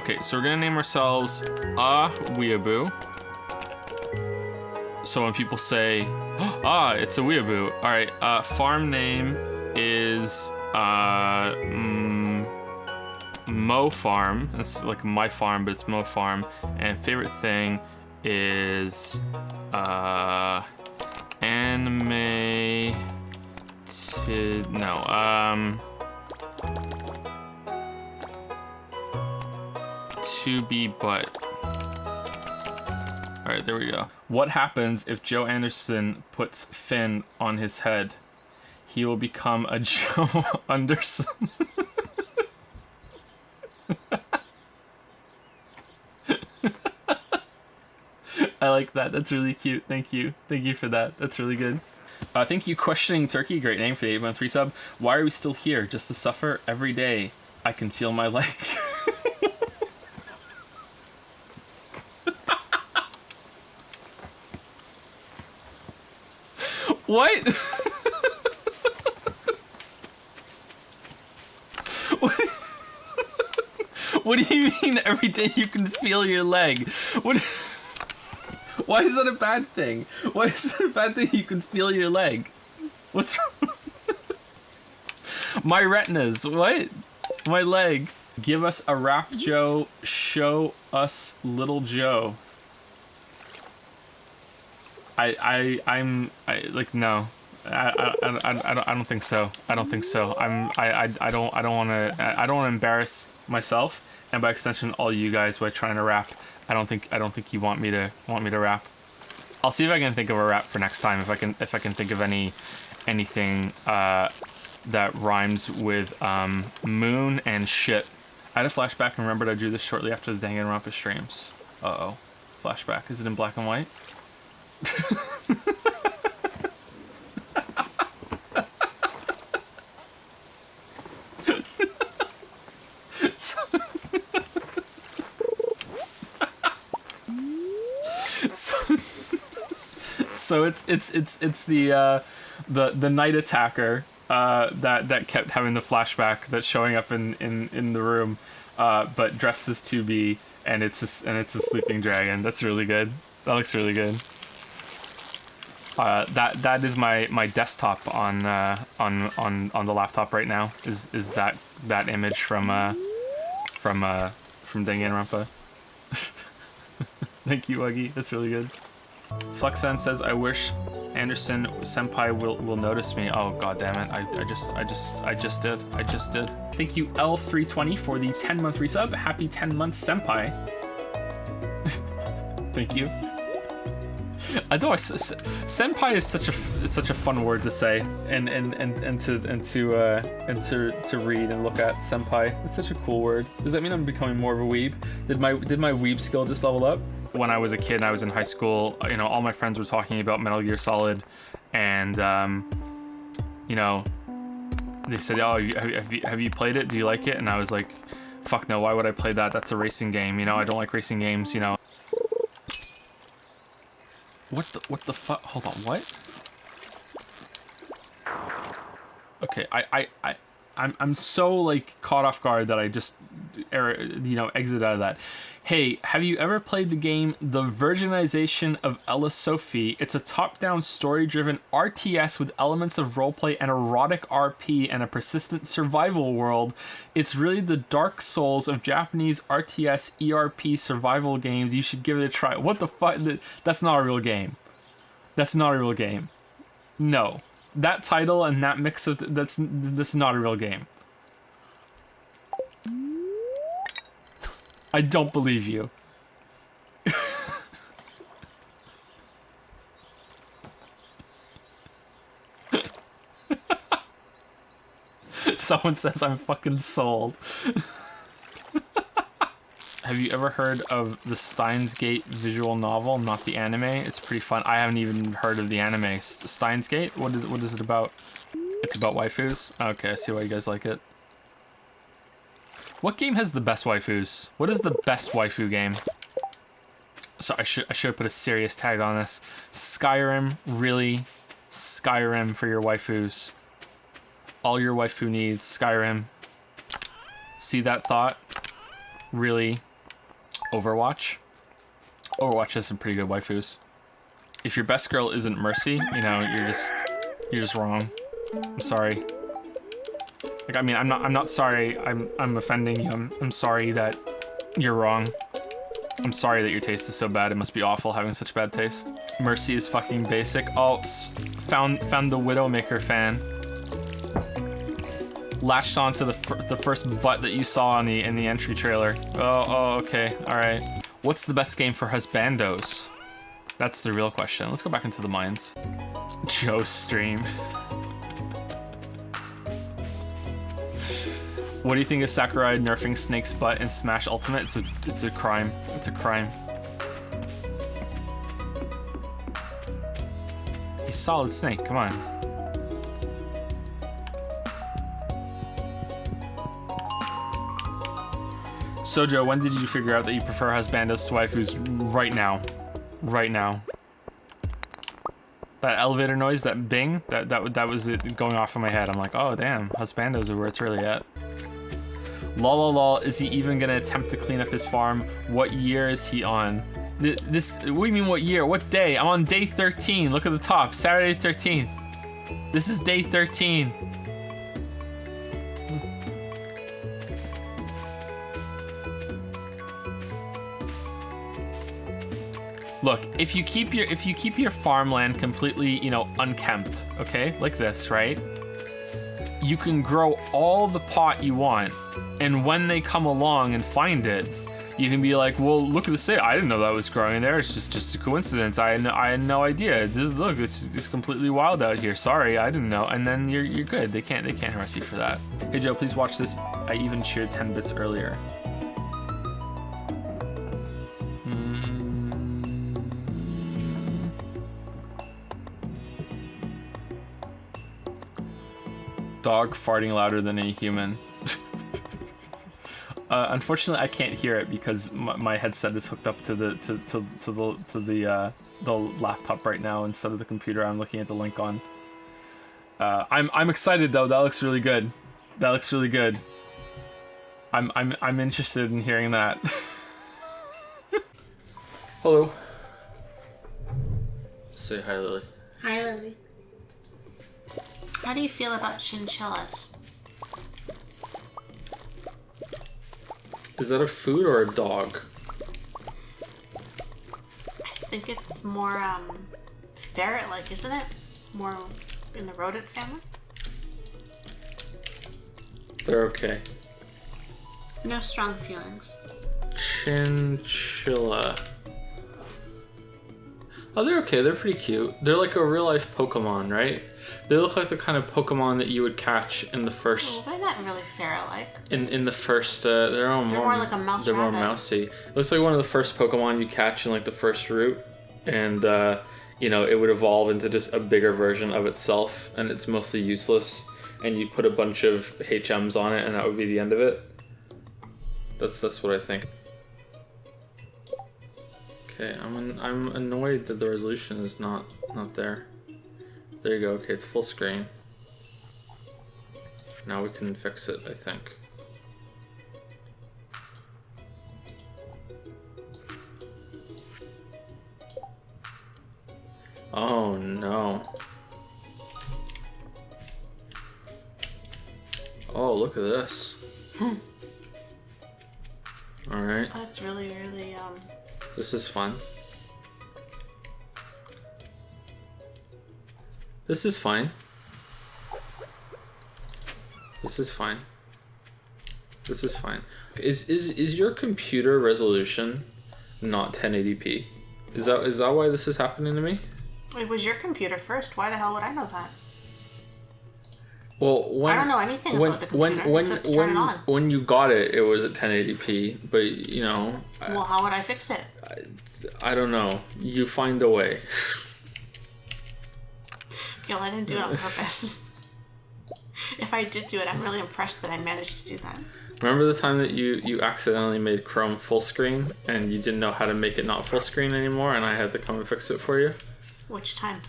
Okay, so we're gonna name ourselves Weeaboo. So when people say, ah, it's a weeaboo. All right, farm name is Mo Farm. It's like my farm, but it's Mo Farm. And favorite thing is anime. To be but. All right, there we go. What happens if Joe Anderson puts Finn on his head? He will become a Joe Anderson. I like that. That's really cute. Thank you. Thank you for that. That's really good. Thank you, Questioning Turkey. Great name for the 8-month resub. Why are we still here? Just to suffer every day. I can feel my leg. What? What do you mean every day you can feel your leg? What? Why is that a bad thing? Why is that a bad thing you can feel your leg? What's wrong? My retinas. What? My leg. Give us a rap, Joe. Show us Little Joe. I'm like, no. I don't think so. I don't think so. I don't want to embarrass myself and by extension all you guys by trying to rap. I don't think you want me to rap. I'll see if I can think of a rap for next time, if I can think of anything that rhymes with moon and shit. I had a flashback and remembered I drew this shortly after the Danganronpa streams. Uh-oh. Flashback. Is it in black and white? So it's the night attacker that kept having the flashback that's showing up in the room, but dressed as 2B, and it's a sleeping dragon. That's really good. That looks really good. That is my desktop on the laptop right now. Is that image from Danganronpa? Thank you, Wuggy. That's really good. Flexan says, I wish Anderson Senpai will notice me. Oh, god damn it. I just did. Thank you, L320, for the 10-month resub. Happy 10 months, Senpai. Thank you. I know senpai is such a fun word to say and to read and look at. Senpai, it's such a cool word. Does that mean I'm becoming more of a weeb? Did my weeb skill just level up? When I was a kid and I was in high school, you know, all my friends were talking about Metal Gear Solid, and you know, they said, "Oh, have you played it? Do you like it?" And I was like, "Fuck no! Why would I play that? That's a racing game. You know, I don't like racing games. You know." What the fuck? Hold on, what? Okay, I'm so like caught off guard that I just exit out of that. Hey, have you ever played the game The Virginization of Ella Sophie? It's a top-down story-driven RTS with elements of roleplay and erotic RP and a persistent survival world. It's really the Dark Souls of Japanese RTS ERP survival games. You should give it a try. What the fuck? That's not a real game. That's not a real game. No. That title and that mix of that's not a real game. I don't believe you. Someone says I'm fucking sold. Have you ever heard of the Steins Gate visual novel, not the anime? It's pretty fun. I haven't even heard of the anime. Steins Gate? What is it about? It's about waifus? Okay, I see why you guys like it. What game has the best waifus? What is the best waifu game? So I should have put a serious tag on this. Skyrim, really? Skyrim for your waifus. All your waifu needs, Skyrim. See that thought? Really? Overwatch. Overwatch has some pretty good waifus. If your best girl isn't Mercy, you know, you're just wrong. I'm sorry. Like, I mean, I'm not sorry. I'm offending you. I'm sorry that you're wrong. I'm sorry that your taste is so bad. It must be awful having such bad taste. Mercy is fucking basic. Oh, found the Widowmaker fan. Latched onto the first butt that you saw in the entry trailer. Oh, okay, all right. What's the best game for husbandos? That's the real question. Let's go back into the mines. Joe's stream. What do you think of Sakurai nerfing Snake's butt in Smash Ultimate? It's a crime. It's a crime. He's solid Snake. Come on. Sojo, when did you figure out that you prefer husbandos to waifus? Right now. Right now. That elevator noise, that bing, that was it going off in my head. I'm like, oh damn, husbandos are where it's really at. Lol, is he even gonna attempt to clean up his farm? What year is he on? What do you mean what year? What day? I'm on day 13. Look at the top, Saturday 13th. This is day 13. Look, if you keep your farmland completely, you know, unkempt, okay, like this, right? You can grow all the pot you want, and when they come along and find it, you can be like, well, look at the state. I didn't know that was growing there. It's just a coincidence. I had no idea. Look, it's completely wild out here. Sorry, I didn't know. And then you're good. They can't harass you for that. Hey Joe, please watch this. I even cheered 10 bits earlier. Dog farting louder than a human. Unfortunately, I can't hear it because my headset is hooked up to the laptop right now instead of the computer I'm looking at the link on. I'm excited though. That looks really good. That looks really good. I'm interested in hearing that. Hello. Say hi, Lily. Hi, Lily. How do you feel about chinchillas? Is that a food or a dog? I think it's more ferret-like, isn't it? More in the rodent family? They're okay. No strong feelings. Chinchilla. Oh, they're okay. They're pretty cute. They're like a real-life Pokemon, right? They look like the kind of Pokemon that you would catch in the first... Well, they're not really ferret-like. In the first... they're more like a mouse They're rabbit. more mousy. It looks like one of the first Pokemon you catch in like the first route. And, you know, it would evolve into just a bigger version of itself. And it's mostly useless. And you put a bunch of HMs on it and that would be the end of it. That's what I think. Okay, I'm annoyed that the resolution is not there. There you go. Okay, it's full screen. Now we can fix it, I think. Oh no. Oh, look at this. All right. That's really This is fun. This is fine. This is fine. This is fine. Is your computer resolution not 1080p? Is that why this is happening to me? It was your computer first. Why the hell would I know that? Well, I don't know anything about the computer except to turn it on. When you got it, it was at 1080p. But you know. Well, how would I fix it? I don't know. You find a way. Okay, well, I didn't do it on purpose. If I did do it, I'm really impressed that I managed to do that. Remember the time that you accidentally made Chrome full screen and you didn't know how to make it not full screen anymore and I had to come and fix it for you? Which time?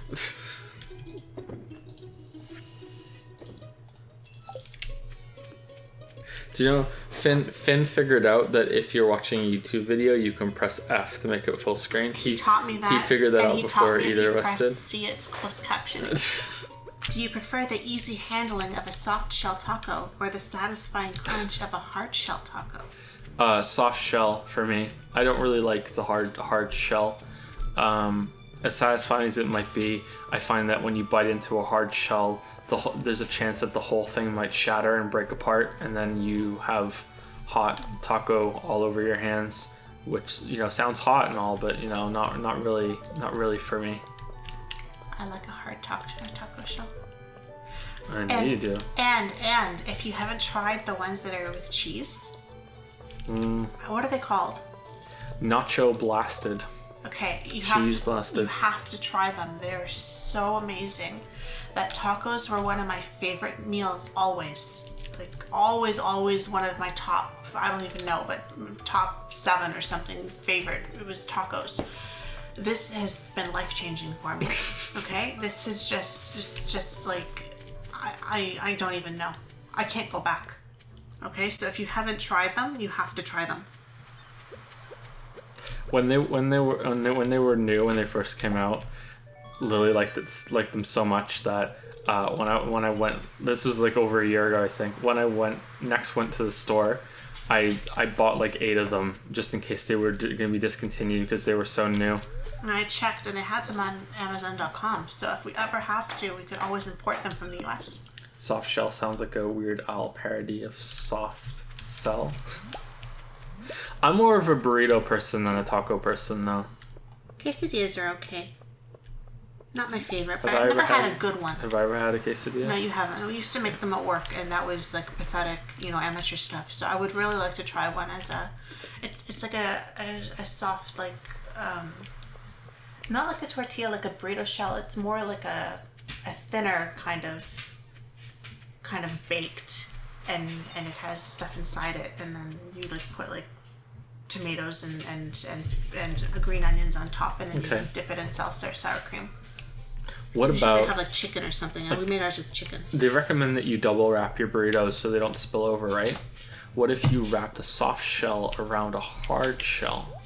Do you know Finn figured out that if you're watching a YouTube video, you can press F to make it full screen. He taught me that. He figured that out before either of us did. C, it's closed captioning. Do you prefer the easy handling of a soft shell taco or the satisfying crunch of a hard shell taco? Soft shell for me. I don't really like the hard shell. As satisfying as it might be, I find that when you bite into a hard shell, there's a chance that the whole thing might shatter and break apart, and then you have hot taco all over your hands, which sounds hot and all, but not really for me. I like a hard taco shell. I know you do. And if you haven't tried the ones that are with cheese, what are they called? Nacho blasted. Okay, cheese blasted. You have to try them. They're so amazing. That tacos were one of my favorite meals always. Like always one of my top, I don't even know, but top 7 or something favorite. It was tacos. This has been life-changing for me. Okay? This is just like, I don't even know. I can't go back. Okay? So if you haven't tried them, you have to try them. When they were new, when they first came out, Lily liked them so much that when I went, this was like over a year ago, I think. When I went to the store, I bought like 8 of them just in case they were going to be discontinued because they were so new. And I checked, and they had them on Amazon.com. So if we ever have to, we could always import them from the US. Soft shell sounds like a Weird Al parody of soft cell. I'm more of a burrito person than a taco person, though. Quesadillas are okay. Not my favorite, but I've never had a good one. Have I ever had a quesadilla? No, you haven't. We used to make them at work, and that was like pathetic, amateur stuff. So I would really like to try one as it's like a soft, like, not like a tortilla, like a burrito shell. It's more like a thinner kind of baked, and it has stuff inside it, and then you like put like tomatoes and green onions on top, and then you can dip it in salsa or sour cream. What about they have like chicken or something? We made ours with chicken. They recommend that you double wrap your burritos so they don't spill over, right? What if you wrapped a soft shell around a hard shell?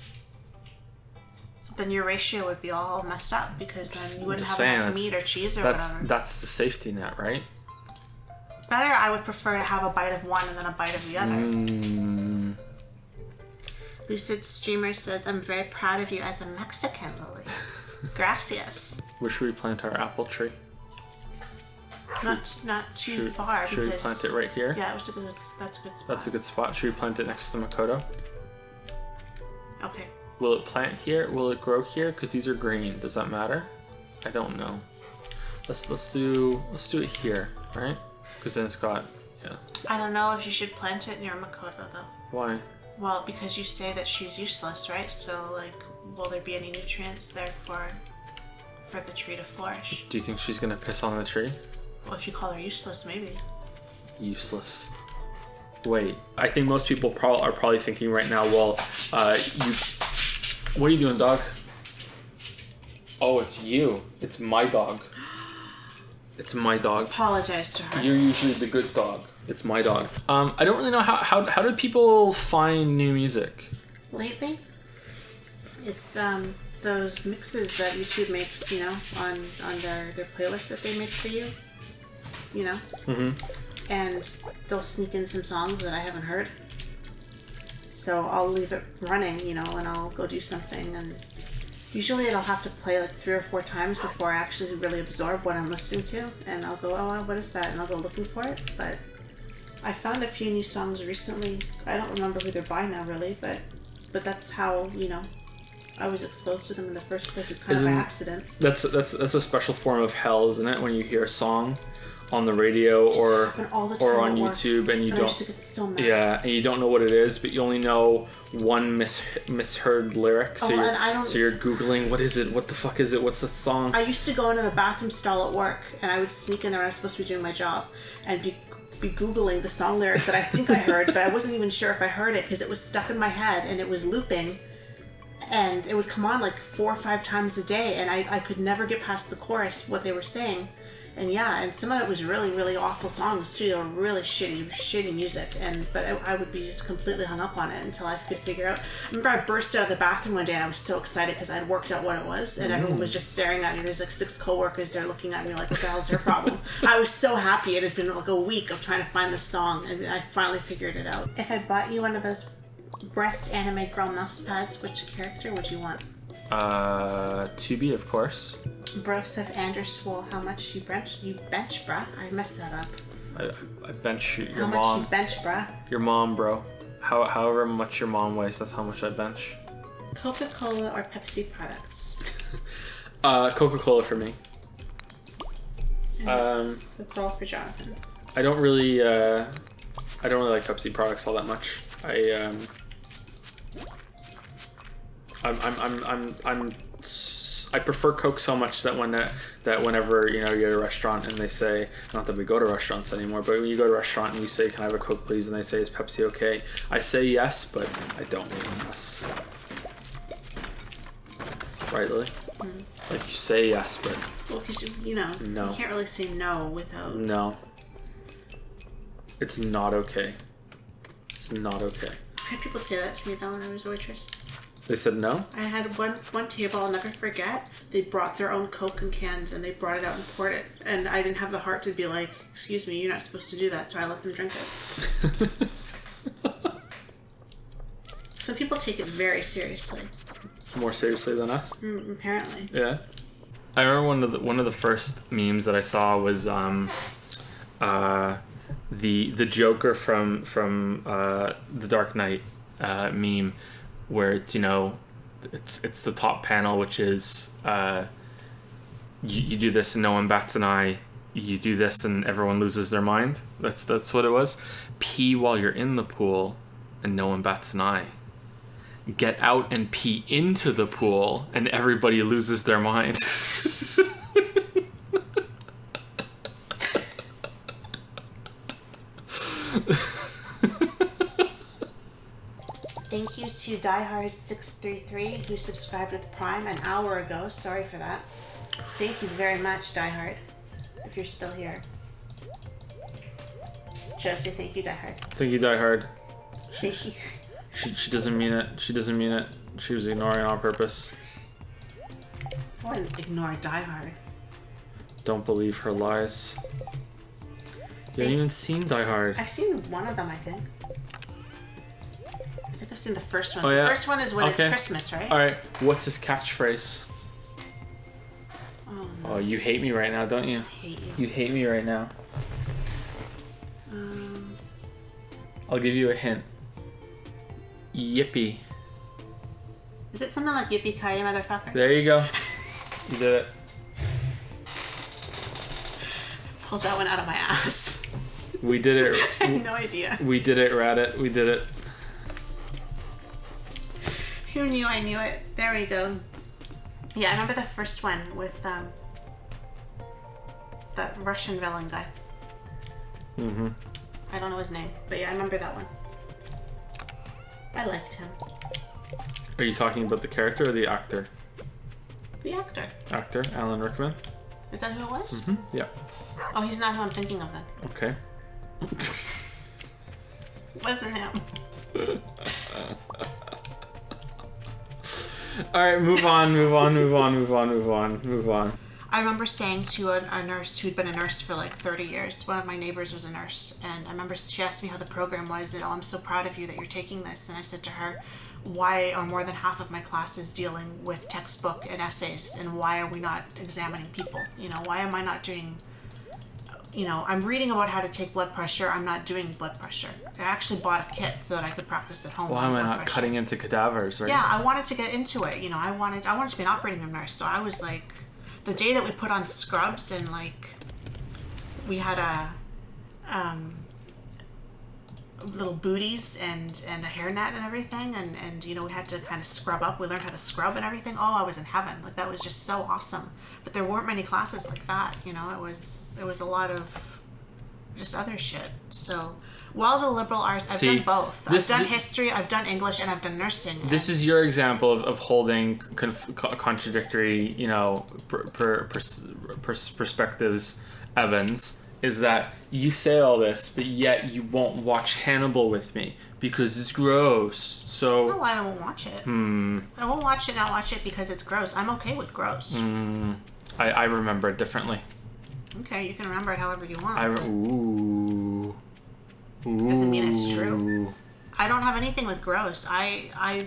Then your ratio would be all messed up because then you wouldn't have enough meat or cheese or whatever. That's the safety net, right? Better, I would prefer to have a bite of one and then a bite of the other. Lucid Streamer says, I'm very proud of you as a Mexican, Lily. Gracias. Where should we plant our apple tree? Not too far. Should we plant it right here? Yeah, that's a good spot. That's a good spot. Should we plant it next to Makoto? Okay. Will it plant here? Will it grow here? Because these are green. Does that matter? I don't know. Let's do it here, right? Because then it's got I don't know if you should plant it near Makoto though. Why? Well, because you say that she's useless, right? So like, will there be any nutrients there for the tree to flourish? Do you think she's gonna piss on the tree? Well, if you call her useless, maybe. Useless. Wait, I think most people are probably thinking right now, well, what are you doing, dog? Oh, it's you. It's my dog. It's my dog. Apologize to her. You're usually the good dog. It's my dog. I don't really know how do people find new music? Lately, it's those mixes that YouTube makes, on their playlists that they make for you, Mm-hmm. And they'll sneak in some songs that I haven't heard. So I'll leave it running, and I'll go do something, and usually it'll have to play like 3 or 4 times before I actually really absorb what I'm listening to, and I'll go, oh, what is that? And I'll go looking for it. But I found a few new songs recently. I don't remember who they're by now, really, but that's how, I was exposed to them in the first place. It was kind of by accident. That's a special form of hell, isn't it? When you hear a song on the radio or on YouTube and you don't. I used to get so mad. Yeah, and you don't know what it is, but you only know one misheard lyric. So you're googling, what is it? What the fuck is it? What's that song? I used to go into the bathroom stall at work, and I would sneak in there when I was supposed to be doing my job, and be googling the song lyric that I think I heard, but I wasn't even sure if I heard it because it was stuck in my head and it was looping, and it would come on like 4 or 5 times a day, and I could never get past the chorus, what they were saying. And some of it was really, really awful songs too. They were really shitty music. But I would be just completely hung up on it until I could figure out. I remember I burst out of the bathroom one day and I was so excited because I had worked out what it was, and everyone was just staring at me. There's like 6 coworkers there looking at me like, what the hell's her problem? I was so happy. It had been like a week of trying to find this song, and I finally figured it out. If I bought you one of those breast anime girl mouse pads, which character would you want? 2B, of course. Broseph Anderson, how much you bench, bruh? I messed that up. I bench your mom. How much you bench, bruh? Your mom, bro. However much your mom weighs, that's how much I bench. Coca-Cola or Pepsi products? Coca-Cola for me. That's all for Jonathan. I don't really like Pepsi products all that much. I prefer Coke so much that whenever you're at a restaurant and they say, not that we go to restaurants anymore, but when you go to a restaurant and you say, can I have a Coke please, and they say, is Pepsi okay? I say yes, but I don't mean yes. Right, Lily? Like you say yes, but well, because no. You can't really say no without. No. It's not okay. It's not okay. I had people say that to me though when I was a waitress. They said no? I had one table I'll never forget. They brought their own Coke in cans and they brought it out and poured it. And I didn't have the heart to be like, excuse me, you're not supposed to do that, so I let them drink it. Some people take it very seriously. More seriously than us? Apparently. Yeah. I remember one of the first memes that I saw was the Joker from the Dark Knight meme, where it's it's the top panel, which is you do this and no one bats an eye. You do this and everyone loses their mind. That's what it was. Pee while you're in the pool and no one bats an eye. Get out and pee into the pool and everybody loses their mind. Thank you to DieHard633 who subscribed with Prime an hour ago. Sorry for that. Thank you very much, DieHard, if you're still here. Josie, thank you, DieHard. Thank you, DieHard. Thank you. She doesn't mean it. She doesn't mean it. She was ignoring it on purpose. I wouldn't ignore DieHard. Don't believe her lies. You haven't even seen Die Hard. I've seen one of them, I think. I think I've seen the first one. Oh, yeah? The first one is when it's Christmas, right? Alright, what's his catchphrase? Oh, no. Oh, you hate me right now, don't you? I hate you. You hate me right now. I'll give you a hint. Yippee. Is it something like yippee-ki-yay, motherfucker? There you go. You did it. Pulled that one out of my ass. We did it. I have no idea. We did it, Radit. We did it. Who knew I knew it? There we go. Yeah, I remember the first one with that Russian villain guy. Mm-hmm. I don't know his name, but yeah, I remember that one. I liked him. Are you talking about the character or the actor? The actor. Actor, Alan Rickman. Is that who it was? Mm-hmm. Yeah. Oh, he's not who I'm thinking of then. Okay. Wasn't him. Alright, move on. I remember saying to a nurse who'd been a nurse for like 30 years, one of my neighbors was a nurse, and I remember she asked me how the program was, and I'm so proud of you that you're taking this, and I said to her, why are more than half of my classes dealing with textbook and essays, and why are we not examining people? Why am I not doing, I'm reading about how to take blood pressure, I'm not doing blood pressure. I actually bought a kit so that I could practice at home. Why am I not cutting into cadavers, right? Yeah, I wanted to get into it, I wanted to be an operating room nurse, so I was like, the day that we put on scrubs and like we had little booties and a hairnet and everything, and we had to kind of scrub up. We learned how to scrub and everything. Oh, I was in heaven. Like that was just so awesome. But there weren't many classes like that. It was a lot of just other shit. So while the liberal arts, I've done both. I've done history, I've done English, and I've done nursing. This is your example of holding contradictory, perspectives Evans, is that you say all this, but yet you won't watch Hannibal with me because it's gross. So That's not why I won't watch it. I won't watch it, not watch it because it's gross. I'm okay with gross. I remember it differently. Okay, you can remember it however you want. Ooh. Doesn't mean it's true. I don't have anything with gross. I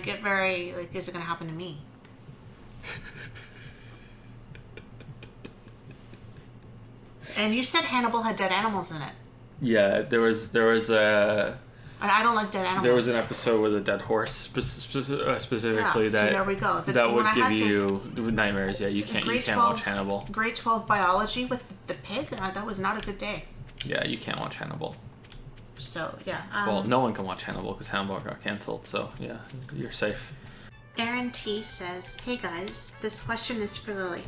get very, like, is it going to happen to me? And you said Hannibal had dead animals in it. Yeah, there was a... And I don't like dead animals. There was an episode with a dead horse specifically so there we go. That would give you nightmares. Yeah, you can't watch Hannibal. Grade 12 biology with the pig, that was not a good day. Yeah, you can't watch Hannibal. So, yeah. Well, no one can watch Hannibal because Hannibal got cancelled, so yeah, you're safe. Aaron T says, "Hey guys, this question is for Lily.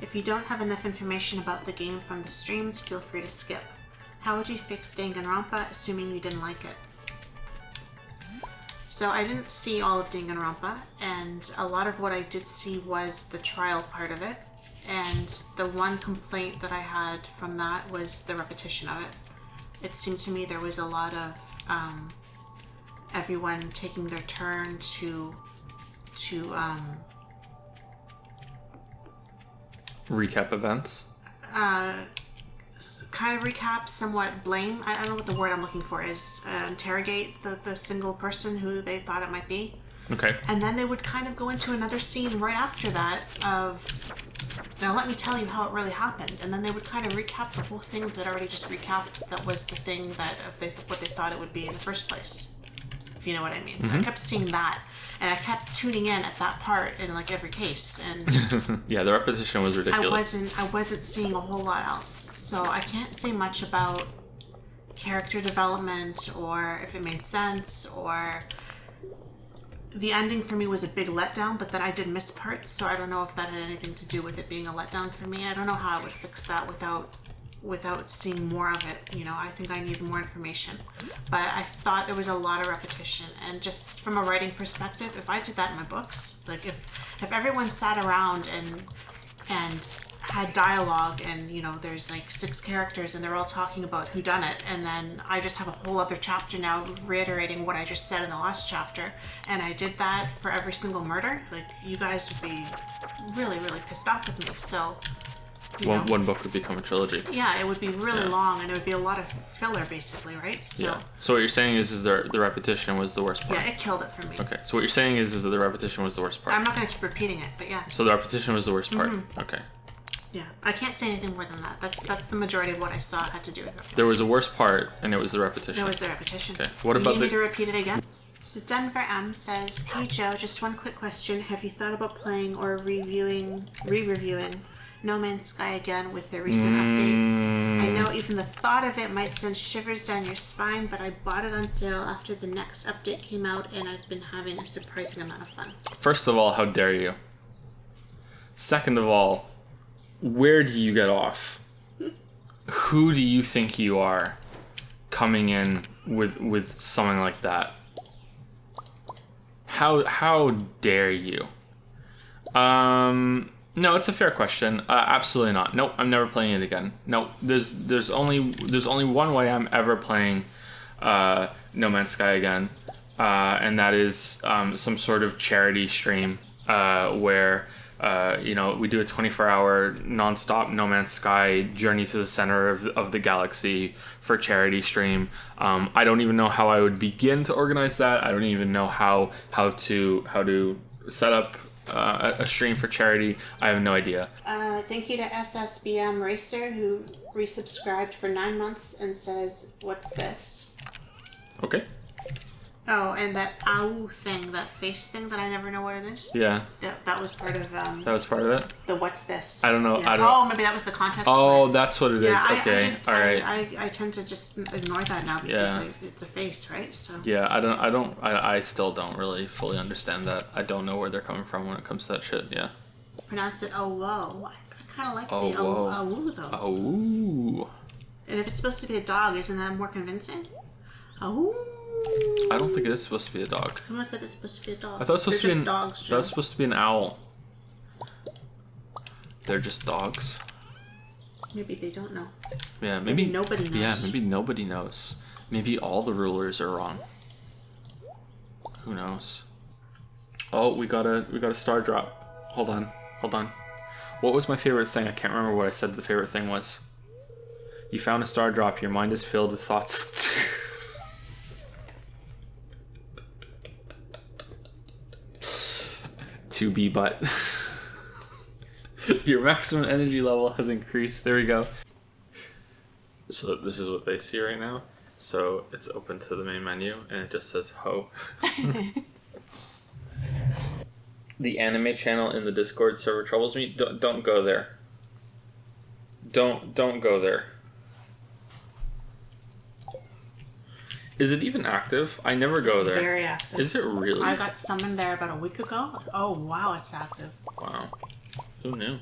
If you don't have enough information about the game from the streams, feel free to skip. How would you fix Danganronpa, assuming you didn't like it?" So I didn't see all of Danganronpa, and a lot of what I did see was the trial part of it, and the one complaint that I had from that was the repetition of it. It seemed to me there was a lot of everyone taking their turn to recap events. Kind of recap, somewhat blame. I don't know what the word I'm looking for is. Interrogate the single person who they thought it might be. Okay. And then they would kind of go into another scene right after that of, now let me tell you how it really happened. And then they would kind of recap the whole thing that already just recapped that was the thing that what they thought it would be in the first place. If you know what I mean. I kept seeing that. And I kept tuning in at that part in like every case. And yeah, the repetition was ridiculous. I wasn't seeing a whole lot else. So I can't say much about character development or if it made sense, or the ending for me was a big letdown, but then I did miss parts, so I don't know if that had anything to do with it being a letdown for me. I don't know how I would fix that without seeing more of it. You know, I think I need more information. But I thought there was a lot of repetition, and just from a writing perspective, if I did that in my books, like if everyone sat around and had dialogue, and you know there's like 6 characters and they're all talking about who done it, and then I just have a whole other chapter now reiterating what I just said in the last chapter, and I did that for every single murder, like you guys would be really, really pissed off with me. So one book would become a trilogy. Yeah, it would be really long, and it would be a lot of filler, basically, right? So, yeah. So what you're saying is the repetition was the worst part. Yeah, it killed it for me. Okay. So what you're saying is that the repetition was the worst part. I'm not going to keep repeating it, but yeah. So the repetition was the worst part. Okay. Yeah, I can't say anything more than that. That's the majority of what I saw had to do with it. There was a worst part, and it was the repetition. It was the repetition. Okay. What about you need to repeat it again? So Denver M says, "Hey Joe, just one quick question. Have you thought about playing or re-reviewing No Man's Sky again with the recent updates? I know even the thought of it might send shivers down your spine, but I bought it on sale after the next update came out, and I've been having a surprising amount of fun." First of all, how dare you? Second of all, where do you get off? Who do you think you are coming in with something like that? How dare you? No, it's a fair question. Absolutely not. Nope, I'm never playing it again. Nope. There's only one way I'm ever playing No Man's Sky again, and that is some sort of charity stream where we do a 24-hour nonstop No Man's Sky journey to the center of the galaxy for charity stream. I don't even know how I would begin to organize that. I don't even know how to set up a stream for charity. I have no idea. Thank you to SSBM Racer, who resubscribed for 9 months and says, "What's this?" Okay. Oh, and that ow thing, that face thing that I never know what it is. Yeah. That was part of That was part of it. The what's this? I don't know. Yeah. I don't. Oh, maybe that was the context. Oh, that's what it is. Yeah, Okay. All right. I tend to just ignore that now because it's a face, right? So. Yeah, I still don't really fully understand that. I don't know where they're coming from when it comes to that shit. Yeah. Pronounce it oh whoa. I kind of like oh, the oh woo though. Oh. And if it's supposed to be a dog, isn't that more convincing? Oh. I don't think it is supposed to be a dog. Someone said it's supposed to be a dog. I thought it was supposed to be an dogs. That was supposed to be an owl. They're just dogs. Maybe they don't know. Yeah, maybe nobody knows. Yeah, maybe nobody knows. Maybe all the rulers are wrong. Who knows? Oh, we got a star drop. Hold on. What was my favorite thing? I can't remember what I said the favorite thing was. You found a star drop. Your mind is filled with thoughts. To be but. Your maximum energy level has increased. There we go. So this is what they see right now. So it's open to the main menu and it just says ho. The anime channel in the Discord server troubles me. Don't go there. Don't go there. Is it even active? I never go there. It's very active. Is it really? I got summoned there about a week ago. Oh wow, it's active. Wow. Who knew?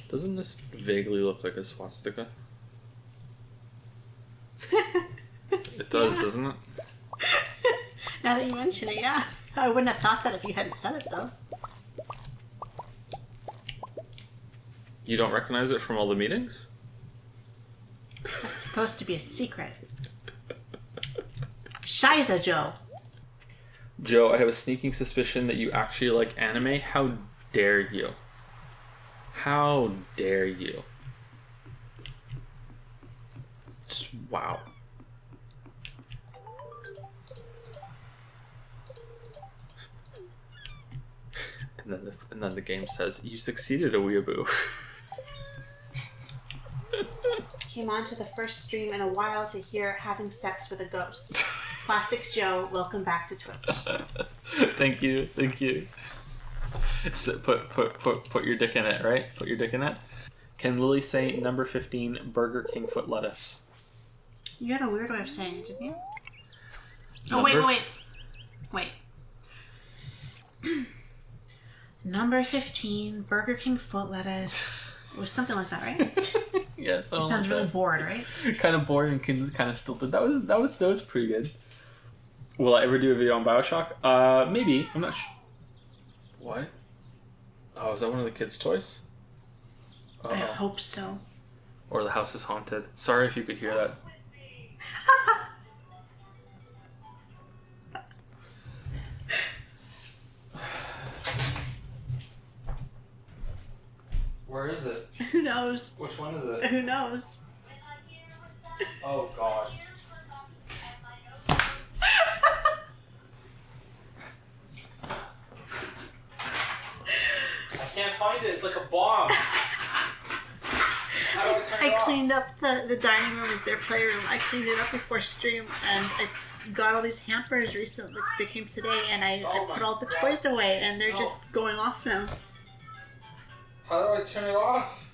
Doesn't this vaguely look like a swastika? It does, doesn't it? Now that you mention it, yeah. I wouldn't have thought that if you hadn't said it, though. You don't recognize it from all the meetings? That's supposed to be a secret. Shiza, Joe. Joe, I have a sneaking suspicion that you actually like anime. How dare you? How dare you? Just, wow. And then the game says, you succeeded, a weeaboo. Came on to the first stream in a while to hear having sex with a ghost. Classic Joe, welcome back to Twitch. Thank you. So put your dick in it, right? Put your dick in it. Can Lily say number 15 Burger King foot lettuce? You had a weird way of saying it, didn't you? Number? Oh, wait. Number 15 Burger King foot lettuce. It was something like that, right? Yeah, It sounds really bored, right? Kind of bored and kind of stilted. That was pretty good. Will I ever do a video on BioShock? Maybe. I'm not sure. What? Oh, is that one of the kids' toys? I hope so. Or the house is haunted. Sorry if you could hear that. Where is it? Who knows? Which one is it? Who knows? Oh, God. I can't find it. It's like a bomb. How do I turn it I off? cleaned up the dining room as their playroom. I cleaned it up before stream, and I got all these hampers recently. They came today, and I put all the toys away, and they're just going off now. How do I turn it off?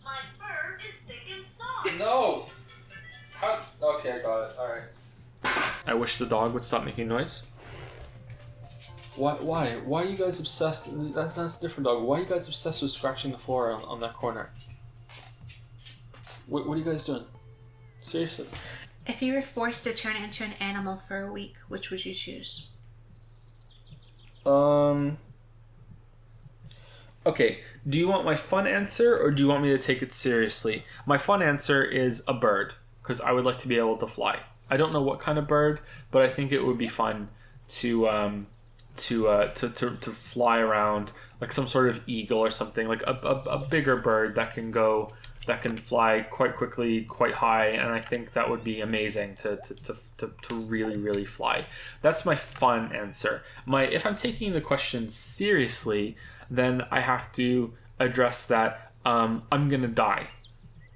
My fur is thick and soft. No. How? Okay, I got it. All right. I wish the dog would stop making noise. Why? Why are you guys obsessed? That's a different dog. Why are you guys obsessed with scratching the floor on that corner? What are you guys doing? Seriously. If you were forced to turn into an animal for a week, which would you choose? Okay, do you want my fun answer or do you want me to take it seriously? My fun answer is a bird, because I would like to be able to fly. I don't know what kind of bird, but I think it would be fun to fly around, like some sort of eagle or something, like a bigger bird that can fly quite quickly, quite high, and I think that would be amazing to really, really fly. That's my fun answer. If I'm taking the question seriously, then I have to address that I'm gonna die.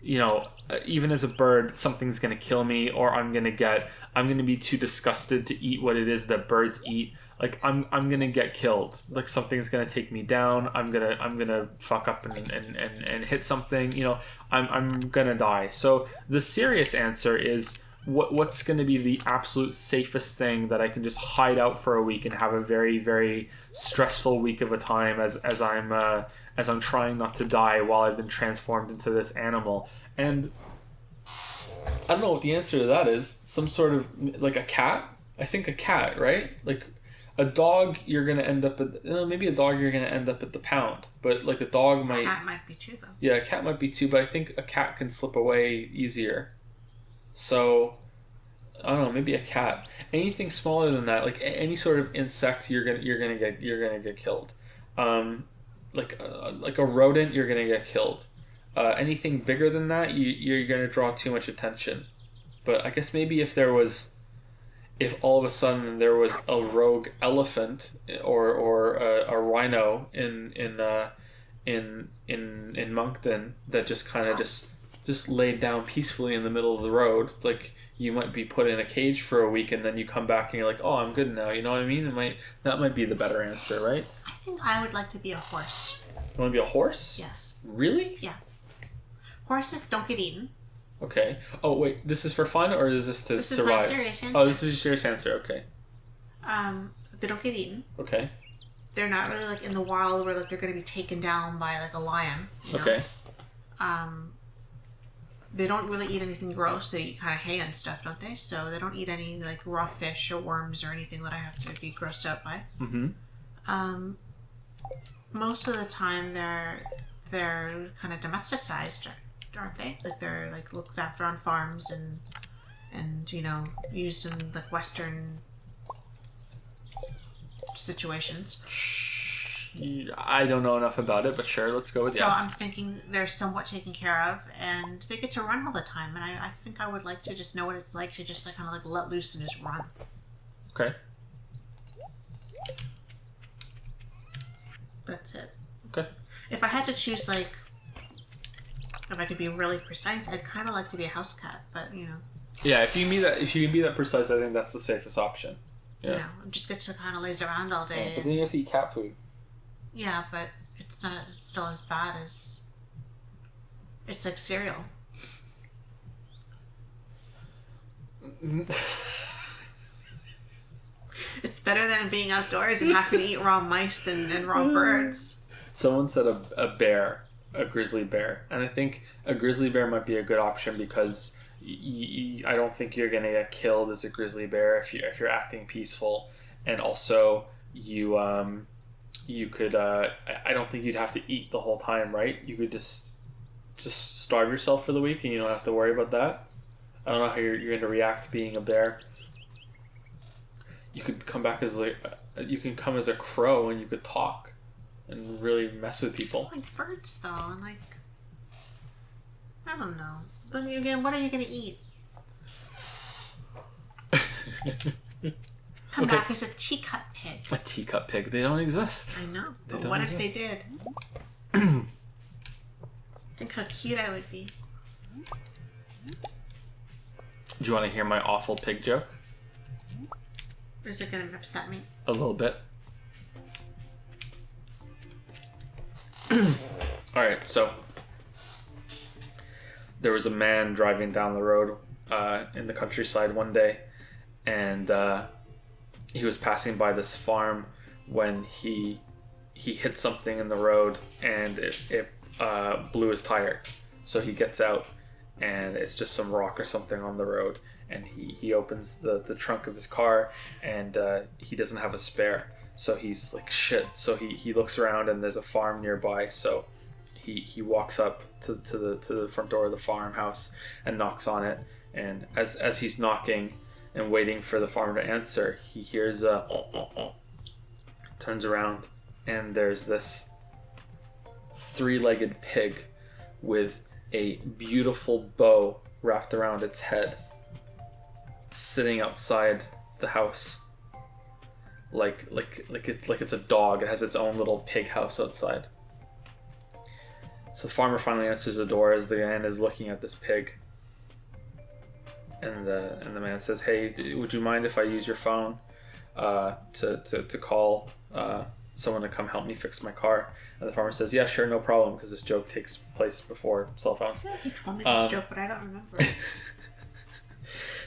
You know, even as a bird, something's gonna kill me, or I'm gonna be too disgusted to eat what it is that birds eat. Like I'm gonna get killed. Like something's gonna take me down. I'm gonna fuck up and hit something. You know, I'm gonna die. So the serious answer is what's gonna be the absolute safest thing that I can just hide out for a week and have a very, very stressful week of a time as I'm trying not to die while I've been transformed into this animal. And I don't know what the answer to that is. Some sort of like a cat. I think a cat, right? Like a dog you're gonna end up at maybe a dog you're gonna end up at the pound, but like a dog might. Cat might be too though. Yeah, a cat might be too, but I think a cat can slip away easier. So I don't know, maybe a cat. Anything smaller than that, like any sort of insect, you're gonna get killed. Like a rodent, you're gonna get killed. Anything bigger than that, you're gonna draw too much attention. But I guess maybe if all of a sudden there was a rogue elephant or a rhino in Moncton that just kind of just laid down peacefully in the middle of the road, like you might be put in a cage for a week and then you come back and you're like, oh, I'm good now. You know what I mean? That might be the better answer, right? I think I would like to be a horse. You want to be a horse? Yes. Really? Yeah. Horses don't get eaten. Okay. Oh wait, this is for fun or is this to survive? This is my serious answer. Oh, this is your serious answer. Okay. They don't get eaten. Okay. They're not really like in the wild where like they're going to be taken down by like a lion. Okay. They don't really eat anything gross. They eat kind of hay and stuff, don't they? So they don't eat any like raw fish or worms or anything that I have to be grossed out by. Mm-hmm. Most of the time they're kind of domesticized, aren't they? Like they're like looked after on farms and you know used in like Western situations. I don't know enough about it, but sure, let's go with yes. So I'm thinking they're somewhat taken care of, and they get to run all the time. And I think I would like to just know what it's like to just like kind of like let loose and just run. Okay. That's it. Okay. If I had to choose, like, if I could be really precise, I'd kind of like to be a house cat, but you know. Yeah, if you can be that precise, I think that's the safest option. Yeah. You know, just get to kind of laze around all day. Yeah, but then you have to eat cat food. Yeah, but it's not still as bad as. It's like cereal. It's better than being outdoors and having to eat raw mice and raw birds. Someone said a grizzly bear, and I think a grizzly bear might be a good option because I don't think you're gonna get killed as a grizzly bear if you're acting peaceful, and also you could I don't think you'd have to eat the whole time, right? You could just starve yourself for the week and you don't have to worry about that. I don't know how you're going to react being a bear. You could come back as you can come as a crow and you could talk and really mess with people. Like birds though, and like I don't know. But again, what are you going to eat? Come back as a teacup pig. A teacup pig? They don't exist. I know. They But don't what exist. if they did? Think how cute I would be. Do you want to hear my awful pig joke? Is it going to upset me? A little bit. Alright, so there was a man driving down the road in the countryside one day, and he was passing by this farm when he hit something in the road and it blew his tire. So he gets out and it's just some rock or something on the road, and he opens the trunk of his car and he doesn't have a spare. So he's like, shit. So he looks around and there's a farm nearby. So he walks up to the front door of the farmhouse and knocks on it. And as he's knocking and waiting for the farmer to answer, he hears turns around and there's this three-legged pig with a beautiful bow wrapped around its head sitting outside the house. Like it's a dog. It has its own little pig house outside. So the farmer finally answers the door as the man is looking at this pig. And the man says, "Hey, would you mind if I use your phone to call someone to come help me fix my car?" And the farmer says, "Yeah, sure, no problem," because this joke takes place before cell phones. I feel like you told me this joke, but I don't remember.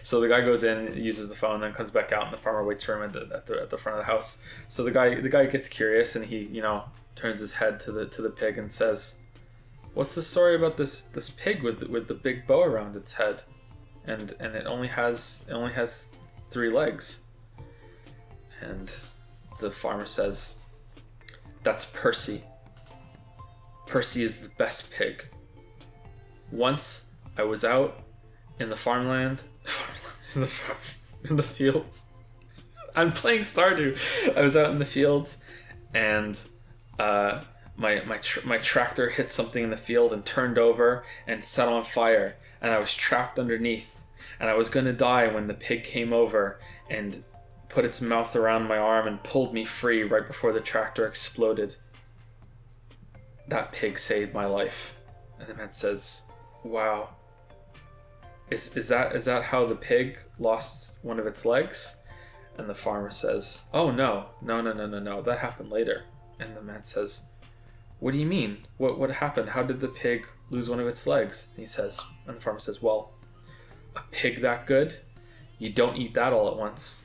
So the guy goes in, uses the phone, then comes back out, and the farmer waits for him at the front of the house. So the guy gets curious, and he turns his head to the pig and says, "What's the story about this pig with the big bow around its head, and it only has 3 legs?" And the farmer says, "That's Percy. Percy is the best pig. Once I was out in the farmland, in the fields. I'm playing Stardew. I was out in the fields, and my tractor hit something in the field and turned over and set on fire, and I was trapped underneath, and I was gonna die when the pig came over and put its mouth around my arm and pulled me free right before the tractor exploded. That pig saved my life." And the man says, "Wow. Is that how the pig lost one of its legs?" And the farmer says, "Oh, no. That happened later." And the man says, "What do you mean? What happened? How did the pig lose one of its legs?" And the farmer says, "Well, a pig that good, you don't eat that all at once."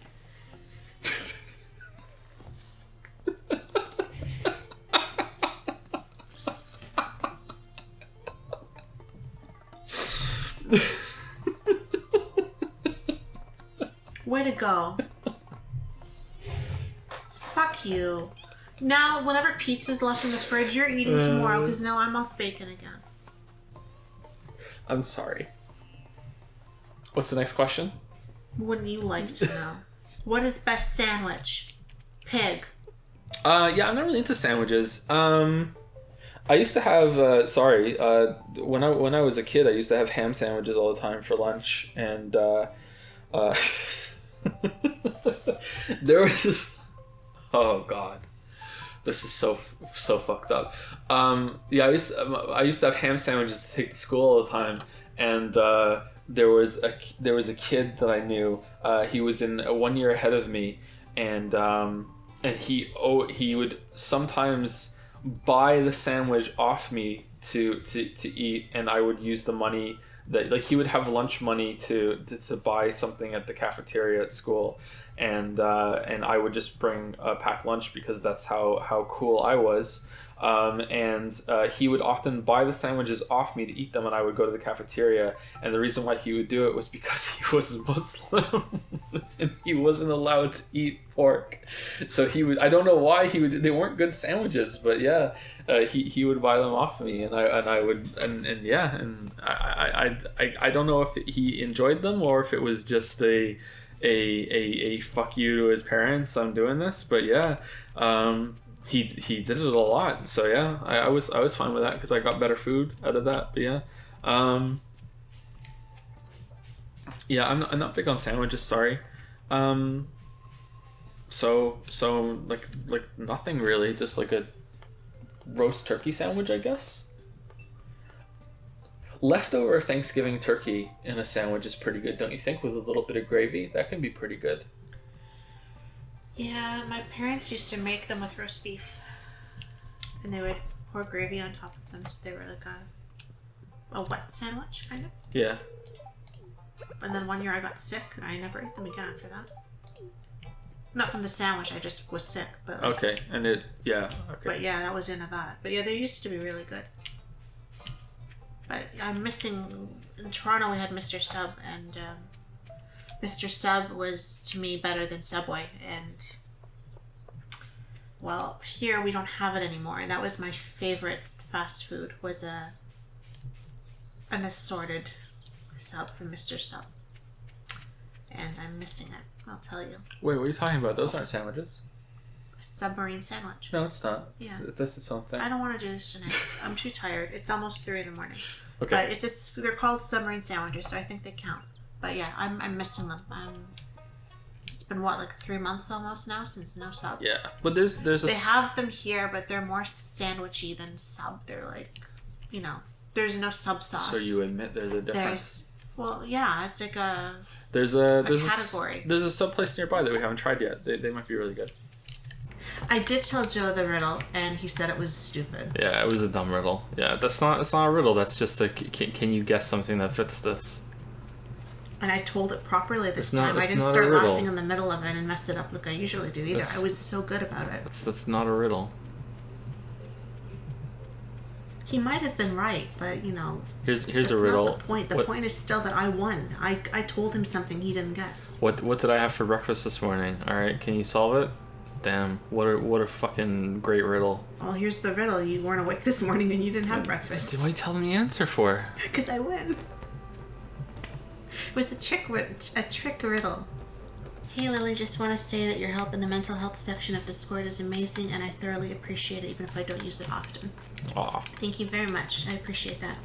Way to go. Fuck you. Now, whenever pizza's left in the fridge, you're eating tomorrow because now I'm off bacon again. I'm sorry. What's the next question? Wouldn't you like to know? What is best sandwich? Pig. Yeah, I'm not really into sandwiches. I used to have when I was a kid, I used to have ham sandwiches all the time for lunch, and there was this. Oh God, this is so fucked up. Yeah, I used to have ham sandwiches to take to school all the time, and there was a kid that I knew. He was in 1 year ahead of me, and he would sometimes buy the sandwich off me to eat, and I would use the money that, like, he would have lunch money to buy something at the cafeteria at school, and I would just bring a packed lunch because that's how cool I was. And he would often buy the sandwiches off me to eat them, and I would go to the cafeteria, and the reason why he would do it was because he was Muslim and he wasn't allowed to eat pork. So he would, I don't know why he would, they weren't good sandwiches, but yeah, he would buy them off me, and I would, and I don't know if he enjoyed them or if it was just a fuck you to his parents, I'm doing this, but yeah. He did it a lot, so yeah, I was fine with that because I got better food out of that. But yeah, yeah, I'm not big on sandwiches. Sorry. So like nothing really, just like a roast turkey sandwich, I guess. Leftover Thanksgiving turkey in a sandwich is pretty good, don't you think? With a little bit of gravy, that can be pretty good. Yeah, my parents used to make them with roast beef, and they would pour gravy on top of them, so they were like a wet sandwich, kind of. Yeah. And then 1 year I got sick, and I never ate them again after that. Not from the sandwich, I just was sick. But like, okay, and it, yeah, okay. But yeah, that was into that. But yeah, they used to be really good. But I'm missing, in Toronto we had Mr. Sub, and Mr. Sub was, to me, better than Subway, and, well, here we don't have it anymore, and that was my favorite fast food, was an assorted sub from Mr. Sub, and I'm missing it, I'll tell you. Wait, what are you talking about? Those aren't sandwiches. A submarine sandwich. No, it's not. Yeah. That's its own thing. I don't want to do this tonight. I'm too tired. It's almost 3 a.m. Okay. But it's just, they're called submarine sandwiches, so I think they count. But yeah, I'm missing them. It's been what, like 3 months almost now since no sub. Yeah, but there's They have them here, but they're more sandwichy than sub. They're like, you know, there's no sub sauce. So you admit there's a difference. Well, yeah, it's like a category. There's a sub place nearby that we haven't tried yet. They might be really good. I did tell Joe the riddle, and he said it was stupid. Yeah, it was a dumb riddle. Yeah, that's not a riddle. That's just a can you guess something that fits this? And I told it properly this time. I didn't start laughing in the middle of it and mess it up like I usually do either. I was so good about it. That's not a riddle. He might have been right, but you know. Here's a riddle. Not the point. The point is still that I won. I told him something he didn't guess. What did I have for breakfast this morning? All right, can you solve it? Damn, what a fucking great riddle. Well, here's the riddle. You weren't awake this morning and you didn't have breakfast. What do I tell them the answer for? Because I win. It was a trick riddle. Hey Lily, just want to say that your help in the mental health section of Discord is amazing and I thoroughly appreciate it even if I don't use it often. Aw. Thank you very much. I appreciate that.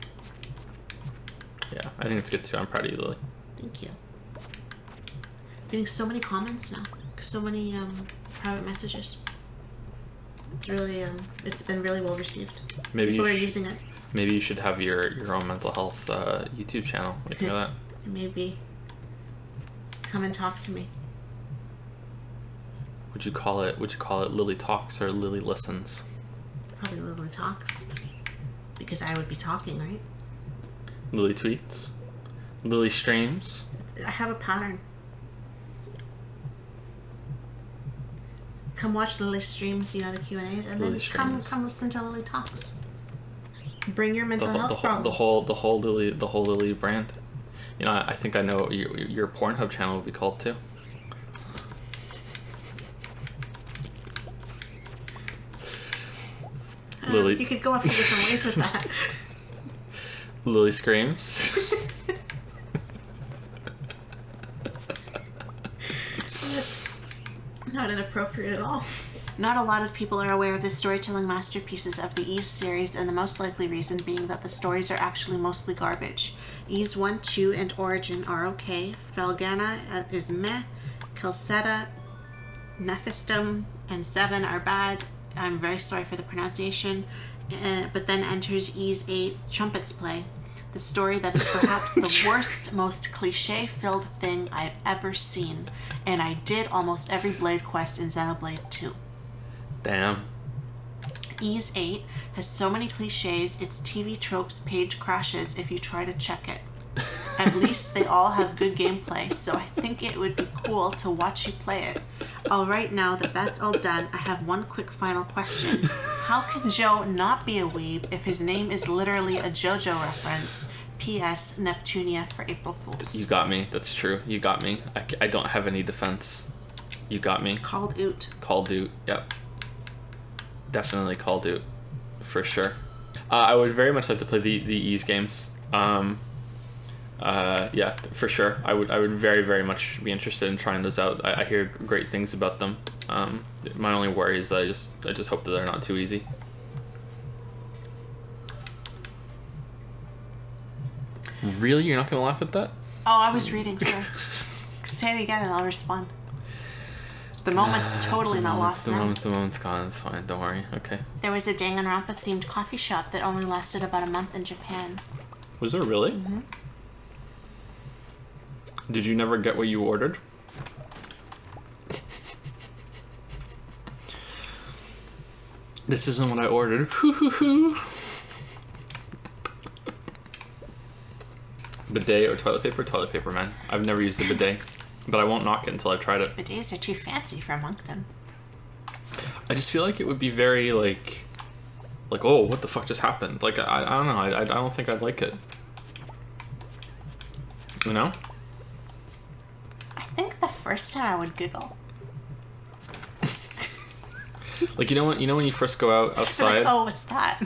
Yeah, I think it's good too. I'm proud of you, Lily. Thank you. Getting so many comments now. So many private messages. It's really it's been really well received. Maybe people are using it. Maybe you should have your own mental health YouTube channel. What do you think of that? Maybe. Come and talk to me. Would you call it Lily Talks or Lily Listens? Probably Lily Talks. Because I would be talking, right? Lily Tweets? Lily Streams? I have a pattern. Come watch Lily Streams, you know, the Q&As, and then come listen to Lily Talks. Bring your mental health problems. The whole Lily brand. You know, I think I know what your Pornhub channel would be called too. Lily. You could go a few different ways with that. Lily Screams. That's not inappropriate at all. Not a lot of people are aware of the storytelling masterpieces of the Ease series, and the most likely reason being that the stories are actually mostly garbage. Ease 1, 2, and Origin are okay. Felgana is meh. Kilseta, Nephistum, and 7 are bad. I'm very sorry for the pronunciation. But then enters Ease 8, Trumpets Play. The story that is perhaps the worst, most cliche-filled thing I've ever seen. And I did almost every Blade quest in Xenoblade 2. Damn. Ease 8 has so many cliches, its TV tropes page crashes if you try to check it. At least they all have good gameplay, so I think it would be cool to watch you play it. Alright, now that that's all done, I have one quick final question. How can Joe not be a weeb if his name is literally a JoJo reference? P.S. Neptunia for April Fools. You got me. That's true. You got me. I don't have any defense. You got me. Called Oot. Called Oot. Yep. Definitely Called Oot. For sure. I would very much like to play the Ease games. Yeah, for sure. I would very, very much be interested in trying those out. I hear great things about them. My only worry is that I just hope that they're not too easy. Really? You're not gonna laugh at that? Oh, I was reading, sir. Say it again and I'll respond. The moment's totally not lost now. The moment's gone. It's fine. Don't worry. Okay. There was a Danganronpa themed coffee shop that only lasted about a month in Japan. Was there really? Mm-hmm. Did you never get what you ordered? This isn't what I ordered. Bidet or toilet paper? Toilet paper, man. I've never used the bidet, but I won't knock it until I've tried it. Bidets are too fancy for Moncton. I just feel like it would be very like, oh, what the fuck just happened? Like, I don't know. I don't think I'd like it. You know? I think the first time I would giggle. Like, you know when you first go outside. Like, oh, what's that?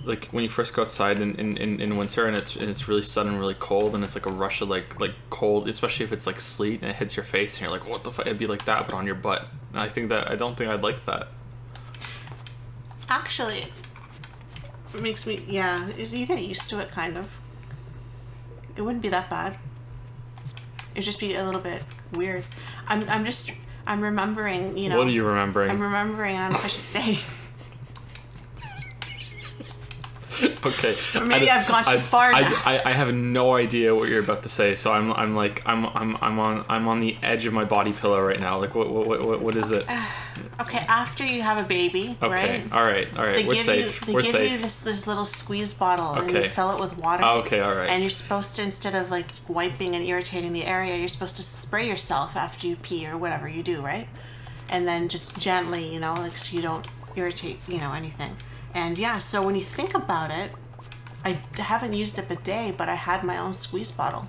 Like when you first go outside in winter and it's really sudden, really cold, and it's like a rush of like cold, especially if it's like sleet and it hits your face and you're like, what the fuck? It'd be like that, but on your butt. And I don't think I'd like that. Actually, it makes me, yeah, you get used to it, kind of. It wouldn't be that bad. It'd just be a little bit weird. I'm remembering, you know. What are you remembering? I'm remembering, I don't know if I should say. Okay. Or maybe I've gone too far now. I have no idea what you're about to say, so I'm on the edge of my body pillow right now. Like what is it? Okay, after you have a baby, okay, right? All right. We're safe. They give you this little squeeze bottle, and you fill it with water. Oh, okay, all right. And you're supposed to, instead of like wiping and irritating the area, you're supposed to spray yourself after you pee or whatever you do, right? And then just gently, you know, like so you don't irritate, you know, anything. And yeah, so when you think about it, I haven't used a bidet, but I had my own squeeze bottle.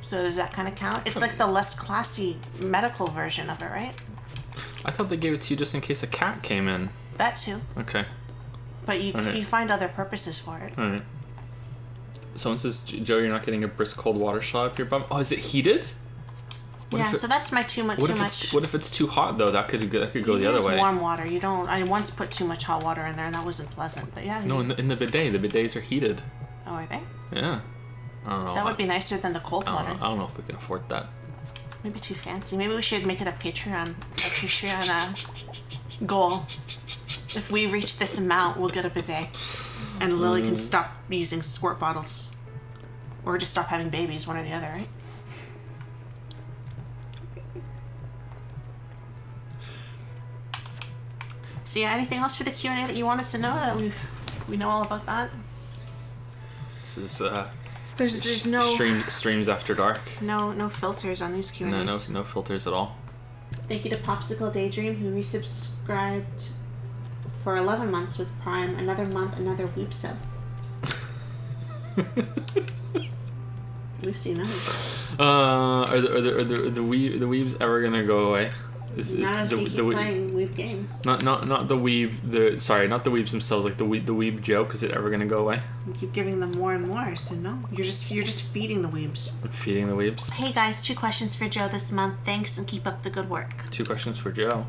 So does that kind of count? It's like the less classy medical version of it, right? I thought they gave it to you just in case a cat came in. That too. Okay. But you Okay. you find other purposes for it. Alright. Someone says, Joe, you're not getting a brisk cold water shot up your bum. Oh, is it heated? What Yeah, if it- so that's my too much. What if it's too hot though? That could go the other Use way. warm water. You don't. I once put too much hot water in there, and that wasn't pleasant. But yeah. No, in the bidet. The bidets are heated. Oh, are they? Yeah. I don't know. That would be nicer than the cold I water. don't know if we can afford that. Maybe too fancy. Maybe we should make it a Patreon goal. If we reach this amount, we'll get a bidet, and Lily can stop using squirt bottles, or just stop having babies. One or the other, right? So yeah, anything else for the Q&A that you want us to know that we know all about that? This is There's no streams after dark. no filters on these Q&As. No filters at all. Thank you to Popsicle Daydream, who resubscribed for 11 months with Prime. Another month, another Weebs Out. We've seen those. Are the weebs ever gonna go away? Not if you keep playing Weeb games. Not the weeb. Not the weebs themselves. Like the weeb joke. Is it ever gonna go away? You keep giving them more and more, so no. You're just feeding the Weebs. Feeding the weebs. Hey guys, 2 questions for Joe this month. Thanks and keep up the good work. 2 questions for Joe.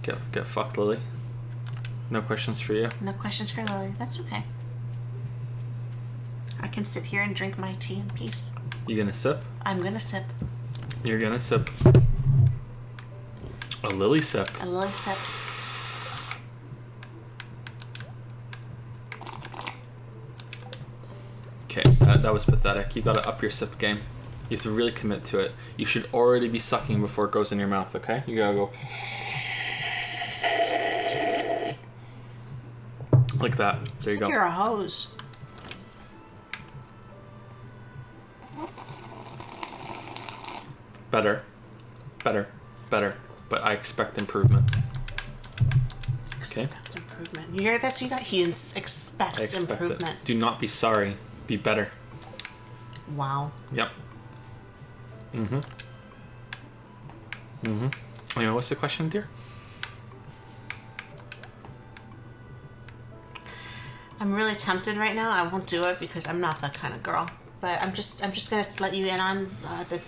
Get fucked, Lily. No questions for you. No questions for Lily. That's okay. I can sit here and drink my tea in peace. You gonna sip? I'm gonna sip. You're gonna sip. A Lily sip. A Lily sip. Okay, that was pathetic. You gotta up your sip game. You have to really commit to it. You should already be sucking before it goes in your mouth, okay? You gotta go... like that. There you go. You're a hose. Better. But I expect improvement. Okay? Expect improvement. You hear this? He expects improvement. It. Do not be sorry. Be better. Wow. Yep. Anyway, what's the question, dear? I'm really tempted right now. I won't do it because I'm not that kind of girl. But I'm just gonna let you in on the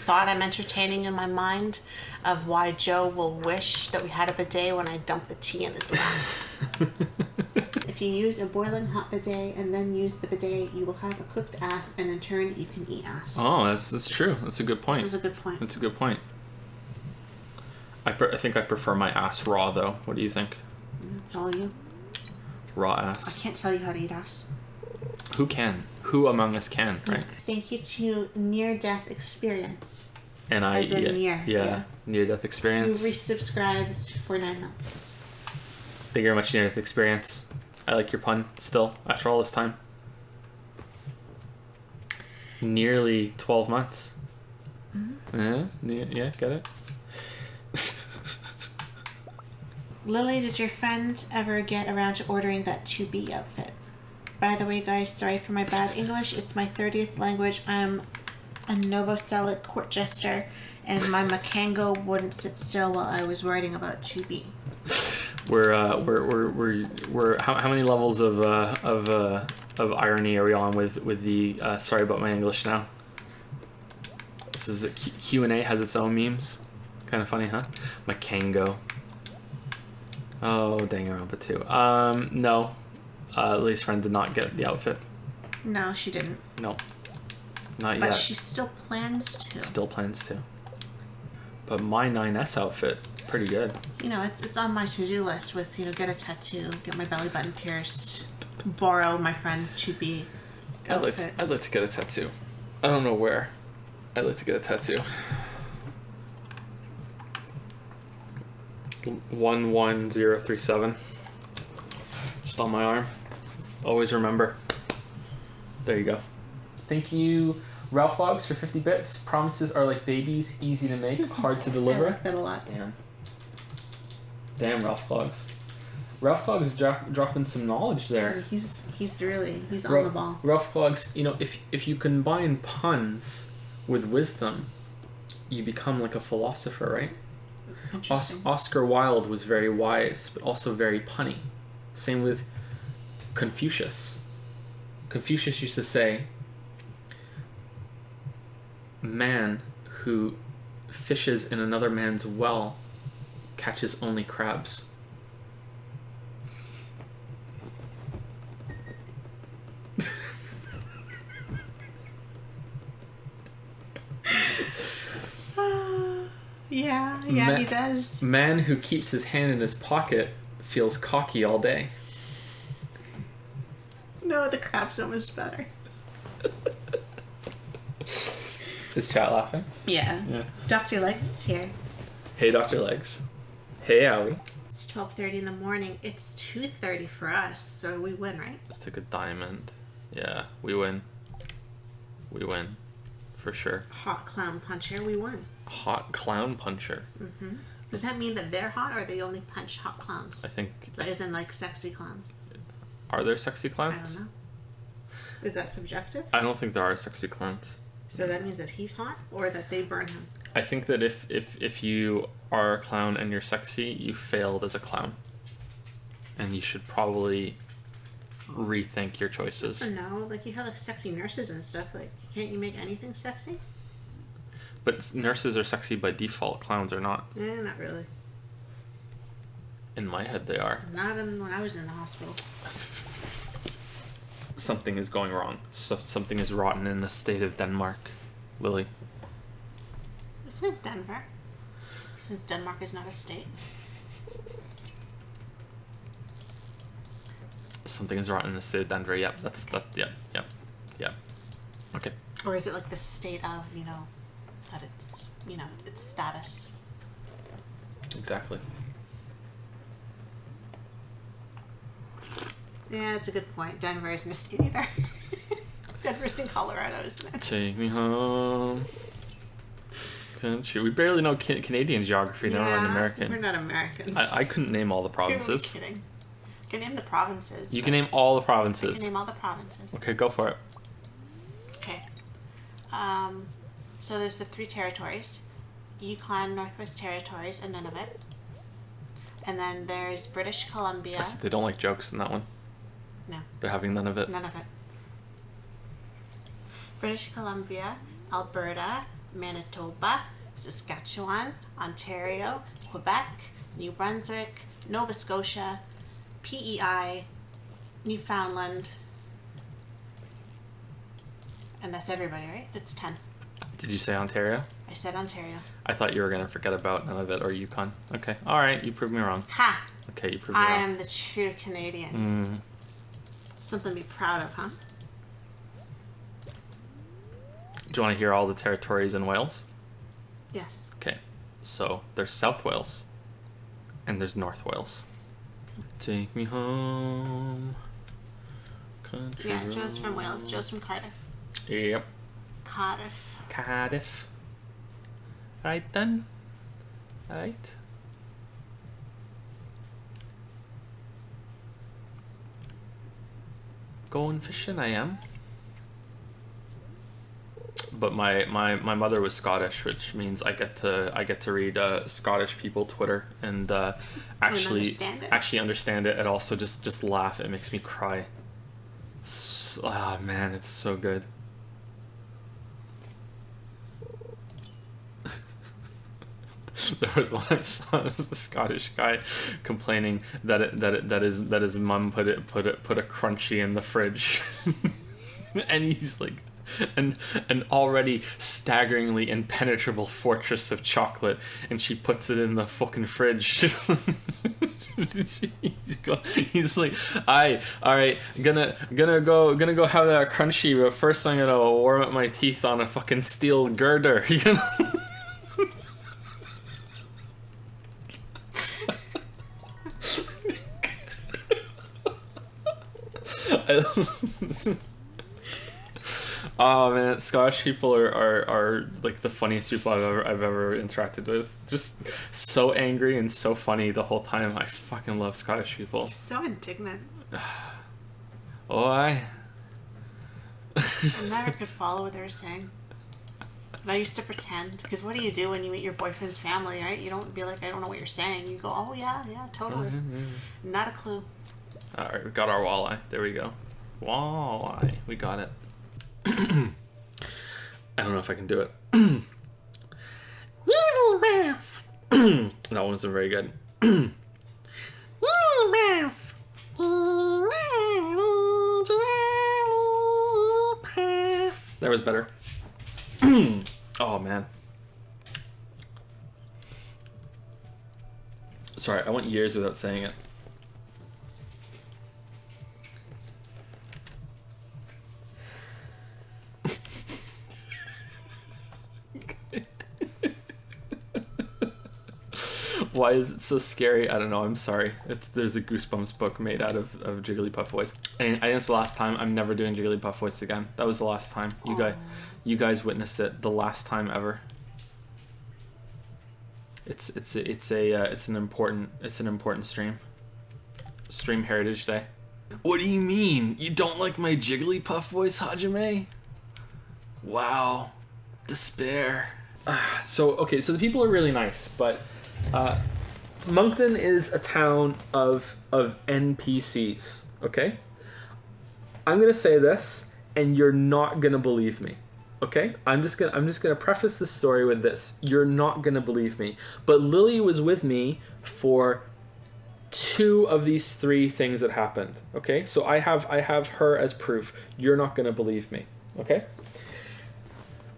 thought I'm entertaining in my mind of why Joe will wish that we had a bidet when I dump the tea in his lap. If you use a boiling hot bidet and then use the bidet, you will have a cooked ass, and in turn, you can eat ass. Oh, that's true. That's a good point. This is a good point. That's a good point. I think I prefer my ass raw, though. What do you think? It's all you. Raw I ass. can't tell you how to eat ass. Who can? Who among us can, right? Thank you to Near-Death Experience. And I, As in near. Near-death You experience. resubscribed for 9 months. Thank you very much, near-death experience. I like your pun still, after all this time. Nearly 12 months. Yeah, get it? Lily, did your friend ever get around to ordering that 2B outfit? By the way, guys, sorry for my bad English. It's my 30th language. I'm a Novoselic court jester, and my Makango wouldn't sit still while I was writing about 2B. We're how many levels of irony are we on with the sorry about my English now? This is the Q&A has its own memes. Kind of funny, huh? Makango. Oh, Danganronpa 2. No. Lily's friend did not get the outfit. No, she didn't. No. Not But yet. she still plans to. Still plans to. But my 9S outfit, pretty good. You know, it's on my to-do list with, get a tattoo, get my belly button pierced, borrow my friend's 2B outfit. I'd like to get a tattoo. I don't know where. I'd like to get a tattoo. 11037. Just on my arm. Always remember. There you go. Thank you, Ralph Logs, for 50 bits. Promises are like babies, easy to make, hard to deliver. I like that a lot. Damn, Ralph Logs. Ralph Logs dropping some knowledge there. He's on the ball. Ralph Logs, if you combine puns with wisdom, you become like a philosopher, right? Interesting. Oscar Wilde was very wise, but also very punny. Same with Confucius. Confucius used to say, man who fishes in another man's well catches only crabs. Yeah, he does. Man who keeps his hand in his pocket feels cocky all day. No, the crab's almost better. Is chat laughing? Yeah. Yeah. Dr. Legs is here. Hey, Dr. Legs. Hey, Owie. It's 12:30 in the morning. It's 2:30 for us, so we win, right? Just took a diamond. Yeah, we win. We win. For sure. Hot clown puncher, we won. Hot clown puncher. Mm-hmm. Does that mean that they're hot, or they only punch hot clowns? I think... As in, like, sexy clowns? Are there sexy I clowns? don't know. Is that subjective? I don't think there are sexy clowns. So that means that he's hot, or that they burn him? I think that if you are a clown and you're sexy, you failed as a clown. And you should probably rethink your choices. I don't know. Like, you have, like, sexy nurses and stuff. Like, can't you make anything sexy? But nurses are sexy by default. Clowns are not. Not really. In my head, they are. Not when I was in the hospital. Something is going wrong. Something is rotten in the state of Denmark, Lily. Isn't it Denver? Since Denmark is not a state. Something is rotten in the state of Denver. Yep, yep. Okay. Or is it like the state of, that it's, its status? Exactly. Yeah, it's a good point. Denver isn't a state either. Denver's in Colorado, isn't it? Take me home. Country. We barely know Canadian geography now. We're an American. We're not Americans. I couldn't name all the You're provinces. kidding. You can name the provinces. You can name all the I provinces. can name all the provinces. Okay, go for it. Okay. So there's the 3 territories. Yukon, Northwest Territories, and Nunavut. And then there's British Columbia. They don't like jokes in that one. No. They're having none of it. None of it. British Columbia, Alberta, Manitoba, Saskatchewan, Ontario, Quebec, New Brunswick, Nova Scotia, PEI, Newfoundland, and that's everybody, right? That's 10. Did you say Ontario? I said Ontario. I thought you were going to forget about Nunavut or Yukon. Okay. All right. You proved me wrong. Ha! Okay, you proved me I wrong. am the true Canadian. Something to be proud of, huh? Do you want to hear all the territories in Wales? Yes. Okay. So there's South Wales and there's North Wales. Take me home. Country Yeah, Joe's from road. Wales. Joe's from Cardiff. Yep. Cardiff. Cardiff. Right then. Right. Going fishing I am. But my mother was Scottish, which means I get to read Scottish people Twitter and actually understand it and also just laugh. It makes me cry. Oh man, it's so good. There was one I saw, this is a Scottish guy complaining that his mum put a crunchy in the fridge, and he's like, an already staggeringly impenetrable fortress of chocolate, and she puts it in the fucking fridge. He's like, all right, gonna go have that crunchy, but first I'm gonna warm up my teeth on a fucking steel girder, you know. Oh man, Scottish people are like the funniest people I've ever interacted with. Just so angry and so funny the whole time. I fucking love Scottish people. So indignant. Oh, I I never could follow what they were saying. And I used to pretend, because what do you do when you meet your boyfriend's family, right? You don't be like, I don't know what you're saying. You go, oh yeah, totally. Not a clue. All right, we got our walleye. There we go. Walleye. We got it. I don't know if I can do it. That wasn't very good. That was better. Oh man. Sorry, I went years without saying it. Why is it so scary? I don't know. I'm sorry. There's a Goosebumps book made out of Jigglypuff voice. And I think it's the last time. I'm never doing Jigglypuff voice again. That was the last time. You guys witnessed it. The last time ever. It's an important stream. Stream Heritage Day. What do you mean? You don't like my Jigglypuff voice, Hajime? Wow. Despair. So the people are really nice, but Moncton is a town of NPCs, okay? I'm gonna say this, and you're not gonna believe me, okay? I'm just gonna preface the story with this. You're not gonna believe me, but Lily was with me for 2 of these 3 things that happened, okay? So I have her as proof. You're not gonna believe me, okay?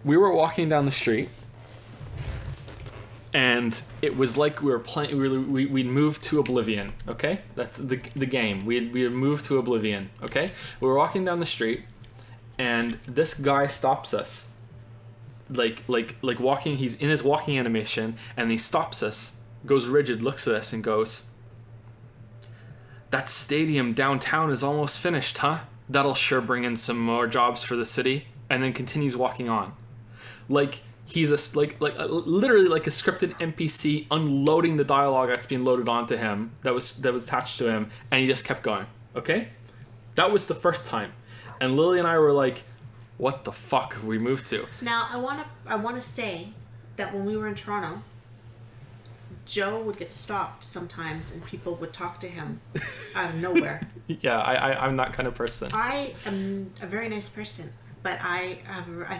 We were walking down the street. And it was like we were playing. We'd moved to Oblivion. Okay, that's the game. We had moved to Oblivion. Okay, we were walking down the street, and this guy stops us. Like walking. He's in his walking animation, and he stops us, goes rigid, looks at us, and goes, "That stadium downtown is almost finished, huh? That'll sure bring in some more jobs for the city." And then continues walking on, like. He's literally like a scripted NPC unloading the dialogue that's being loaded onto him that was attached to him, and he just kept going. Okay, that was the first time, and Lily and I were like, "What the fuck have we moved to?" Now I wanna say that when we were in Toronto, Joe would get stopped sometimes, and people would talk to him out of nowhere. Yeah, I'm that kind of person. I am a very nice person. But I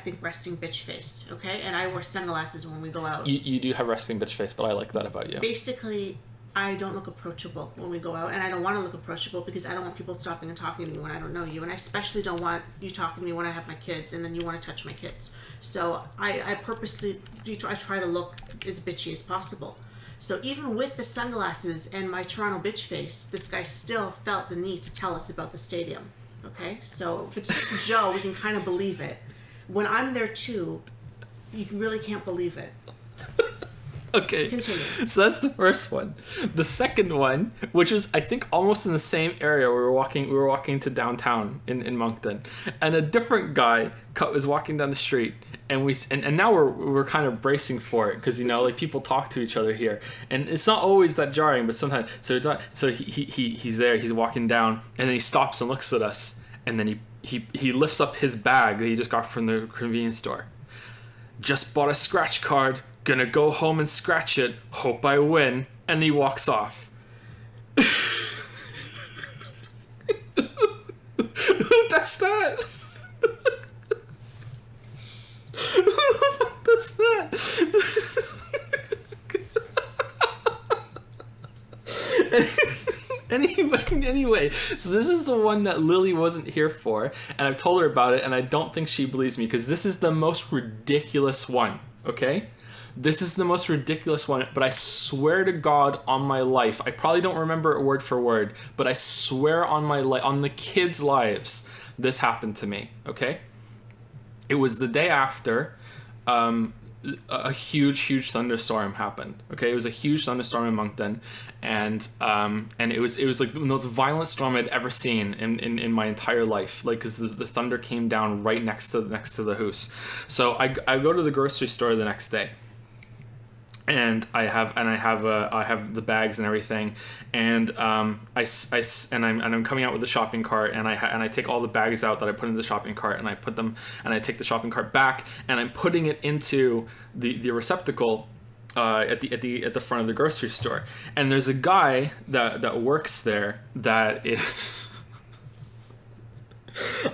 think, resting bitch face, okay? And I wear sunglasses when we go out. You do have resting bitch face, but I like that about you. Basically, I don't look approachable when we go out, and I don't want to look approachable because I don't want people stopping and talking to me when I don't know you, and I especially don't want you talking to me when I have my kids, and then you want to touch my kids. So I purposely, I try to look as bitchy as possible. So even with the sunglasses and my Toronto bitch face, this guy still felt the need to tell us about the stadium. Okay, so if it's just Joe, we can kind of believe it. When I'm there too, you really can't believe it. Okay, continue. So that's the first one. The second one, which was I think almost in the same area, we were walking to downtown in Moncton, and a different guy was walking down the street, and now we're kind of bracing for it because like people talk to each other here, and it's not always that jarring, but sometimes. So he's there, he's walking down, and then he stops and looks at us, and then he lifts up his bag that he just got from the convenience store. Just bought a scratch card. Gonna go home and scratch it. Hope I win. And he walks off. That's that. Who the fuck does that? Anyway, so this is the one that Lily wasn't here for, and I've told her about it, and I don't think she believes me because this is the most ridiculous one. Okay. This is the most ridiculous one, but I swear to God on my life, I probably don't remember it word for word, but I swear on on the kids' lives, this happened to me, okay? It was the day after a huge thunderstorm happened, okay? It was a huge thunderstorm in Moncton, and it was like the most violent storm I'd ever seen in my entire life, like, because the thunder came down right next to the house. So I go to the grocery store the next day. and I have the bags and everything, and I'm coming out with the shopping cart, and I take all the bags out that I put in the shopping cart, and I put them, and I take the shopping cart back, and I'm putting it into the receptacle at the front of the grocery store, and there's a guy that works there that is.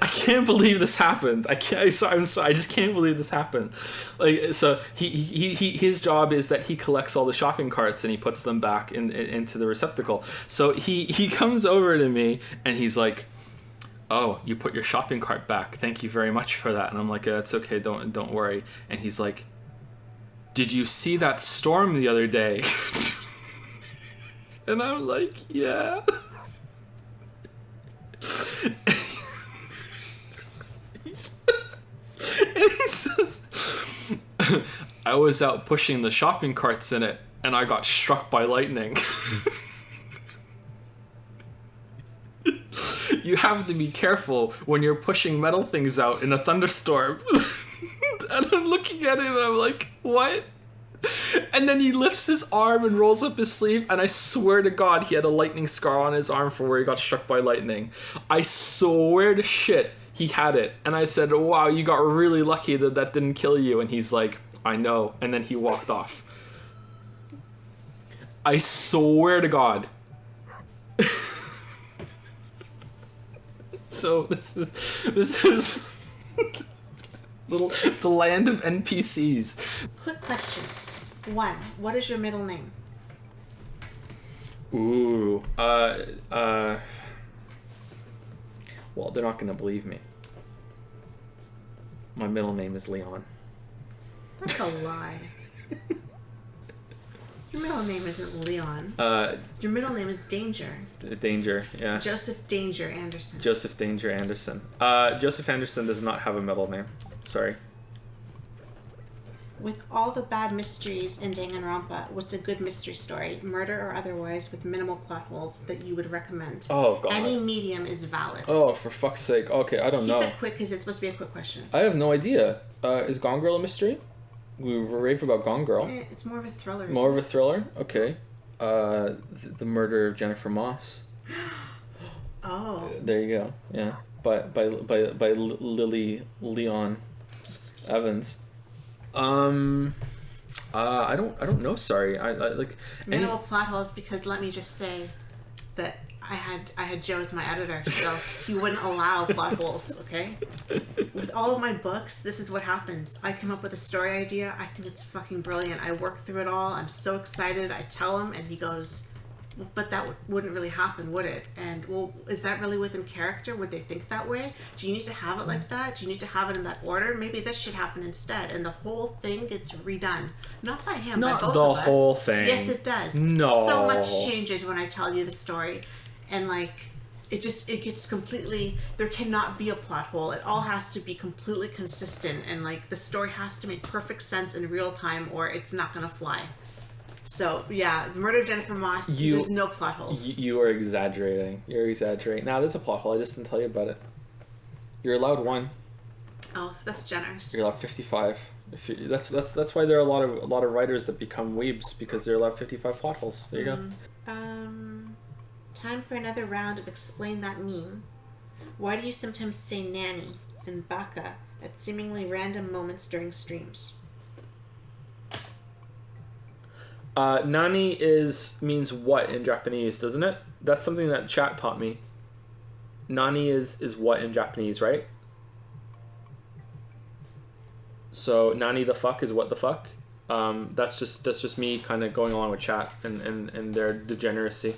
I can't believe this happened. I'm sorry. I just can't believe this happened. Like, so his job is that he collects all the shopping carts and he puts them back into the receptacle. So he comes over to me and he's like, "Oh, you put your shopping cart back. Thank you very much for that." And I'm like, "It's okay. Don't worry." And he's like, "Did you see that storm the other day?" And I'm like, "Yeah." He says, "I was out pushing the shopping carts in it, and I got struck by lightning." You have to be careful when you're pushing metal things out in a thunderstorm. And I'm looking at him, and I'm like, "What?" And then he lifts his arm and rolls up his sleeve, and I swear to God, he had a lightning scar on his arm from where he got struck by lightning. I swear to shit, he had it. And I said, "Wow, you got really lucky that didn't kill you." And he's like, "I know." And then he walked off. I swear to God. So this is the land of NPCs. Quick questions. 1. What is your middle name? Ooh. Well, they're not gonna believe me. My middle name is Leon. That's a lie. Your middle name isn't Leon. Your middle name is Danger. Danger, yeah. Joseph Danger Anderson. Joseph Danger Anderson. Joseph Anderson does not have a middle name. Sorry. With all the bad mysteries in Danganronpa, what's a good mystery story, murder or otherwise, with minimal plot holes that you would recommend? Oh, God. Any medium is valid. Oh, for fuck's sake. Okay, I don't know. Keep it quick because it's supposed to be a quick question. I have no idea. Is Gone Girl a mystery? We rave about Gone Girl. It's more of a thriller. More of a thriller? Okay. The murder of Jennifer Moss. Oh. There you go. Yeah. By Lily Leon Evans. I don't know. Sorry, I like minimal plot holes because let me just say that I had Joe as my editor, so he wouldn't allow plot holes. Okay, with all of my books, this is what happens. I come up with a story idea. I think it's fucking brilliant. I work through it all. I'm so excited. I tell him, and he goes, "But that wouldn't really happen, would it?" And, well, is that really within character? Would they think that way? Do you need to have it like that? Do you need to have it in that order? Maybe this should happen instead. And the whole thing gets redone. Not by him, Not by both the of us. whole thing. Yes, it does. No. So much changes when I tell you the story. And, like, it gets completely, there cannot be a plot hole. It all has to be completely consistent. And, like, the story has to make perfect sense in real time or it's not going to fly. So, yeah, the murder of Jennifer Moss, there's no plot holes. You are exaggerating. You're exaggerating. Nah, there's a plot hole. I just didn't tell you about it. You're allowed 1. Oh, that's generous. You're allowed 55. That's why there are a lot of writers that become weebs, because they're allowed 55 plot holes. There you go. Time for another round of Explain That Meme. Why do you sometimes say nanny and baka at seemingly random moments during streams? Nani means what in Japanese, doesn't it? That's something that chat taught me. Nani is what in Japanese, right? So nani the fuck is what the fuck. That's just me kind of going along with chat and their degeneracy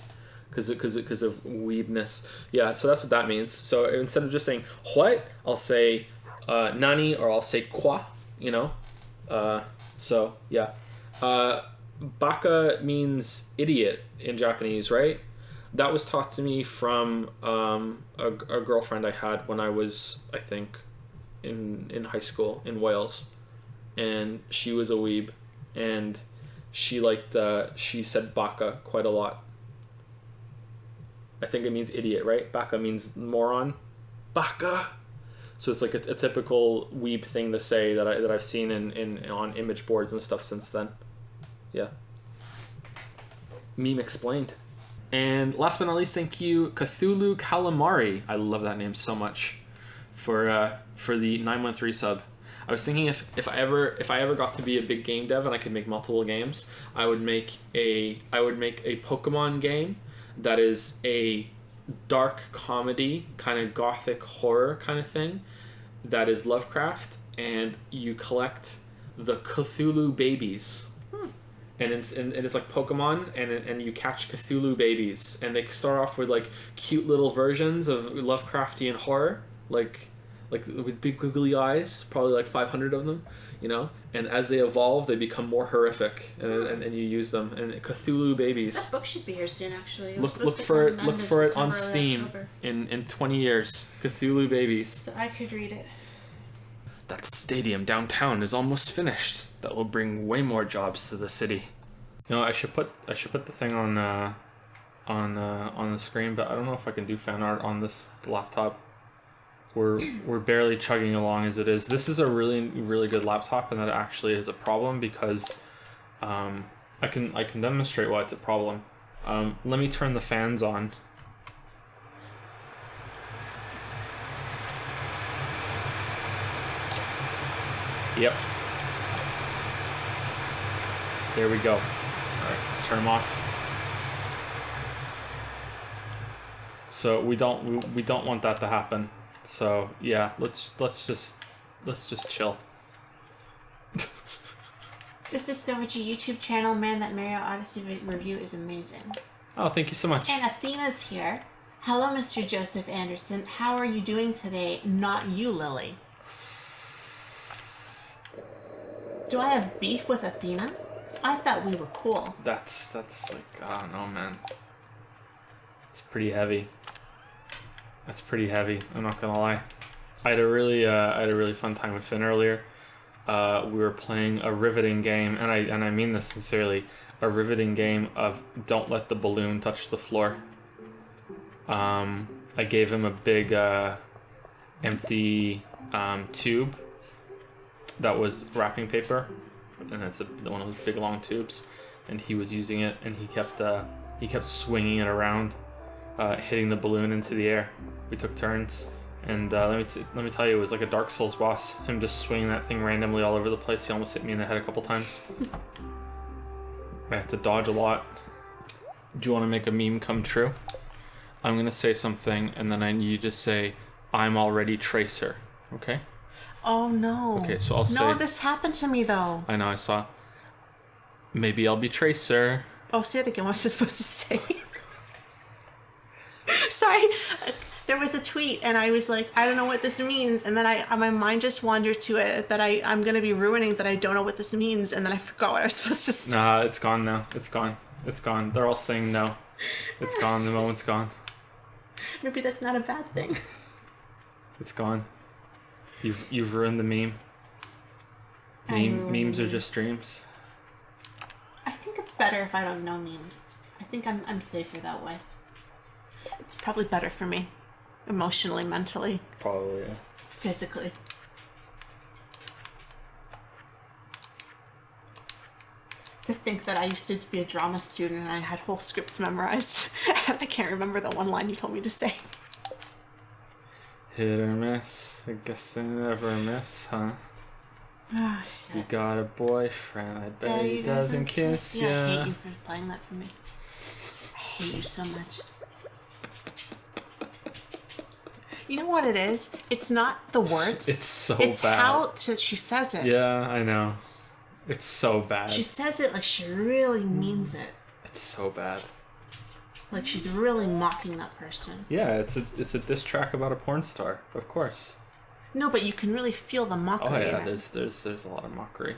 because of weebness. Yeah, so that's what that means. So instead of just saying what, I'll say nani, or I'll say kwa, you know. So yeah. Baka means idiot in Japanese, right? That was taught to me from a girlfriend I had when I was, I think, in high school in Wales, and she was a weeb, and she said baka quite a lot. I think it means idiot, right? Baka means moron. Baka. So it's like a typical weeb thing to say that I've seen in on image boards and stuff since then. Yeah. Meme explained. And last but not least, thank you, Cthulhu Calamari. I love that name so much. For the 913 sub. I was thinking if I ever got to be a big game dev and I could make multiple games, I would make a Pokemon game that is a dark comedy, kind of gothic horror kind of thing, that is Lovecraft, and you collect the Cthulhu babies. And it's like Pokemon, and you catch Cthulhu babies, and they start off with like cute little versions of Lovecraftian horror, like with big googly eyes, probably like 500 of them, you know. And as they evolve, they become more horrific, and you use them. And Cthulhu babies. That book should be here soon, actually. Look for it on Steam in 20 years. Cthulhu babies. So I could read it. That stadium downtown is almost finished. That will bring way more jobs to the city. You know, I should put the thing on the screen, but I don't know if I can do fan art on this laptop. We're barely chugging along as it is. This is a really, really good laptop, and that actually is a problem because I can demonstrate why it's a problem. Let me turn the fans on. Yep. There we go. Alright, let's turn them off. So we don't want that to happen. So yeah, let's just chill. Just discovered your YouTube channel, man. That Mario Odyssey review is amazing. Oh, thank you so much. And Athena's here. Hello, Mr. Joseph Anderson. How are you doing today? Not you, Lily. Do I have beef with Athena? I thought we were cool. That's like, I don't know, man. It's pretty heavy. That's pretty heavy. I'm not gonna lie. I had a really fun time with Finn earlier. We were playing a riveting game, and I mean this sincerely, a riveting game of don't let the balloon touch the floor. I gave him a big empty tube that was wrapping paper, and it's one of those big long tubes, and he was using it, and he kept swinging it around, hitting the balloon into the air. We took turns, and let me tell you, it was like a Dark Souls boss. Him just swinging that thing randomly all over the place. He almost hit me in the head a couple times. I have to dodge a lot. Do you want to make a meme come true? I'm gonna say something, and then I need you to say, "I'm already Tracer." Okay? Oh no. Okay, so I'll say... No, this happened to me though. I know, I saw. Maybe I'll be Tracer. Oh, say it again. What was I supposed to say? Sorry. There was a tweet and I was like, I don't know what this means. And then my mind just wandered to it that I'm going to be ruining that I don't know what this means. And then I forgot what I was supposed to say. Nah, it's gone now. It's gone. It's gone. They're all saying no. It's gone. The moment's gone. Maybe that's not a bad thing. It's gone. You've ruined the meme. Memes are just dreams. I think it's better if I don't know memes. I think I'm safer that way. It's probably better for me. Emotionally, mentally. Probably, yeah. Physically. To think that I used to be a drama student and I had whole scripts memorized. And I can't remember the one line you told me to say. Hit or miss. I guess they never miss, huh? Oh, shit. You got a boyfriend. I bet he doesn't kiss ya. Yeah, I hate you for playing that for me. I hate you so much. You know what it is? It's not the words. It's so it's bad. It's how she says it. Yeah, I know. It's so bad. She says it like she really means it. It's so bad. Like she's really mocking that person. Yeah, it's a diss track about a porn star, of course. No, but you can really feel the mockery. Oh yeah, in it. there's a lot of mockery.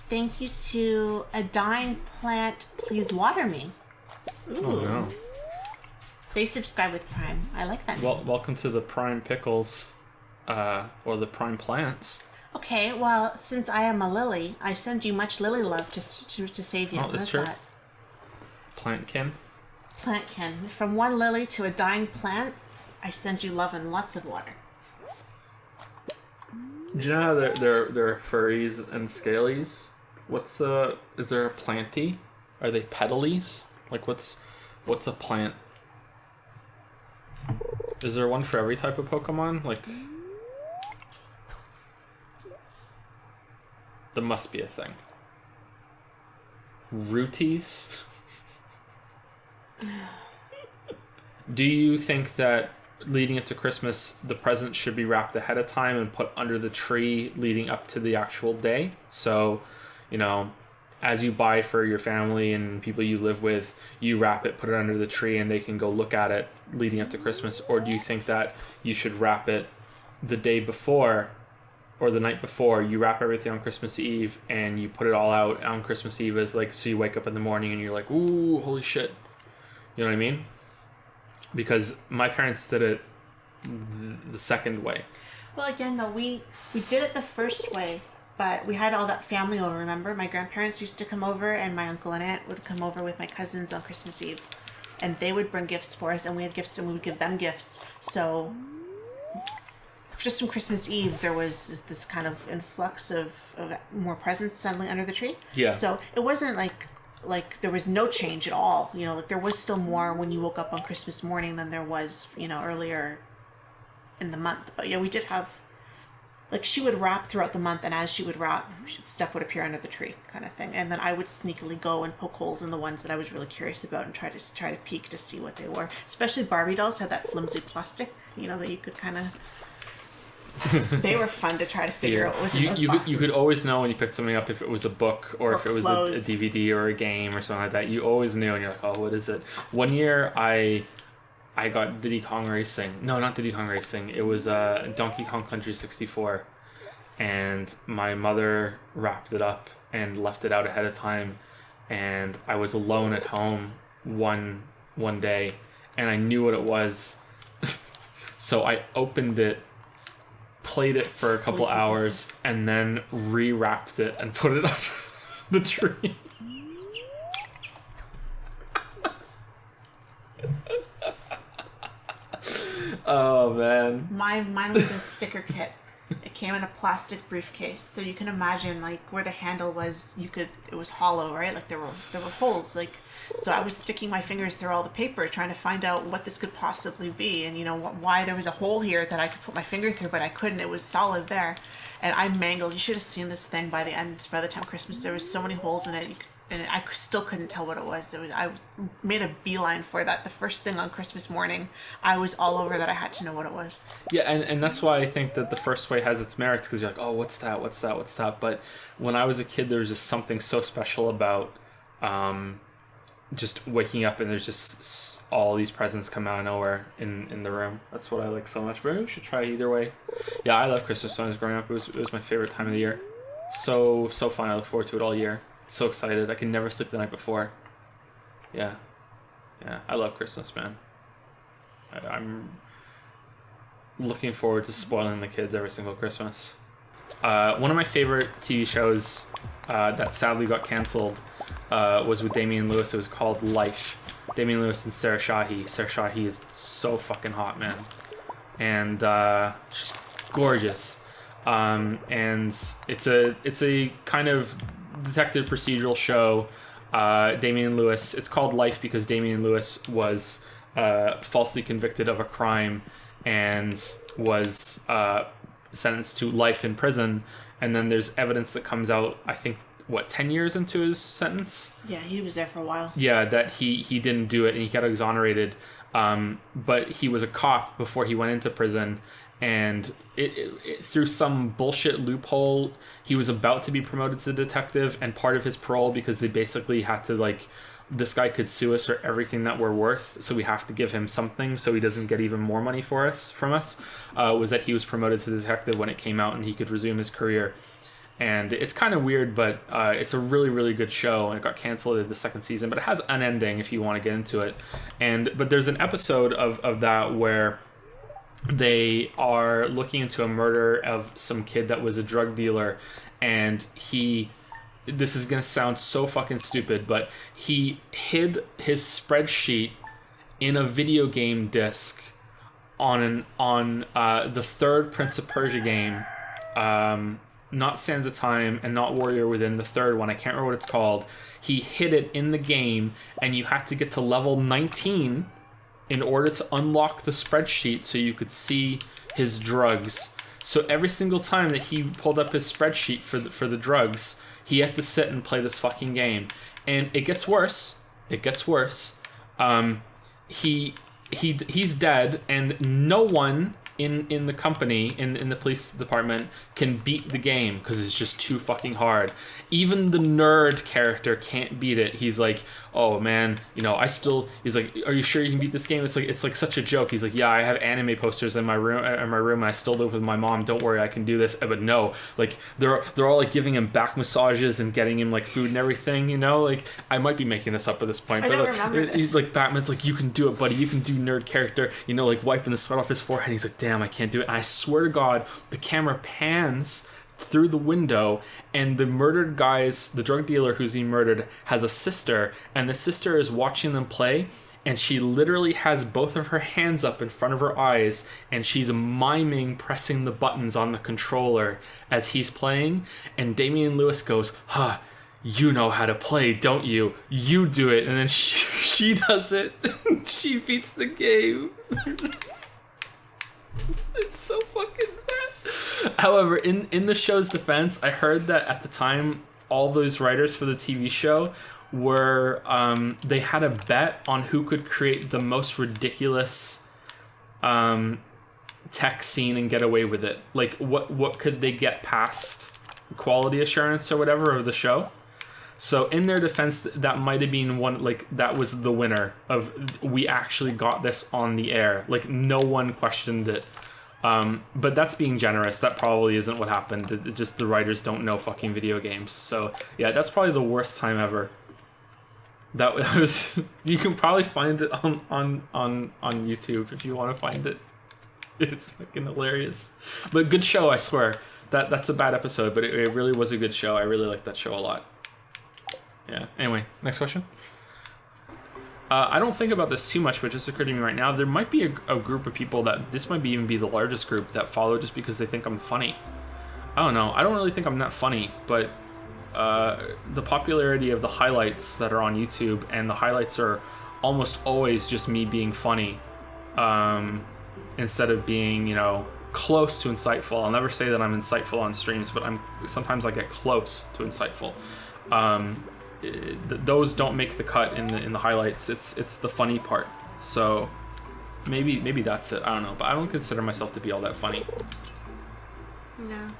Thank you to a dying plant. Please water me. Ooh. Oh no. They subscribe with Prime. I like that name. Well, welcome to the Prime Pickles, or the Prime Plants. Okay, well, since I am a lily, I send you much lily love to save you. Oh, that's true. Plantkin. Plantkin. From one lily to a dying plant, I send you love and lots of water. Do you know how they're furries and scalies? What's is there a planty? Are they petalies? Like what's a plant? Is there one for every type of Pokemon? Like, there must be a thing. Rooties? Do you think that leading up to Christmas, the presents should be wrapped ahead of time and put under the tree leading up to the actual day? So, you know, as you buy for your family and people you live with, you wrap it, put it under the tree, and they can go look at it leading up to Christmas? Or do you think that you should wrap it the day before or the night before? You wrap everything on Christmas Eve and you put it all out on Christmas Eve as like, so you wake up in the morning and you're like, ooh, holy shit. You know what I mean? Because my parents did it the second way. Well, again, though, we did it the first way, but we had all that family over, remember? My grandparents used to come over, and my uncle and aunt would come over with my cousins on Christmas Eve. And they would bring gifts for us, and we had gifts, and we would give them gifts. So just from Christmas Eve, there was this kind of influx of more presents suddenly under the tree. Yeah. So it wasn't like there was no change at all. You know, like there was still more when you woke up on Christmas morning than there was, you know, earlier in the month. But yeah, we did have, like, she would wrap throughout the month, and as she would wrap, stuff would appear under the tree, kind of thing. And then I would sneakily go and poke holes in the ones that I was really curious about and try to peek to see what they were. Especially Barbie dolls had that flimsy plastic, you know, that you could kind of. They were fun to try to figure out what was in those boxes. You could always know when you picked something up if it was a book or if it was a DVD or a game or something like that. You always knew, and you're like, oh, what is it? One year I got Diddy Kong Racing. No, not Diddy Kong Racing. It was Donkey Kong Country 64. And my mother wrapped it up and left it out ahead of time. And I was alone at home one day, and I knew what it was. So I opened it, played it for a couple hours, and then rewrapped it and put it under the tree. Oh man. Mine was a sticker kit. It came in a plastic briefcase, so you can imagine like where the handle was. It was hollow, right? Like there were holes. Like, so I was sticking my fingers through all the paper trying to find out what this could possibly be, and you know why there was a hole here that I could put my finger through, but I couldn't. It was solid there, and I mangled. You should have seen this thing by the end. By the time Christmas, there was so many holes in it. And I still couldn't tell what it was. I made a beeline for that. The first thing on Christmas morning, I was all over that. I had to know what it was. Yeah, and that's why I think that the first way has its merits, because you're like, oh, what's that? But when I was a kid, there was just something so special about just waking up and there's just all these presents come out of nowhere in the room. That's what I like so much. But we should try either way. Yeah, I love Christmas when I was growing up. It was my favorite time of the year. So fun. I look forward to it all year. So excited. I can never sleep the night before. Yeah. I love Christmas, man. I'm looking forward to spoiling the kids every single Christmas. One of my favorite TV shows that sadly got canceled was with Damian Lewis. It was called Life. Damian Lewis and Sarah Shahi. Sarah Shahi is so fucking hot, man. And she's gorgeous. And it's a kind of detective procedural show. Damian Lewis, it's called Life because Damian Lewis was falsely convicted of a crime and was sentenced to life in prison, and then there's evidence that comes out, I think, 10 years into his sentence? Yeah, he was there for a while. Yeah, that he didn't do it and he got exonerated, but he was a cop before he went into prison, and it through some bullshit loophole, he was about to be promoted to detective, and part of his parole, because they basically had to, like, this guy could sue us for everything that we're worth, so we have to give him something so he doesn't get even more money from us, was that he was promoted to detective when it came out and he could resume his career. And it's kind of weird, but it's a really, really good show, and it got canceled in the second season, but it has an ending if you want to get into it. But there's an episode of that where they are looking into a murder of some kid that was a drug dealer, and this is going to sound so fucking stupid, but he hid his spreadsheet in a video game disc on the third Prince of Persia game, not Sands of Time, and not Warrior Within, the third one, I can't remember what it's called, he hid it in the game, and you had to get to level 19 in order to unlock the spreadsheet so you could see his drugs. So every single time that he pulled up his spreadsheet for the drugs, he had to sit and play this fucking game. And it gets worse. He's dead, and no one in the company, in the police department, can beat the game because it's just too fucking hard. Even the nerd character can't beat it. He's like, oh man, he's like, are you sure you can beat this game? It's like such a joke. He's like, yeah, I have anime posters in my room, and I still live with my mom. Don't worry, I can do this. But no, like they're all like giving him back massages and getting him like food and everything. Like I might be making this up at this point, I but don't remember this. He's like, Batman's like, you can do it, buddy. You can do nerd character. Like wiping the sweat off his forehead. He's like, damn, I can't do it. And I swear to God, the camera pans through the window, and the murdered guy's, the drug dealer who's being murdered, has a sister, and the sister is watching them play, and she literally has both of her hands up in front of her eyes, and she's miming pressing the buttons on the controller as he's playing, and Damian Lewis goes, huh, you know how to play, don't you? You do it. And then she does it. She beats the game. It's so fucking bad. However, in the show's defense, I heard that at the time, all those writers for the TV show were, they had a bet on who could create the most ridiculous tech scene and get away with it. Like, what could they get past quality assurance or whatever of the show? So in their defense, that might have been one, like, that was the winner of, we actually got this on the air. Like, no one questioned it. But that's being generous. That probably isn't what happened. It just the writers don't know fucking video games. So yeah, that's probably the worst time ever. That was, you can probably find it on YouTube if you want to find it. It's fucking hilarious. But good show, I swear. That's a bad episode, but it really was a good show. I really liked that show a lot. Yeah. Anyway, next question. I don't think about this too much, but it just occurred to me right now. There might be a group of people that, this might even be the largest group, that follow just because they think I'm funny. I don't know. I don't really think I'm that funny, but the popularity of the highlights that are on YouTube, and the highlights are almost always just me being funny, instead of being, close to insightful. I'll never say that I'm insightful on streams, but sometimes I get close to insightful. Those don't make the cut in the highlights. It's the funny part. So maybe that's it. I don't know, but I don't consider myself to be all that funny. No.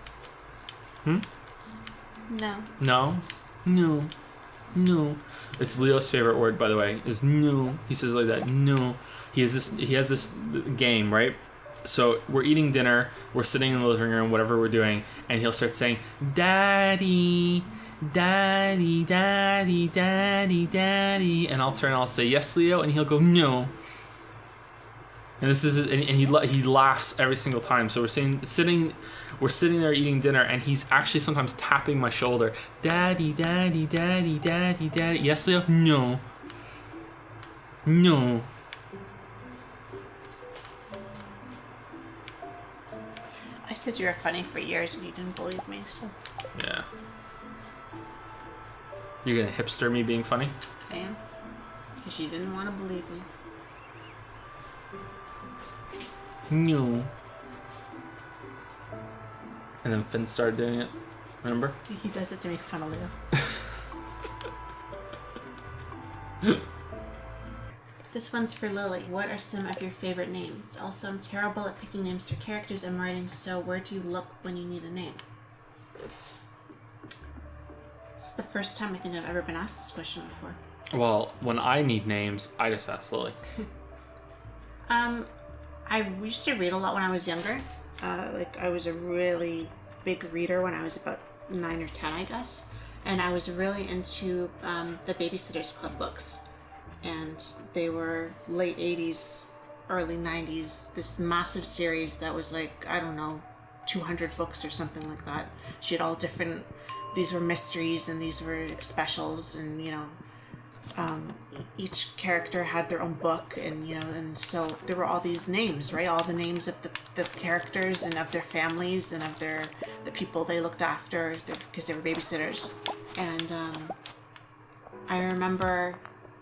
No. It's Leo's favorite word, by the way, is no. He says like that. No. He has this game, right? So we're eating dinner, we're sitting in the living room, whatever we're doing, and he'll start saying, Daddy, Daddy, Daddy, Daddy, Daddy, and I'll turn and I'll say, yes, Leo, and he'll go, no. And this is, and he laughs every single time. So we're sitting there eating dinner, and he's actually sometimes tapping my shoulder, Daddy, Daddy, Daddy, Daddy, Daddy, yes, Leo, no. I said you were funny for years and you didn't believe me, so. Yeah. You're gonna hipster me being funny? I am. Because you didn't want to believe me. No. And then Finn started doing it. Remember? He does it to make fun of Leo. This one's for Lily. What are some of your favorite names? Also, I'm terrible at picking names for characters I'm writing, so where do you look when you need a name? This is the first time I think I've ever been asked this question before. Well, when I need names, I just ask Lily. I used to read a lot when I was younger. I was a really big reader when I was about 9 or 10, I guess. And I was really into the Babysitter's Club books. And they were late 80s, early 90s, this massive series that was 200 books or something like that. She had all different, these were mysteries and these were specials, and each character had their own book, and and so there were all these names, right? All the names of the characters and of their families and of the people they looked after because they were babysitters. And I remember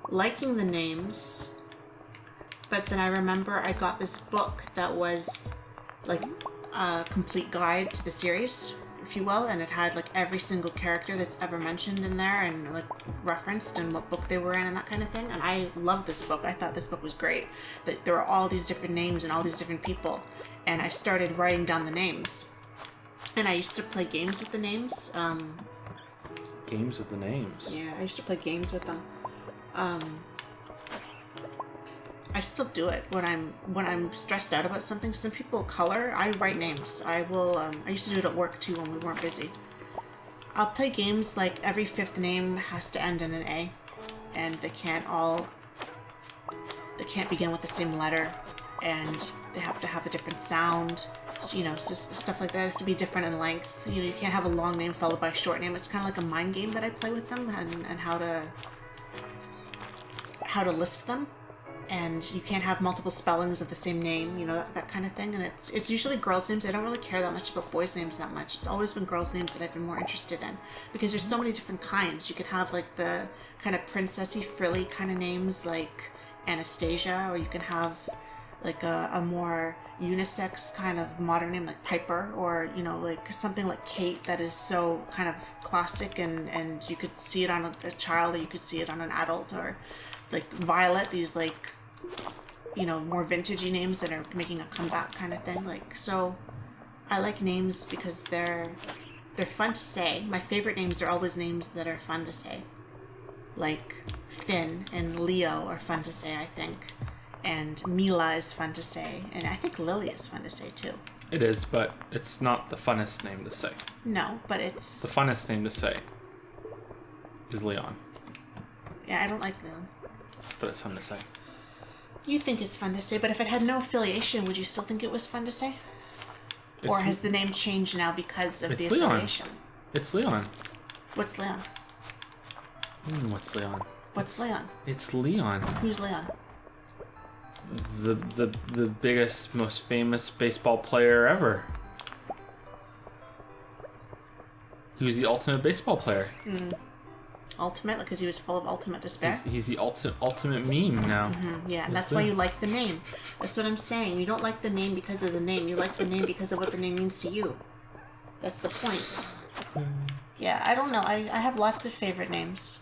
liking the names, but then I remember I got this book that was like a complete guide to the series, if you will, and it had like every single character that's ever mentioned in there and like referenced and what book they were in and that kind of thing. And I loved this book. I thought this book was great. That there were all these different names and all these different people, and I started writing down the names. And I used to play games with the names. Games with the names. Yeah, I used to play games with them. I still do it when I'm stressed out about something. Some people color. I write names. I will. I used to do it at work too when we weren't busy. I'll play games like every fifth name has to end in an A, and they can't begin with the same letter, and they have to have a different sound. So, so stuff like that have to be different in length. You can't have a long name followed by a short name. It's kind of like a mind game that I play with them, and how to list them. And you can't have multiple spellings of the same name, that kind of thing. And it's usually girls' names. I don't really care that much about boys' names that much. It's always been girls' names that I've been more interested in, because there's so many different kinds. You could have like the kind of princessy, frilly kind of names like Anastasia, or you can have like a more unisex kind of modern name like Piper, or like something like Kate that is so kind of classic and you could see it on a child, or you could see it on an adult, or like Violet, these like more vintagey names that are making a comeback kind of thing. Like, so I like names because they're fun to say. My favorite names are always names that are fun to say, like Finn and Leo are fun to say, I think. And Mila is fun to say, and I think Lily is fun to say too. It is, but it's not the funnest name to say. No, but it's... The funnest name to say is Leon. Yeah, I don't like Leon. But it's fun to say. You think it's fun to say, but if it had no affiliation, would you still think it was fun to say? Or has the name changed now because of the affiliation? It's Leon. What's Leon? What's Leon? What's Leon? It's Leon. Who's Leon? The biggest, most famous baseball player ever. He was the ultimate baseball player. Ultimate, because he was full of ultimate despair. He's the ultimate meme now. Yeah, and that's why you like the name. That's what I'm saying. You don't like the name because of the name. You like the name because of what the name means to you. That's the point. Yeah, I don't know. I have lots of favorite names.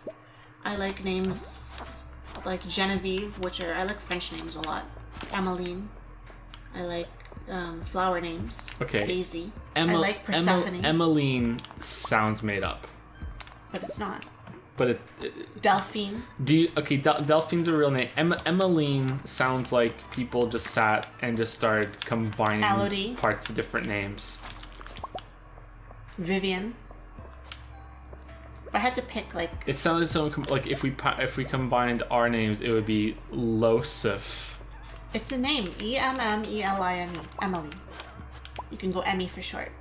I like names like Genevieve, I like French names a lot. Emmeline. I like flower names. Okay. Daisy. I like Persephone. Emmeline sounds made up. But it's not. But Delphine. Delphine's a real name. Emmeline sounds like people just sat and just started combining Elodie. Parts of different names. Vivian. If I had to pick, like... It sounded so... Like, if we combined our names, it would be Losif. It's a name. E-M-M-E-L-I-N-E. Emily. You can go Emmy for short.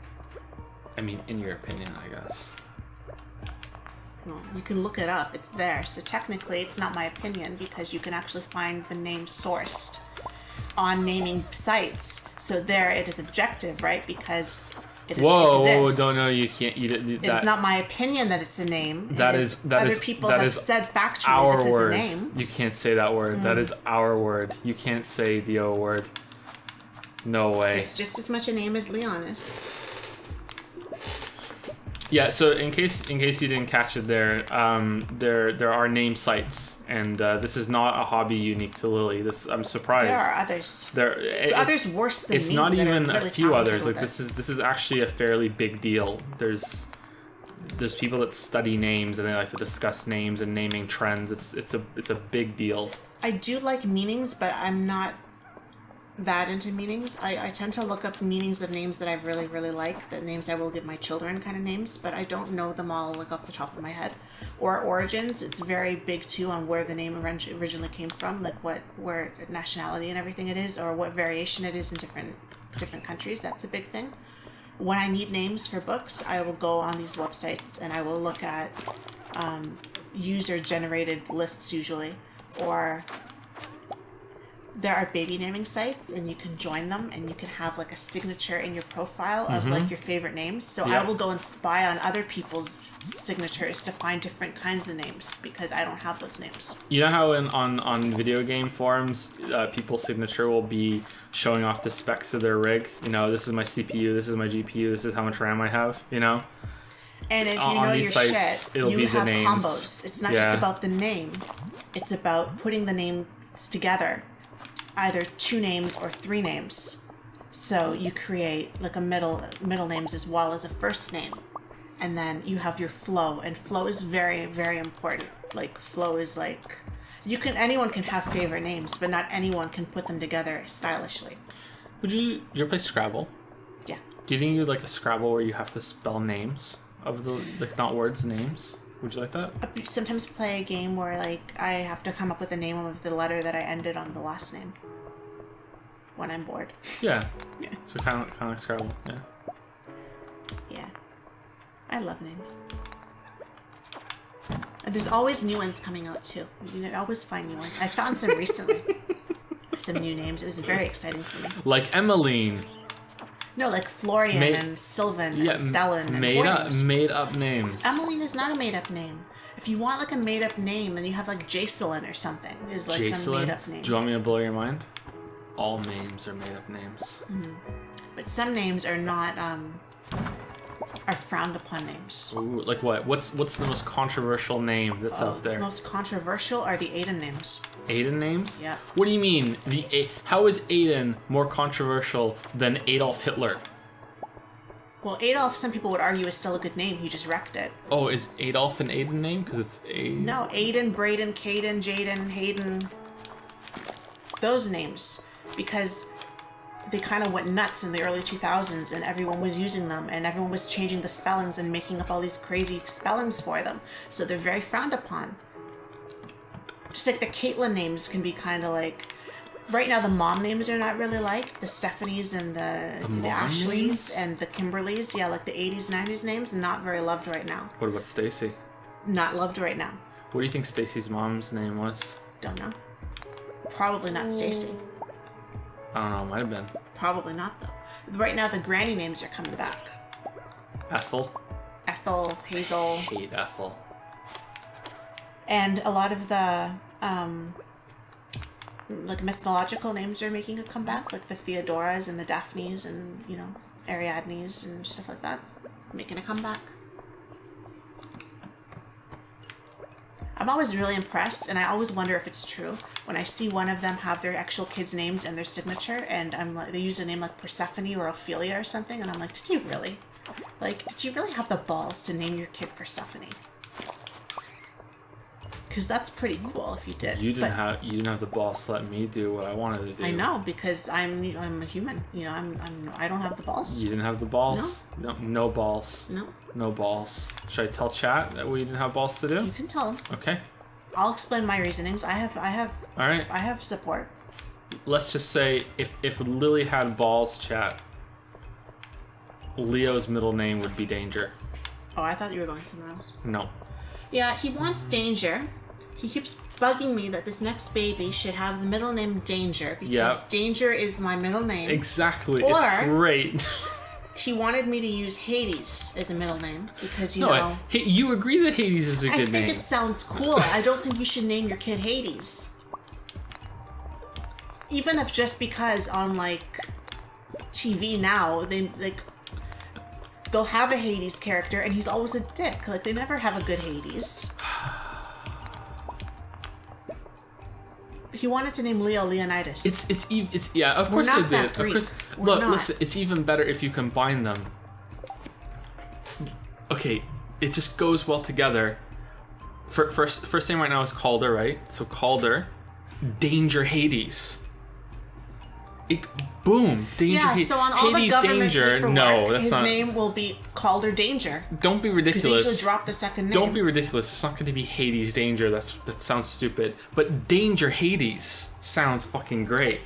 I mean, in your opinion, I guess. Well, you can look it up. It's there. So technically, it's not my opinion because you can actually find the name sourced on naming sites. So there, it is objective, right? Because it exists. Don't know. You can't. It's not my opinion that it's a name. Other people have said factually our this word. is a name. You can't say that word. That is our word. You can't say the O word. No way. It's just as much a name as Leon is. Yeah, so in case you didn't catch it there are name sites, and this is not a hobby unique to Lily. I'm surprised. There are others. Others worse than me. It's not even really a few others. Like this is actually a fairly big deal. There's people that study names and they like to discuss names and naming trends. It's a big deal. I do like meanings, but I'm not that into meanings. I tend to look up meanings of names that I really, really like, the names I will give my children kind of names, but I don't know them all like off the top of my head. Or origins, it's very big too on where the name originally came from, like where nationality and everything it is, or what variation it is in different countries. That's a big thing. When I need names for books, I will go on these websites and I will look at user-generated lists usually, or there are baby naming sites, and you can join them, and you can have like a signature in your profile of like your favorite names. So I will go and spy on other people's signatures to find different kinds of names because I don't have those names. You know how on video game forums, people's signature will be showing off the specs of their rig. You know, this is my CPU, this is my GPU, this is how much RAM I have. You know. And if you On know these your sites, shit, it'll you be the have names. combos. It's not just about the name. It's about putting the names together. Either 2 names or 3 names. So you create like a middle names as well as a first name. And then you have your flow. And flow is very, very important. Like flow is like anyone can have favorite names, but not anyone can put them together stylishly. Would you ever play Scrabble? Yeah. Do you think you'd like a Scrabble where you have to spell names of the, like, not words, names? Would you like that? I sometimes play a game where like I have to come up with the name of the letter that I ended on the last name when I'm bored. Yeah. Yeah. So kind of like Scrabble. Yeah. Yeah. I love names. And there's always new ones coming out too. You always find new ones. I found some recently. Some new names. It was very exciting for me. Like Emmeline. No, like Florian and Sylvan and Stellan and made up names. Emmeline is not a made up name. If you want like a made up name, then you have like Jacelyn or something. Is like a made up name. Do you want me to blow your mind? All names are made up names. Mm-hmm. But some names are not are frowned upon names. Ooh, like what? What's the most controversial name that's out there? The most controversial are the Aiden names. Aiden names? Yeah. What do you mean? How is Aiden more controversial than Adolf Hitler? Well, Adolf, some people would argue, is still a good name. He just wrecked it. Oh, is Adolf an Aiden name? Because it's No, Aiden, Braden, Caden, Jaden, Hayden. Those names. Because they kind of went nuts in the early 2000s and everyone was using them and everyone was changing the spellings and making up all these crazy spellings for them. So they're very frowned upon. Just like the Caitlyn names can be kind of like... Right now the mom names are not really liked. The Stephanies and the Ashleys names? and the Kimberleys. Yeah, like the 80s, 90s names, not very loved right now. What about Stacy? Not loved right now. What do you think Stacy's mom's name was? Don't know. Probably not Stacy. I don't know, it might have been. Probably not, though. Right now, the granny names are coming back. Ethel? Ethel, Hazel. I hate Ethel. And a lot of the, like, mythological names are making a comeback. Like the Theodoras and the Daphnes and, you know, Ariadnes and stuff like that. Making a comeback. I'm always really impressed, and I always wonder if it's true when I see one of them have their actual kids' names and their signature, and I'm like, they use a name like Persephone or Ophelia or something, and I'm like, did you really? Like, did you really have the balls to name your kid Persephone? Because that's pretty cool if you did. You didn't have the balls to let me do what I wanted to do. I know, because I'm a human. You know, I don't have the balls. You didn't have the balls? No balls. No. No balls. Should I tell chat that we didn't have balls to do? You can tell them. Okay. I'll explain my reasonings. I have. All right. I have support. Let's just say if Lily had balls, chat, Leo's middle name would be Danger. Oh, I thought you were going somewhere else. No. Yeah, he wants Danger. He keeps bugging me that this next baby should have the middle name Danger because Danger is my middle name. Exactly. Or it's great. He wanted me to use Hades as a middle name because, you know... Hey, you agree that Hades is a good name. I think it sounds cool. I don't think you should name your kid Hades. Even if just because on, like, TV now, they'll have a Hades character and he's always a dick. Like, they never have a good Hades. He wanted to name Leo Leonidas. It's yeah, of course they did. Of course. Look, listen, it's even better if you combine them. Okay, it just goes well together. First name right now is Calder, right? So Calder, Danger Hades. Boom, Danger Hades. Yeah, so on all Hades the government Danger, paperwork, no, that's his not. name will be Calder Danger. Don't be ridiculous. Because they usually drop the second name. Don't be ridiculous. It's not going to be Hades Danger. That sounds stupid. But Danger Hades sounds fucking great.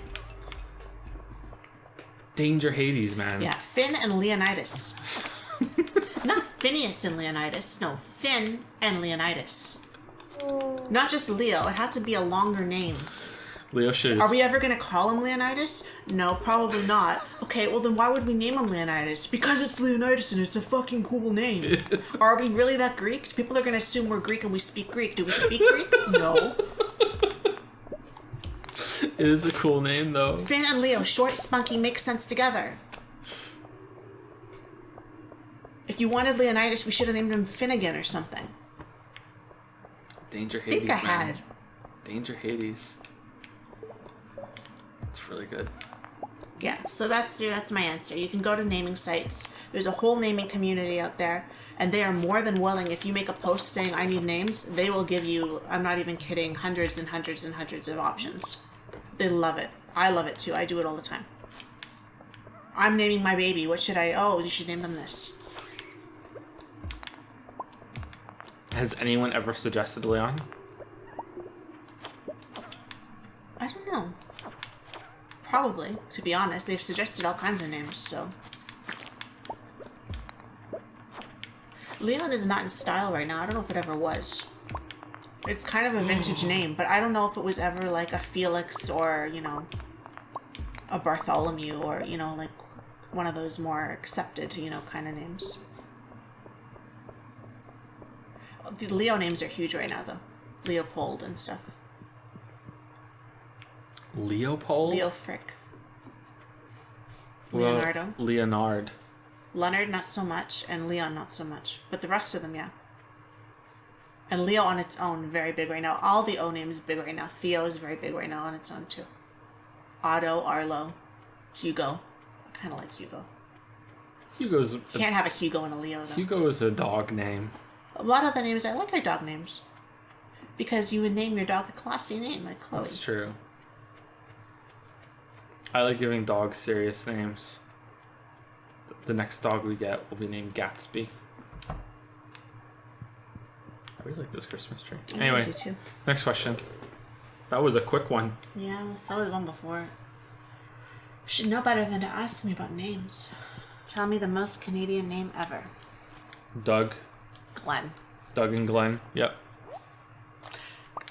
Danger Hades, man. Yeah, Finn and Leonidas. Not Phineas and Leonidas. No, Finn and Leonidas. Not just Leo. It had to be a longer name. Leo should. Are we ever going to call him Leonidas? No, probably not. Okay, well then why would we name him Leonidas? Because it's Leonidas and it's a fucking cool name. Are we really that Greek? People are going to assume we're Greek and we speak Greek. Do we speak Greek? No. It is a cool name, though. Finn and Leo, short, spunky, makes sense together. If you wanted Leonidas, we should have named him Finnegan or something. Danger Hades, I think I man. had. Danger Hades. It's really good. Yeah, so that's my answer. You can go to naming sites. There's a whole naming community out there, and they are more than willing. If you make a post saying I need names, they will give you, I'm not even kidding, hundreds and hundreds and hundreds of options. They love it. I love it too. I do it all the time. I'm naming my baby. What should I? Oh, you should name them this. Has anyone ever suggested Leon? I don't know. Probably, to be honest. They've suggested all kinds of names, so. Leon is not in style right now. I don't know if it ever was. It's kind of a vintage name, but I don't know if it was ever like a Felix or, you know, a Bartholomew or, you know, like one of those more accepted, you know, kind of names. The Leo names are huge right now, though. Leopold and stuff. Leopold? Leo Frick. Well, Leonardo. Leonard. Leonard, not so much, and Leon, not so much. But the rest of them, yeah. And Leo on its own, very big right now. All the O names big right now. Theo is very big right now on its own, too. Otto, Arlo, Hugo. I kind of like Hugo. Hugo's... Can't have a Hugo and a Leo, though. Hugo is a dog name. A lot of the names I like are dog names. Because you would name your dog a classy name, like Chloe. That's true. I like giving dogs serious names. The next dog we get will be named Gatsby. I really like this Christmas tree. I Anyway, do too. next question. That was a quick one. Yeah, I saw one before. Should know better than to ask me about names. Tell me the most Canadian name ever. Doug. Glenn. Doug and Glenn. Yep.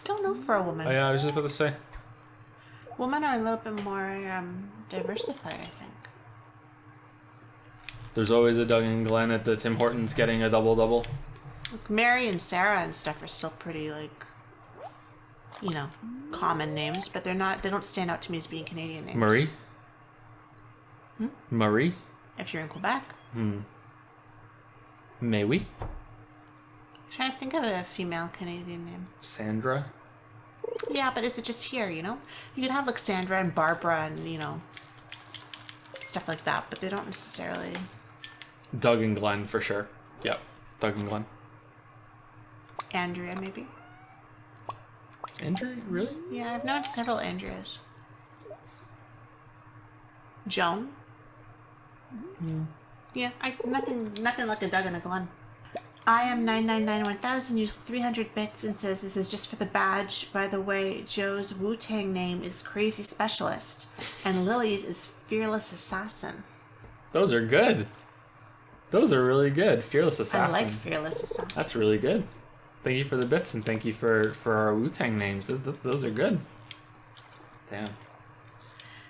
Don't know for a woman. Oh yeah, I was just about to say. Women are a little bit more diversified, I think. There's always a Doug and Glenn at the Tim Hortons getting a double-double. Like Mary and Sarah and stuff are still pretty, like, you know, common names, but they don't stand out to me as being Canadian names. Marie? Marie? If you're in Quebec. May we? I'm trying to think of a female Canadian name. Sandra? Yeah, but is it just here, you know? You could have, like, Sandra and Barbara and, you know, stuff like that, but they don't necessarily... Doug and Glenn, for sure. Yep. Doug and Glenn. Andrea, maybe? Andrew? Really? Yeah, I've known several Andreas. Joan? Yeah, nothing like a Doug and a Glenn. I am 9991000 used 300 bits and says this is just for the badge. By the way, Joe's Wu-Tang name is Crazy Specialist, and Lily's is Fearless Assassin. Those are good. Those are really good. Fearless Assassin. I like Fearless Assassin. That's really good. Thank you for the bits and thank you for our Wu-Tang names. Those are good. Damn.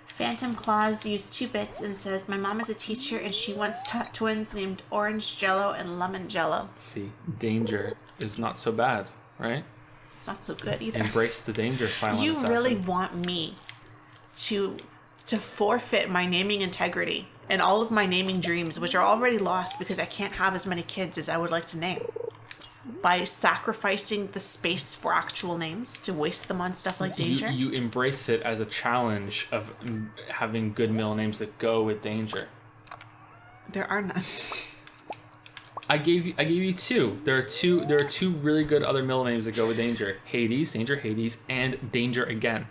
Phantom Claus used 2 bits and says, my mom is a teacher and she once taught twins named Orange Jello and Lemon Jello. See, danger is not so bad, right? It's not so good either. Embrace the danger, silent You assassin. really want me to forfeit my naming integrity and all of my naming dreams, which are already lost because I can't have as many kids as I would like to name, by sacrificing the space for actual names to waste them on stuff like danger? You embrace it as a challenge of having good middle names that go with danger. There are none. I gave you 2. There are two really good other middle names that go with danger. Hades, Danger Hades, and Danger Again.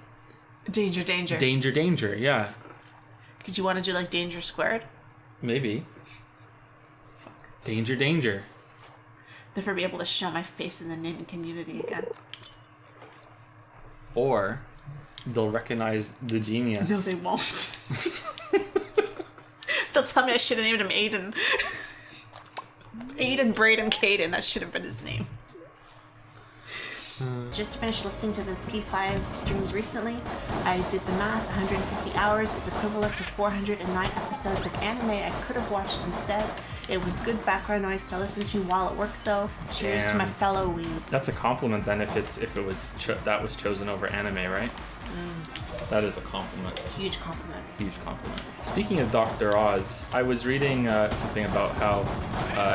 Danger. Danger, yeah. Did you want to do like Danger Squared? Maybe. Danger. Never be able to show my face in the naming community again. Or they'll recognize the genius. No, they won't. They'll tell me I should have named him Aiden. Aiden, Braden, Caden. That should have been his name. just finished listening to the P5 streams recently. I did the math. 150 hours is equivalent to 409 episodes of anime I could have watched instead. It was good background noise to listen to while at work, though. Cheers to my fellow weeb. That's a compliment then, if it was that was chosen over anime, right? That is a compliment. Huge compliment. Huge compliment. Speaking of Dr. Oz, I was reading something about how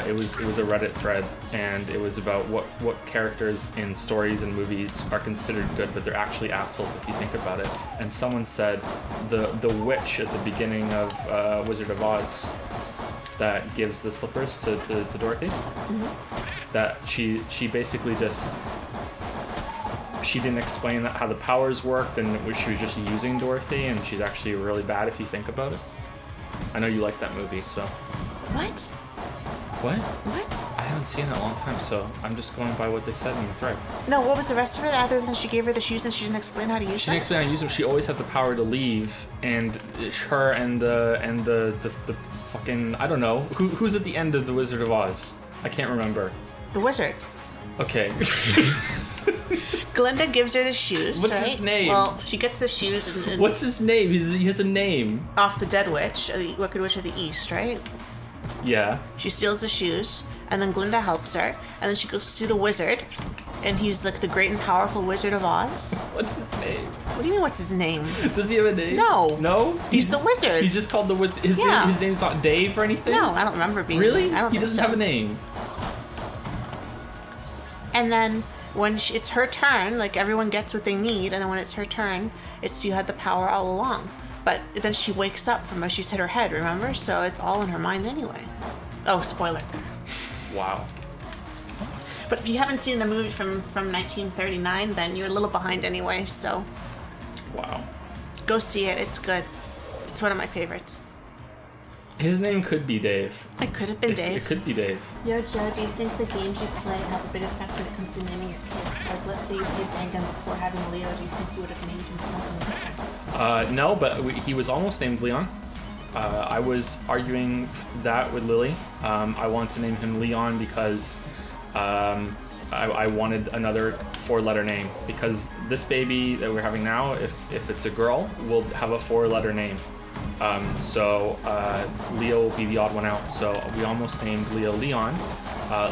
it was a Reddit thread, and it was about what characters in stories and movies are considered good, but they're actually assholes if you think about it. And someone said the witch at the beginning of Wizard of Oz that gives the slippers to Dorothy. Mm-hmm. That she basically just. She didn't explain how the powers worked, and she was just using Dorothy, and she's actually really bad if you think about it. I know you like that movie, so. What? What? What? I haven't seen it in a long time, so I'm just going by what they said in the thread. No, what was the rest of it other than she gave her the shoes and she didn't explain how to use them? She didn't explain how to use them. She always had the power to leave, and her and the fucking, I don't know, who's at the end of the Wizard of Oz? I can't remember. The wizard. Okay. Glinda gives her the shoes, What's right? his name? Well, she gets the shoes and What's his name? He has a name. off the Dead Witch, the Wicked Witch of the East, right? Yeah. She steals the shoes, and then Glinda helps her, and then she goes to see the wizard, and he's like the great and powerful Wizard of Oz. What's his name? What do you mean, what's his name? Does he have a name? No. No? He's the wizard. He's just called the wizard. Yeah. His name's not Dave or anything? No, I don't remember being. Really? I don't He think doesn't so. have a name. And then when it's her turn, like everyone gets what they need, and then when it's her turn, it's you had the power all along. But then she wakes up from she's hit her head, remember? So it's all in her mind anyway. Oh, spoiler. Wow. But if you haven't seen the movie from 1939, then you're a little behind anyway, so Wow. go see it. It's good. It's one of my favorites. His name could be Dave. It could have been Dave. It could be Dave. Yo, Joe, do you think the games you play have a big effect when it comes to naming your kids? Like, let's say you played Dangan before having Leo, do you think you would have named him something different? No, but he was almost named Leon. I was arguing that with Lily. I wanted to name him Leon because I wanted another 4-letter name, because this baby that we're having now, if it's a girl, will have a 4-letter name. So Leo will be the odd one out. So we almost named Leo Leon.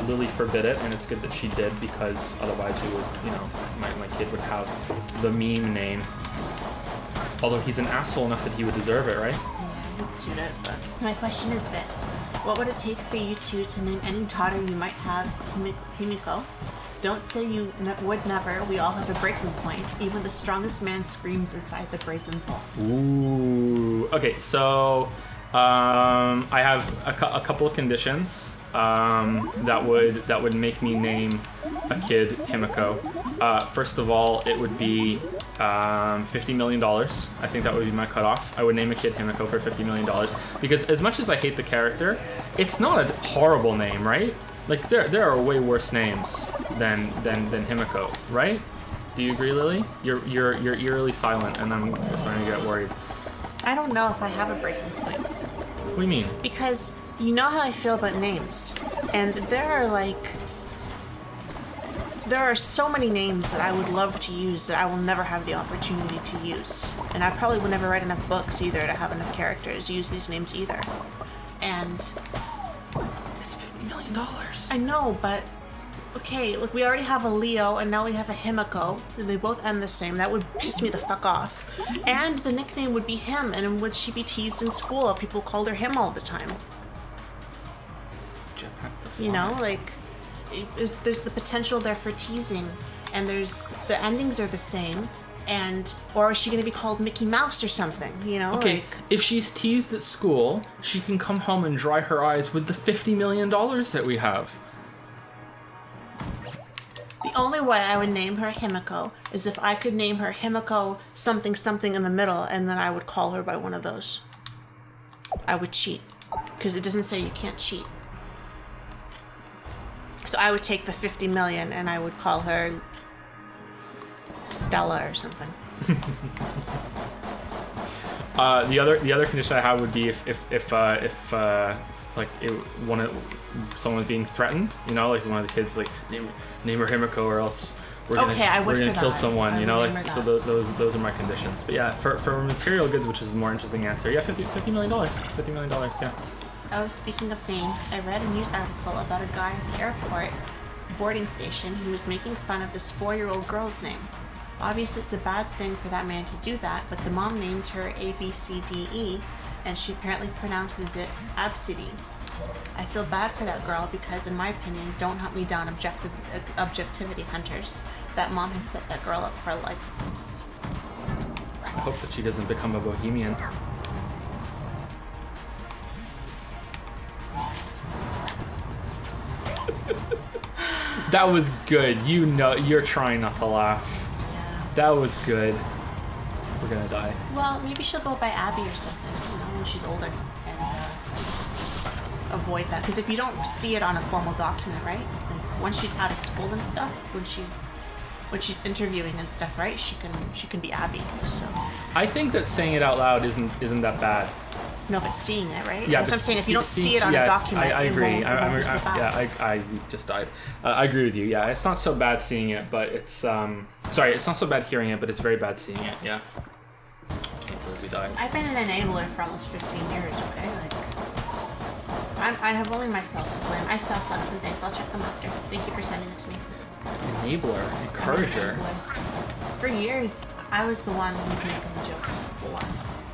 Lily forbid it, and it's good that she did, because otherwise we would, my kid would have the meme name. Although he's an asshole enough that he would deserve it, right? Yeah, he'd suit it, but... My question is this. What would it take for you two to name any daughter you might have Himiko? Don't say you would never. We all have a breaking point. Even the strongest man screams inside the brazen bull. Ooh. Okay, so I have a couple of conditions that would make me name a kid Himiko. First of all, it would be $50 million. I think that would be my cutoff. I would name a kid Himiko for $50 million, because as much as I hate the character, it's not a horrible name, right? Like there are way worse names than Himiko, right? Do you agree, Lily? You're eerily silent, and I'm starting to get worried. I don't know if I have a breaking point. What do you mean? Because you know how I feel about names. And there are so many names that I would love to use that I will never have the opportunity to use. And I probably will never write enough books either to have enough characters use these names either. And It's $50 million. I know, but okay, look, we already have a Leo and now we have a Himiko. And they both end the same. That would piss me the fuck off. And the nickname would be him, and would she be teased in school? People called her him all the time. You know, like, there's the potential there for teasing, and the endings are the same, or is she going to be called Mickey Mouse or something, you know? Okay, like, if she's teased at school, she can come home and dry her eyes with the $50 million that we have. the only way I would name her Himiko is if I could name her Himiko something something in the middle, and then I would call her by one of those. I would cheat, because it doesn't say you can't cheat. So I would take the 50 million and I would call her Stella or something. The other condition I have would be if someone was being threatened, like one of the kids, like name her Himiko, or else we're gonna, Okay, I would we're gonna for kill that. someone, I you know, remember like, so that. those are my conditions. But yeah, for material goods, which is the more interesting answer, yeah, $50 million, $50 million, yeah. Oh, speaking of names, I read a news article about a guy at the airport boarding station who was making fun of this 4-year-old girl's name. Obviously, it's a bad thing for that man to do that, but the mom named her ABCDE, and she apparently pronounces it Absidy. I feel bad for that girl because, in my opinion, don't hunt me down, objectivity hunters. That mom has set that girl up for life with this. I hope that she doesn't become a bohemian. That was good. You know, you're trying not to laugh. Yeah. That was good. We're gonna die. Well, maybe she'll go by Abby or something, you know, when she's older, and avoid that. Because if you don't see it on a formal document, right? Like once she's out of school and stuff, when she's interviewing and stuff, right? She can be Abby. So. I think that saying it out loud isn't that bad. No, but seeing it, right? Yeah, That's what I'm saying. If you don't see it on yes, a document, I agree. it won't be so bad. I just died. I agree with you. Yeah, it's not so bad seeing it, but it's sorry, it's not so bad hearing it, but it's very bad seeing it. Yeah. I can't believe we died. I've been an enabler for almost 15 years. Okay, like I have only myself to blame. I sell flex and things. I'll check them after. Thank you for sending it to me. Enabler, encourager. For years, I was the one who was making the jokes for.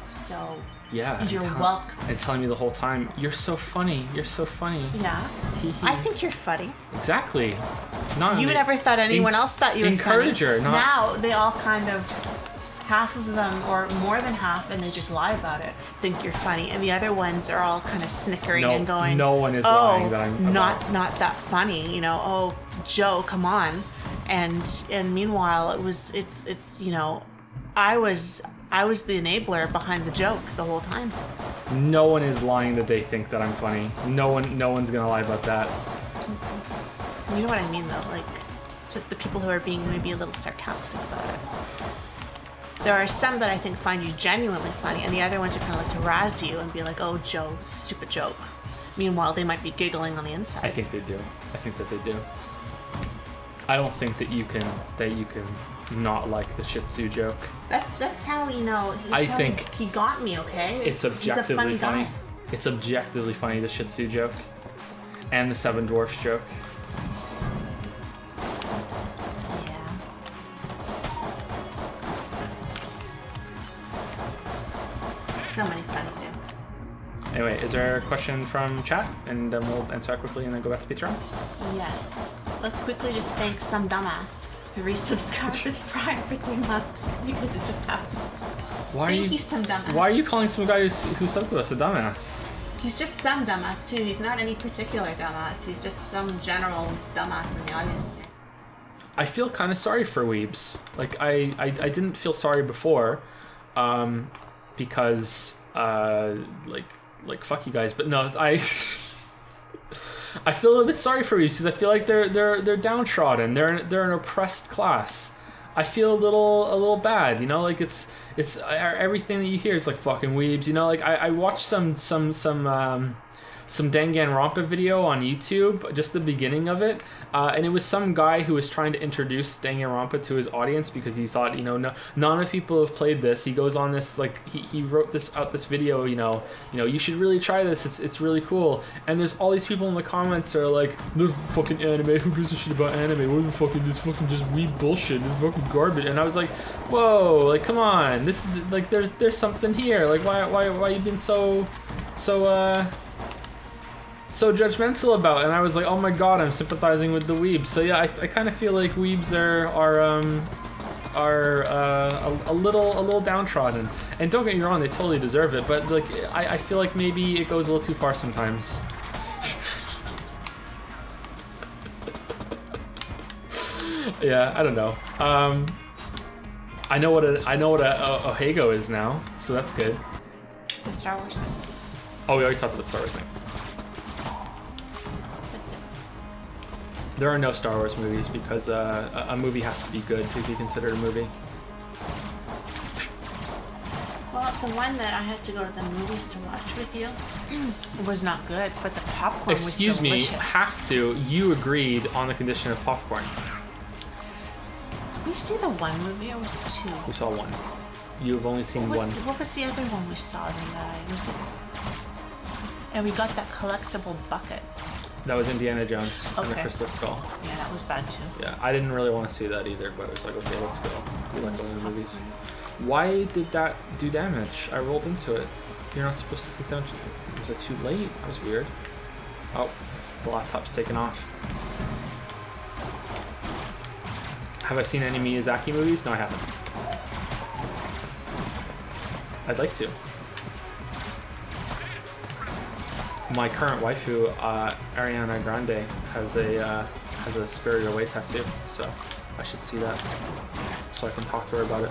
So Yeah. you're welcome. And telling me the whole time, you're so funny. You're so funny. Yeah, I think you're funny. Exactly. Not You never thought anyone else thought you were encourager, funny. not Now they all kind of, half of them or more than half, and they just lie about it, think you're funny, and the other ones are all kind of snickering and going, no one is lying that I'm not that funny, you know. Oh, Joe, come on. And meanwhile, it's you know, I was the enabler behind the joke the whole time. No one is lying that they think that I'm funny. No one's gonna lie about that. You know what I mean, though? Like, it's the people who are being maybe a little sarcastic about it. There are some that I think find you genuinely funny, and the other ones are kind of like to razz you and be like, "Oh, Joe, stupid joke." Meanwhile, they might be giggling on the inside. I think they do. I think that they do. I don't think that you can not like the Shih Tzu joke. That's how, you know. I think he got me. Okay, it's he's a objectively funny. guy. It's objectively funny, the Shih Tzu joke, and the Seven Dwarfs joke. Yeah. So many funny jokes. Anyway, is there a question from chat? And we'll answer that quickly and then go back to Patreon. Yes. Let's quickly just thank some dumbass who resubscribed to Prime for 3 months because it just happened. Thank you, some dumbass. Why are you calling some guy who subbed to us a dumbass? He's just some dumbass too. He's not any particular dumbass. He's just some general dumbass in the audience. I feel kind of sorry for Weebs. Like I didn't feel sorry before, because like fuck you guys. But no, I feel a little bit sorry for Weebs because I feel like they're downtrodden. They're an oppressed class. I feel a little bad, you know, like it's everything that you hear is like fucking Weebs, you know, like I watched some Danganronpa video on YouTube, just the beginning of it, and it was some guy who was trying to introduce Danganronpa to his audience because he thought, you know, none of people have played this. He goes on this, like, he wrote this video, you know, you should really try this. It's really cool. And there's all these people in the comments are like, this fucking anime. Who gives a shit about anime? What the fucking this fucking just weeb bullshit. This fucking garbage. And I was like, whoa, like come on. This is like there's something here. Like why you been so judgmental about it? And I was like, oh my god, I'm sympathizing with the weebs. So yeah, I kind of feel like weebs are a little downtrodden. And don't get me wrong, they totally deserve it. But like, I feel like maybe it goes a little too far sometimes. Yeah, I don't know. I know what a Ohego is now, so that's good. The Star Wars thing. Oh, we already talked about the Star Wars thing. There are no Star Wars movies because a movie has to be good to be considered a movie. Well, the one that I had to go to the movies to watch with you was not good, but the popcorn was delicious. Excuse me, have to. You agreed on the condition of popcorn. we see the one movie or was it two? We saw one. You've only seen one. What was the other one we saw then and we got that collectible bucket. That was Indiana Jones and the Okay. Crystal Skull. Yeah, that was bad too. Yeah, I didn't really want to see that either, but I was like, okay, let's go. We like going to the movies. Why did that do damage? I rolled into it. You're not supposed to take damage. Was it too late? That was weird. Oh, the laptop's taken off. Have I seen any Miyazaki movies? No, I haven't. I'd like to. My current waifu, Ariana Grande, has a Spirited Away tattoo, so I should see that, so I can talk to her about it.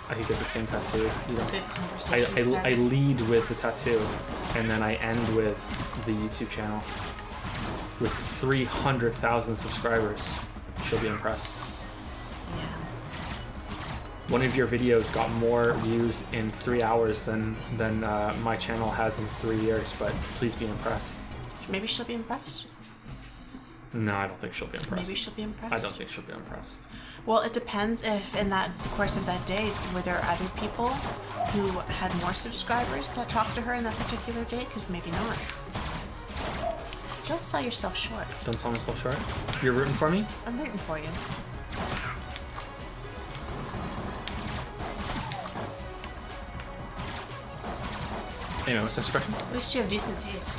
I could get the same tattoo. It's a good conversation. I lead with the tattoo, and then I end with the YouTube channel. With 300,000 subscribers, she'll be impressed. Yeah. One of your videos got more views in 3 hours than my channel has in 3 years, but please be impressed. Maybe she'll be impressed. No, I don't think she'll be impressed. Maybe she'll be impressed. I don't think she'll be impressed. Well, it depends if in that course of that day, were there other people who had more subscribers that talked to her in that particular day? Because maybe not. Don't sell yourself short. Don't sell myself short? You're rooting for me? I'm rooting for you. Anyway, what's this question? At least you have decent taste.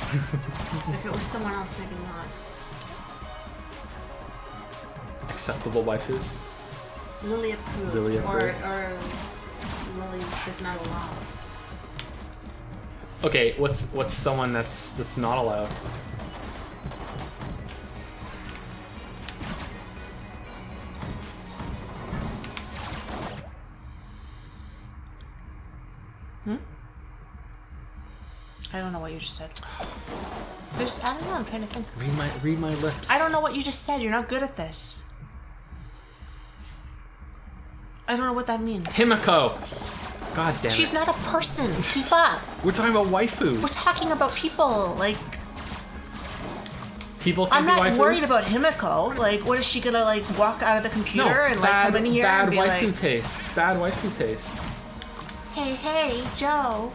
If it was someone else, maybe not. Acceptable waifus? Lily approved. Lily approved. Or Lily does not allow. Okay, what's someone that's not allowed? I don't know what you just said. I don't know, I'm trying to think. Read my lips. I don't know what you just said. You're not good at this. I don't know what that means. Himiko! God damn it. She's not a person. Keep up. We're talking about waifus. We're talking about people. Like, People can I'm be not waifus? worried about Himiko. Like, what is she gonna, like, walk out of the computer and, like, come in here and be waifu like, taste. Bad waifu taste. hey, Joe.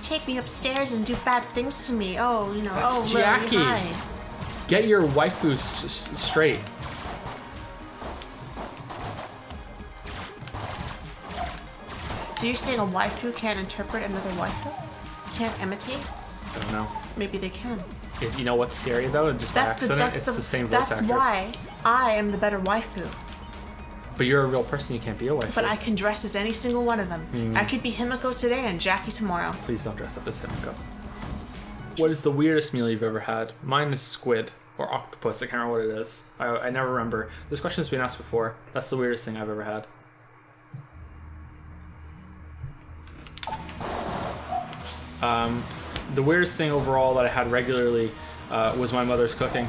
Take me upstairs and do bad things to me. Oh, you know, That's Lily, Jackie. hi. Get your waifu straight. So you're saying a waifu can't interpret another waifu? Can't imitate? I don't know. Maybe they can. You know what's scary though? Just by accident, it's the same voice actress. That's why I am the better waifu. But you're a real person, you can't be a waifu. But I can dress as any single one of them. I could be Himiko today and Jackie tomorrow. Please don't dress up as Himiko. What is the weirdest meal you've ever had? Mine is squid or octopus. I can't remember what it is. I never remember. This question's been asked before. That's the weirdest thing I've ever had. The weirdest thing overall that I had regularly was my mother's cooking.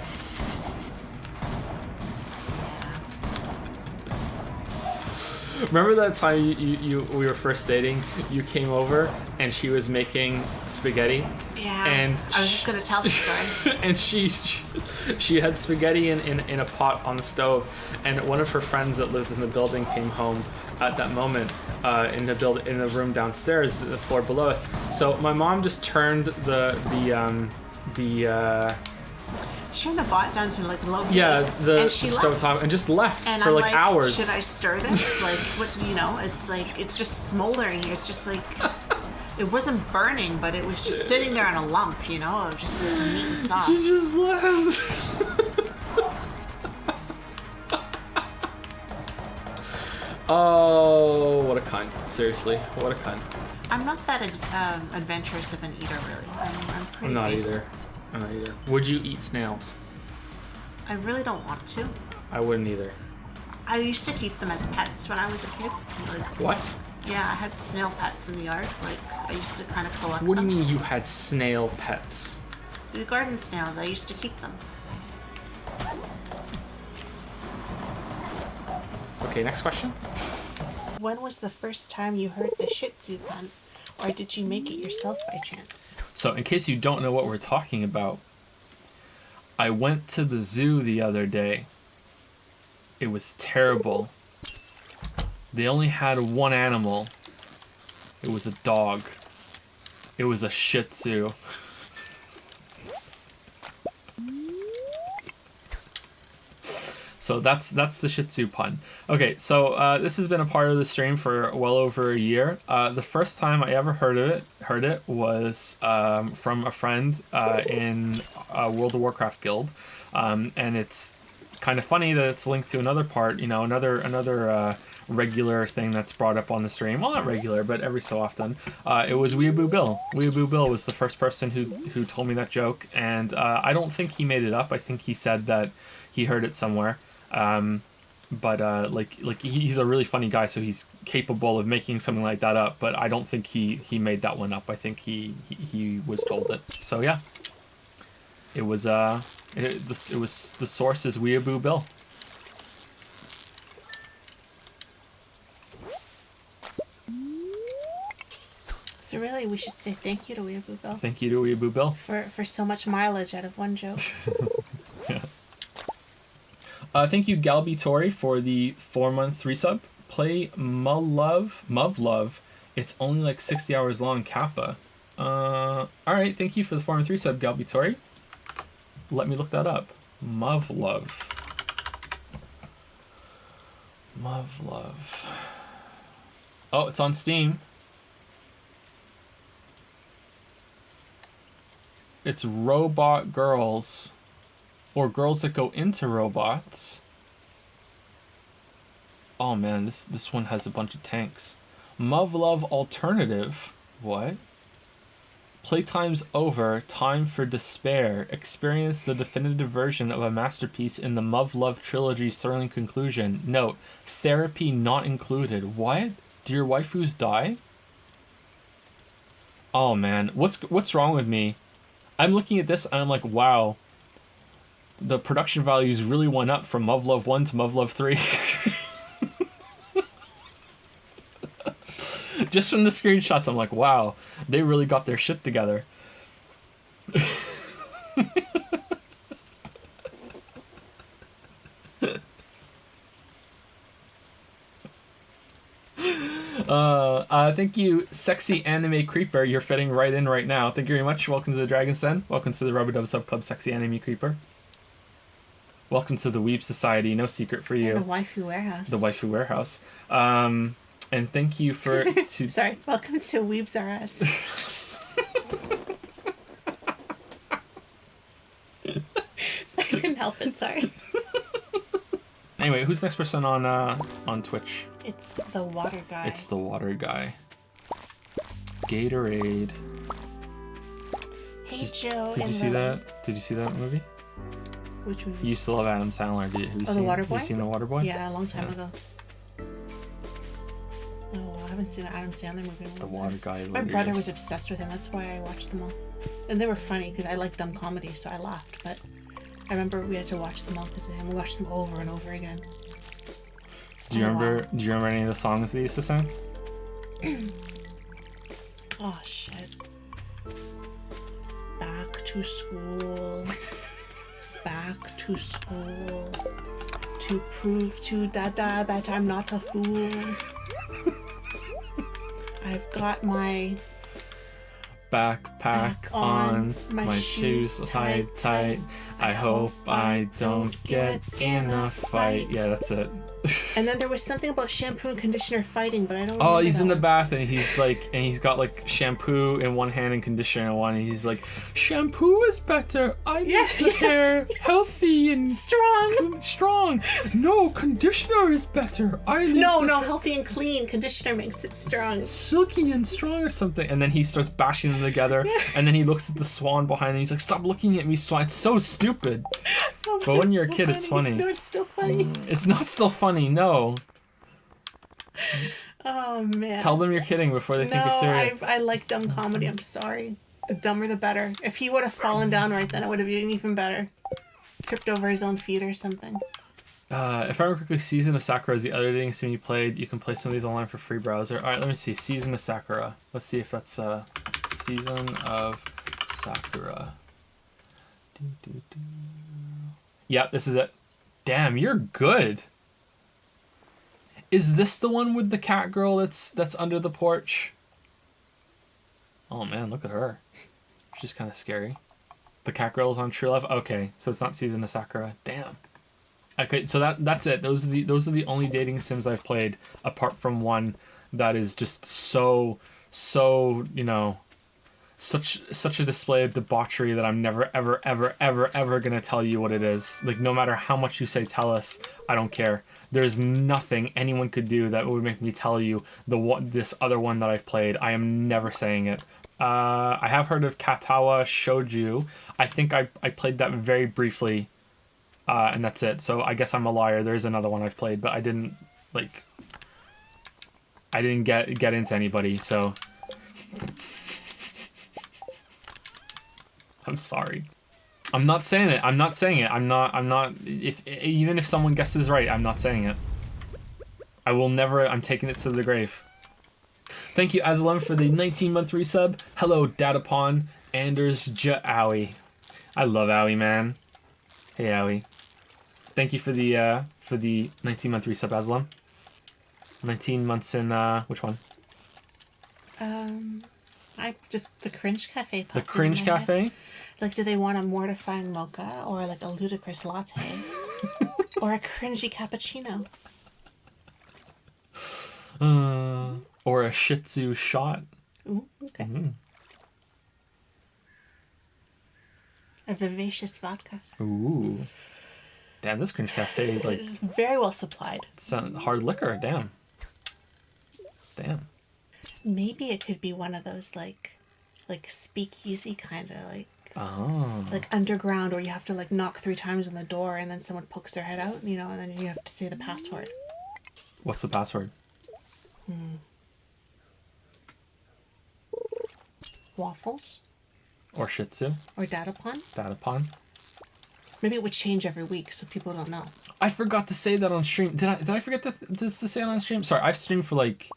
Remember that time we were first dating? You came over and she was making spaghetti. Yeah. And I was just gonna tell the story. And she had spaghetti in a pot on the stove, and one of her friends that lived in the building came home at that moment in the room downstairs, the floor below us. So my mom just turned the She turned the pot down to like low heat. yeah, the and she stove left. top and just left And for I'm like hours. Should I stir this? Like, what? You know, it's like it's just smoldering here. It's just like it wasn't burning, but it was just sitting there in a lump. You know, of just like meat and sauce. She just left. Oh, what a cunt. Seriously, what a cunt. I'm not that adventurous of an eater, really. I'm pretty I'm not basic. either. I'm not either. Would you eat snails? I really don't want to. I wouldn't either. I used to keep them as pets when I was a kid. Like, What? yeah, I had snail pets in the yard. Like, I used to kind of collect What do them. you mean you had snail pets? The garden snails, I used to keep them. Okay, next question. When was the first time you heard the Shih Tzu pun? Or did you make it yourself by chance? So, in case you don't know what we're talking about, I went to the zoo the other day. It was terrible. They only had one animal. It was a dog. It was a Shih Tzu. So that's the Shih Tzu pun. Okay, so this has been a part of the stream for well over a year. The first time I ever heard it was from a friend in a World of Warcraft guild, and it's kind of funny that it's linked to another part. You know, another regular thing that's brought up on the stream. Well, not regular, but every so often. It was Weeaboo Bill. Weeaboo Bill was the first person who told me that joke, and I don't think he made it up. I think he said that he heard it somewhere. But he's a really funny guy, so he's capable of making something like that up. But I don't think he made that one up. I think he was told it. So yeah, it was the source is Weeaboo Bill. So really, we should say thank you to Weeaboo Bill. Thank you to Weeaboo Bill for so much mileage out of one joke. Yeah. Thank you, Galby Tori, for the 4-month resub. Play Muv Love. It's only like 60 hours long, Kappa. Alright, thank you for the 4-month resub, Galby Tori. Let me look that up. Muv Love. Oh, it's on Steam. It's Robot Girls. Or girls that go into robots. Oh man, this one has a bunch of tanks. Muv Love Alternative. What? Playtime's over. Time for despair. Experience the definitive version of a masterpiece in the Muv Love trilogy's thrilling conclusion. Note: therapy not included. What? Do your waifus die? Oh man, what's wrong with me? I'm looking at this and I'm like, wow. The production values really went up from Muv Love 1 to Muv Love 3. Just from the screenshots, I'm like, wow, they really got their shit together. Thank you, Sexy Anime Creeper. You're fitting right in right now. Thank you very much. Welcome to the Dragon's Den. Welcome to the Rubber Dub Sub Club, Sexy Anime Creeper. Welcome to the Weeb Society. No secret for you. And the Waifu Warehouse. The Waifu Warehouse. And thank you for... Sorry. Welcome to Weebs R Us. I couldn't help it. Sorry. Anyway, who's the next person on Twitch? It's the water guy. It's the water guy. Gatorade. Hey, Joe. Did you see that? Did you see that movie? Which movie? You used to love Adam Sandler. Have you seen The Water Boy? Have you seen The Water Boy? Yeah, a long time ago. Oh, I haven't seen an Adam Sandler movie in a long The time. Water Guy. My brother was obsessed with him. That's why I watched them all. And they were funny because I like dumb comedy, so I laughed. But I remember we had to watch them all because of him. We watched them over and over again. Do you remember any of the songs they used to sing? Oh, shit. Back to school. Back to school. To prove to Dada that I'm not a fool. I've got my backpack on, my shoes tied tight. I hope I don't get in a fight. Yeah, that's it. And then there was something about shampoo and conditioner fighting, but I don't. Oh, he's in the one. bath and he's got like shampoo in one hand and conditioner in one. And he's like, shampoo is better. I need the hair healthy and strong. No, conditioner is better. No, healthy and clean. Conditioner makes it strong. Silky and strong or something. And then he starts bashing them together. And then he looks at the swan behind him. He's like, stop looking at me, swan. It's so stupid. Oh, but when you're a kid, it's funny. No, it's still funny. It's not still funny, no. Oh, man. Tell them you're kidding before they think you're serious. I like dumb comedy. I'm sorry. The dumber the better. If he would have fallen down right then, it would have been even better. Tripped over his own feet or something. If I remember correctly, Season of Sakura is the other dating sim you played. You can play some of these online for free browser. Alright, let me see. Season of Sakura. Let's see if that's Season of Sakura. Yep, this is it. Damn, you're good. Is this the one with the cat girl that's under the porch? Oh man, look at her. She's kind of scary. The cat girl is on True Love. Okay, so it's not Season of Sakura. Damn. Okay, so that's it. Those are the only dating sims I've played, apart from one that is just so you know, such a display of debauchery that I'm never ever gonna tell you what it is. Like, no matter how much you say tell us, I don't care. There's nothing anyone could do that would make me tell you this other one that I've played. I am never saying it. I have heard of Katawa Shouju. I think I played that very briefly, and that's it. So I guess I'm a liar. There's another one I've played, but I didn't get into anybody, so I'm sorry. I'm not saying it. I'm not. Even if someone guesses right, I'm not saying it. I will never. I'm taking it to the grave. Thank you, Azalem, for the 19-month resub. Hello, Datapon, Anders Owie. I love Owie, man. Hey, Owie. Thank you for the 19-month resub, Azalem. 19 months in which one? I just the Cringe Cafe. The Cringe Cafe. Like, do they want a mortifying mocha or like a ludicrous latte or a cringy cappuccino? Or a Shih Tzu shot. Ooh, okay. Mm-hmm. A vivacious vodka. Ooh. Damn, this Cringe Cafe, like... It's very well supplied. It's hard liquor, damn. Damn. Maybe it could be one of those, like speakeasy kind of, like... Oh. Like underground, where you have to, like, knock 3 times on the door and then someone pokes their head out, you know, and then you have to say the password. What's the password? Waffles? Or Shih Tzu? Or Datapon? Datapon? Maybe it would change every week so people don't know. I forgot to say that on stream. Did I forget to say it on stream? Sorry, I've streamed for like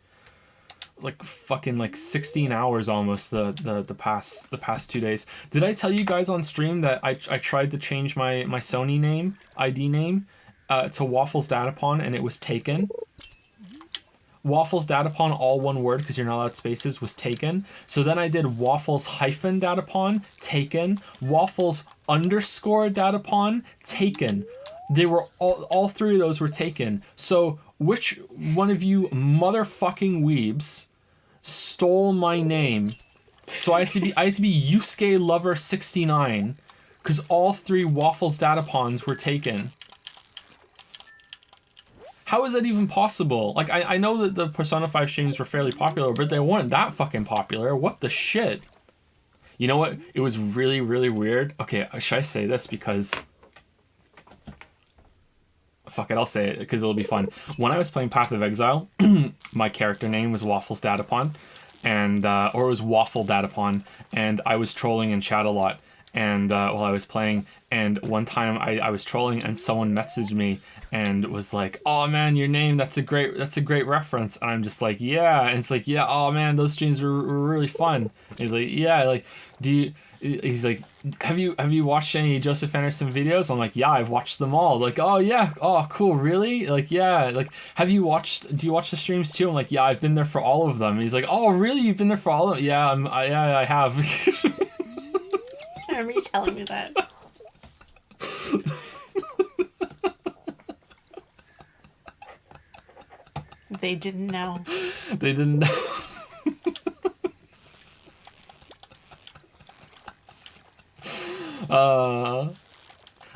fucking 16 hours almost the past 2 days. Did I tell you guys on stream that I tried to change my Sony ID name to Waffles Datapon and it was taken? Waffles Datapon, all one word because you're not allowed spaces, was taken. So then I did Waffles hyphen Datapon, taken. Waffles underscore Datapon, taken. They were all 3 of those were taken. So which one of you motherfucking weebs stole my name? So I had to be Yusuke Lover 69 because all 3 Waffles Datapons were taken. How is that even possible? Like, I know that the Persona 5 streams were fairly popular, but they weren't that fucking popular. What the shit? You know what? It was really, really weird. Okay, should I say this? Because... Fuck it, I'll say it, because it'll be fun. When I was playing Path of Exile, my character name was Waffles Datapon, and, or it was Waffle Datapon, and I was trolling in chat a lot, and, while I was playing, and one time I was trolling, and someone messaged me, and was like, "Oh man, your name, that's a great reference." And I'm just like, "Yeah." And it's like, "Yeah, oh man, those streams were really fun." And he's like, "Yeah, like, he's like, have you watched any Joseph Anderson videos?" I'm like, "Yeah, I've watched them all." Like, "Oh yeah, oh cool, really?" Like, "Yeah." Like, do you watch the streams too?" I'm like, "Yeah, I've been there for all of them." And he's like, "Oh really, you've been there for all of them?" "Yeah, I have." I remember you telling me that. They didn't know. They didn't know.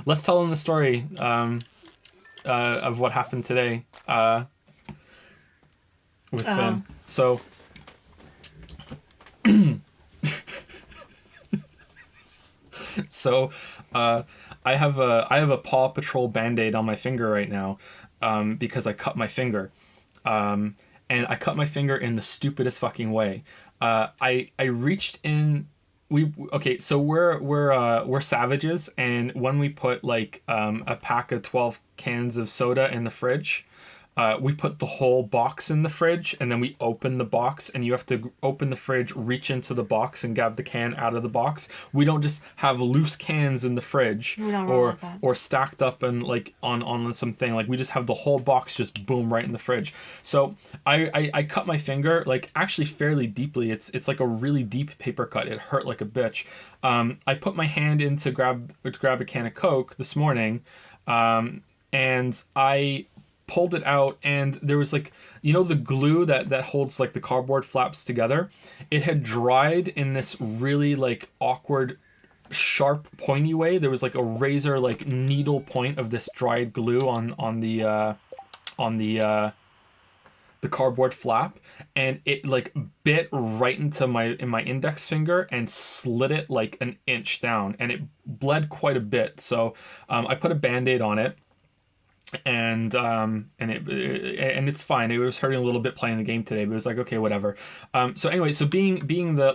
Let's tell them the story of what happened today with Finn. So I have a Paw Patrol Band-Aid on my finger right now because I cut my finger. And I cut my finger in the stupidest fucking way. I reached in. So we're savages, and when we put like a pack of 12 cans of soda in the fridge, we put the whole box in the fridge, and then we open the box, and you have to open the fridge, reach into the box, and grab the can out of the box. We don't just have loose cans in the fridge or stacked up and like on something. Like we just have the whole box just boom right in the fridge. So I cut my finger like actually fairly deeply. It's like a really deep paper cut. It hurt like a bitch. I put my hand in to grab a can of Coke this morning, and I pulled it out, and there was like, you know, the glue that holds like the cardboard flaps together. It had dried in this really like awkward, sharp, pointy way. There was like a razor like needle point of this dried glue on the cardboard flap, and it like bit right into my index finger and slid it like an inch down, and it bled quite a bit. So I put a Band-Aid on it, and it's fine. It was hurting a little bit playing the game today, but it was like, okay, whatever. So anyway, so being the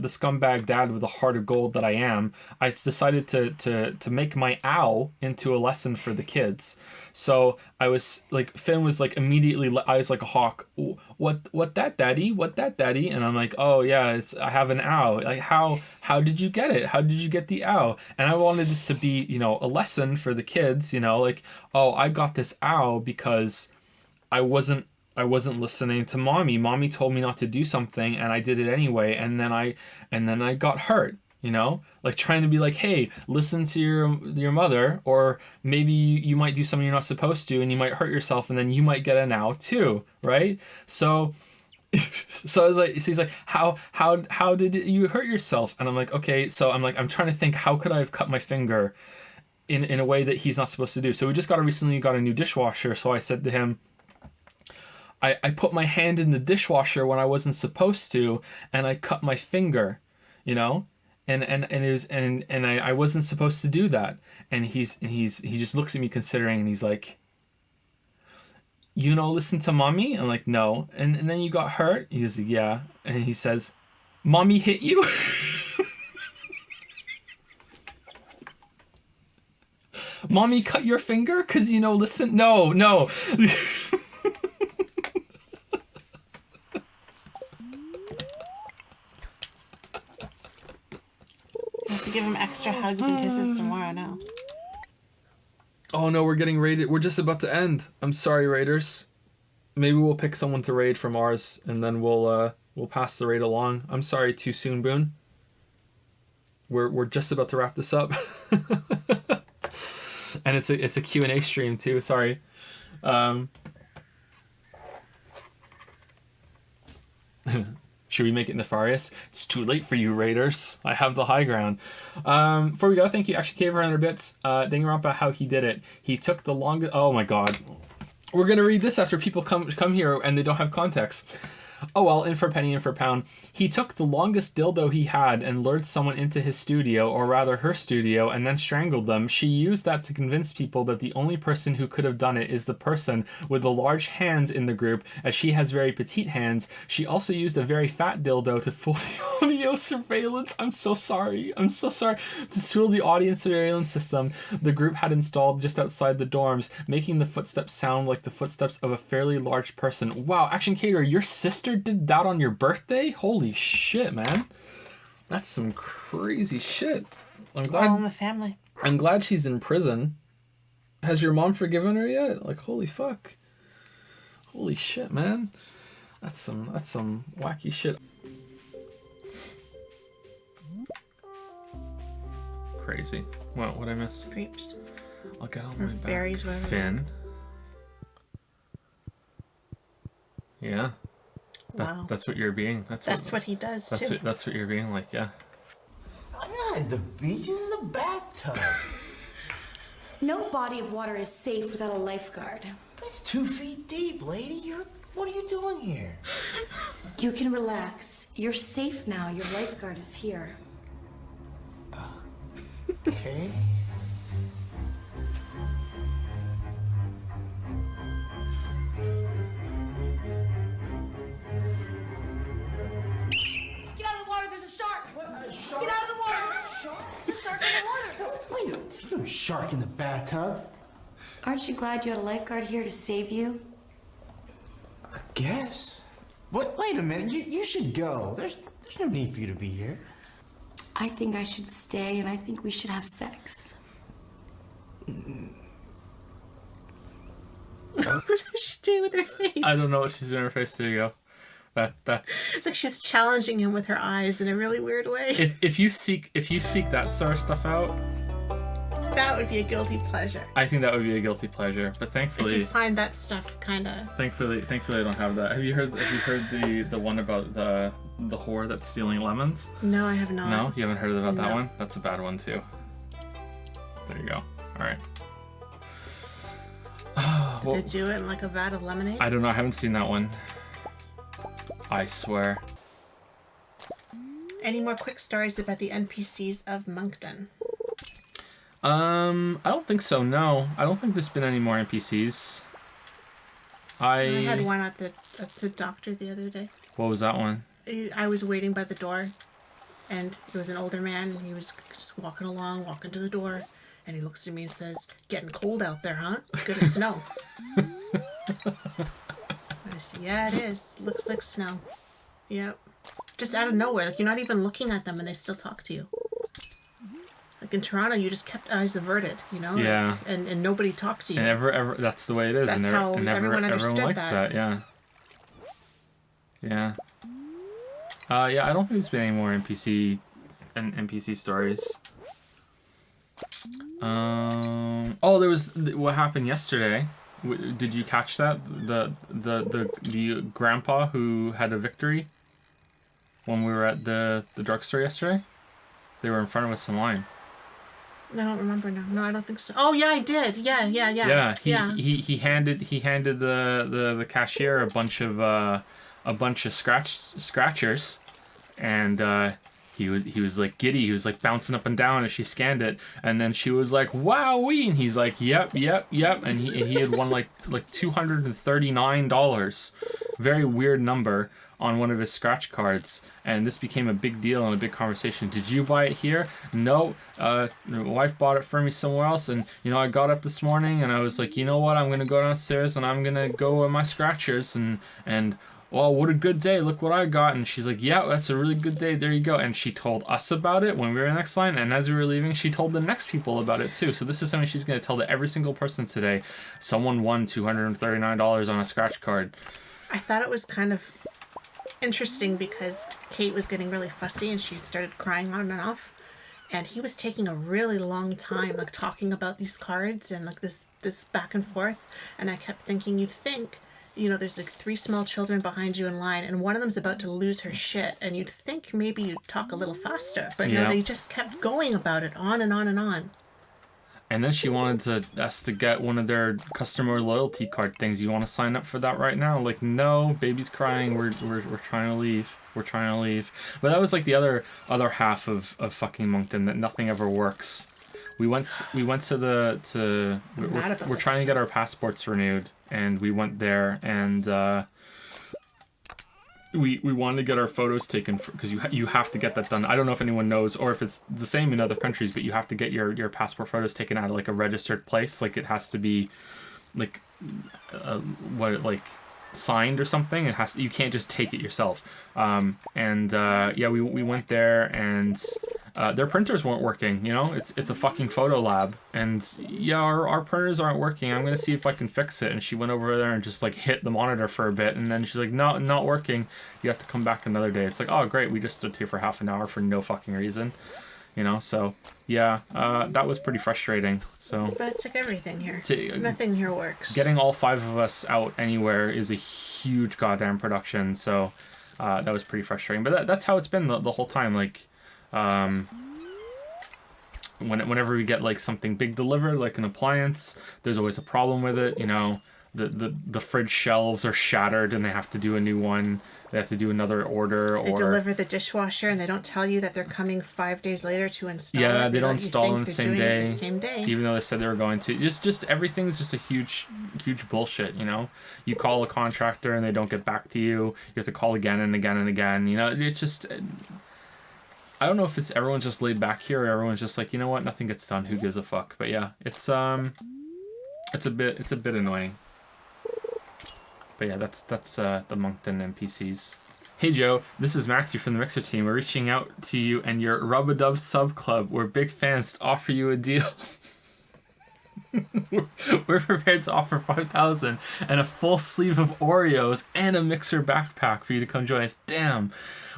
scumbag dad with a heart of gold that I am, I decided to make my ow into a lesson for the kids. So I was like, Finn was like immediately eyes like a hawk. What that, daddy? What that, daddy? And I'm like, oh yeah, I have an ow. Like how did you get it? How did you get the ow? And I wanted this to be, you know, a lesson for the kids. You know, like, oh, I got this ow because I wasn't listening to mommy. Mommy told me not to do something, and I did it anyway. And then I got hurt. You know, like trying to be like, hey, listen to your mother, or maybe you might do something you're not supposed to, and you might hurt yourself, and then you might get an ow too, right? So I was like, so he's like, how did you hurt yourself? And I'm like, okay, so I'm trying to think, how could I have cut my finger in a way that he's not supposed to do? So we just recently got a new dishwasher, so I said to him, I put my hand in the dishwasher when I wasn't supposed to, and I cut my finger, you know. And it was and I wasn't supposed to do that, and he just looks at me considering, and he's like, you know, listen to mommy. I'm like, no. And then you got hurt. He was like, yeah. And he says, mommy hit you. Mommy cut your finger because, you know, listen, no. Have to give him extra hugs and kisses tomorrow now. Oh no, we're getting raided. We're just about to end. I'm sorry, raiders. Maybe we'll pick someone to raid from ours, and then we'll pass the raid along. I'm sorry, too soon, Boone. We're just about to wrap this up. And it's a Q&A stream too. Sorry. Should we make it nefarious? It's too late for you, raiders. I have the high ground. Before we go, thank you. Actually, Cave 100 bits. Danganronpa, how he did it. He took the longest. Oh my god. We're gonna read this after people come here and they don't have context. Oh well, in for a penny, in for a pound. He took the longest dildo he had and lured someone into his studio, or rather her studio, and then strangled them. She used that to convince people that the only person who could have done it is the person with the large hands in the group, as she has very petite hands. She also used a very fat dildo to fool the audio surveillance. I'm so sorry. To fool the audience surveillance system the group had installed just outside the dorms, making the footsteps sound like the footsteps of a fairly large person. Wow, Action Caterer, your sister did that on your birthday? Holy shit, man. That's some crazy shit. I'm glad. All in the family. I'm glad she's in prison. Has your mom forgiven her yet? Like, holy fuck. Holy shit, man. That's some wacky shit. Crazy. What I miss? Grapes. I'll get on my back. Berries, whatever. Finn. Yeah. Wow. That's what you're being. That's what he does too. That's what you're being like, yeah. I'm not at the beach. This is a bathtub. No body of water is safe without a lifeguard. It's 2 feet deep, lady. What are you doing here? You can relax. You're safe now. Your lifeguard is here. Okay. Get out of the water. There's a shark. What? A shark? Get out of the water. There's a shark in the water. Wait a minute. There's no shark in the bathtub. Aren't you glad you had a lifeguard here to save you? guess. What? Wait a minute. You should go. There's no need for you to be here. I think I should stay, and I think we should have sex. What does she do with her face? I don't know what she's doing with her face. There you go. That. It's like she's challenging him with her eyes in a really weird way. If you seek that sort of stuff out, That would be a guilty pleasure. I think that would be a guilty pleasure. But If thankfully, you find that stuff kind of... thankfully, I don't have that. Have you heard the one about the whore that's stealing lemons? No, I have not. No, you haven't heard about that No. one. That's a bad one too. There you go. All right. Well, Did they do it in like a vat of lemonade? I don't know. I haven't seen that one. I swear. Any more quick stories about the NPCs of Moncton? I don't think so. No, I don't think there's been any more NPCs. I had one at the doctor the other day. What was that one? I was waiting by the door, and it was an older man, and he was just walking to the door, and he looks at me and says, "Getting cold out there, huh? It's gonna snow." I said, "Yeah, it is. Looks like snow." Yep. Just out of nowhere, like you're not even looking at them, and they still talk to you. Like in Toronto, you just kept eyes averted, you know? Yeah. And nobody talked to you. And ever that's the way it is. That's how everyone understood likes that. Yeah. Yeah. Yeah. I don't think there's been any more NPC stories. Oh, there was what happened yesterday. Did you catch that? The grandpa who had a victory when we were at the drugstore yesterday. They were in front of us in line. I don't remember now. No, I don't think so. Oh yeah, I did. Yeah. Yeah, he handed the cashier a bunch of scratchers, and he was like giddy. He was like bouncing up and down as she scanned it, and then she was like, "Wowee!" And he's like, "Yep," and he had won like $239. Very weird number on one of his scratch cards, and this became a big deal and a big conversation. Did you buy it here? No, my wife bought it for me somewhere else, and I got up this morning and I was like, you know what, I'm gonna go downstairs and I'm gonna go with my scratchers, and well, what a good day, look what I got. And she's like, yeah, that's a really good day, there you go. And she told us about it when we were in the next line, and as we were leaving, she told the next people about it too. So this is something she's gonna tell to every single person today. Someone won $239 on a scratch card. I thought it was kind of interesting because Kate was getting really fussy and she had started crying on and off, and he was taking a really long time like talking about these cards and like this back and forth, and I kept thinking, you'd think, there's like 3 small children behind you in line and one of them's about to lose her shit, and you'd think maybe you'd talk a little faster, but no, they just kept going about it on and on and on. And then she wanted us to get one of their customer loyalty card things. You want to sign up for that right now? Like, no, baby's crying. We're trying to leave. We're trying to leave. But that was like the other half of fucking Moncton, that nothing ever works. We went to we're trying to get our passports renewed, and we went there, and we wanted to get our photos taken because you have to get that done. I don't know if anyone knows or if it's the same in other countries, but you have to get your passport photos taken out of like a registered place. Like it has to be like signed or something. You can't just take it yourself. We went there, and their printers weren't working. It's a fucking photo lab, and our printers aren't working. I'm gonna see if I can fix it. And she went over there and just like hit the monitor for a bit, and then she's like, no, not working. You have to come back another day. It's like, oh great, we just stood here for half an hour for no fucking reason. So yeah, that was pretty frustrating. So But it's like everything here. Nothing here works. Getting all 5 of us out anywhere is a huge goddamn production. So that was pretty frustrating. But that's how it's been the whole time. Like, whenever we get like something big delivered, like an appliance, there's always a problem with it. The fridge shelves are shattered and they have to do a new one. They have to do another order. They deliver the dishwasher and they don't tell you that they're coming 5 days later to install it. Yeah, they don't install on the same day. Even though they said they were going to. Just everything's just a huge bullshit. You call a contractor and they don't get back to you. You have to call again and again and again. It's just. I don't know if it's everyone's just laid back here or everyone's just like, you know what, nothing gets done. Who gives a fuck? But yeah, it's a bit annoying. But yeah, that's the Moncton NPCs. Hey Joe, this is Matthew from the Mixer team. We're reaching out to you and your Rub-a-Dub sub club. We're big fans to offer you a deal. We're prepared to offer 5,000 and a full sleeve of Oreos and a Mixer backpack for you to come join us. Damn,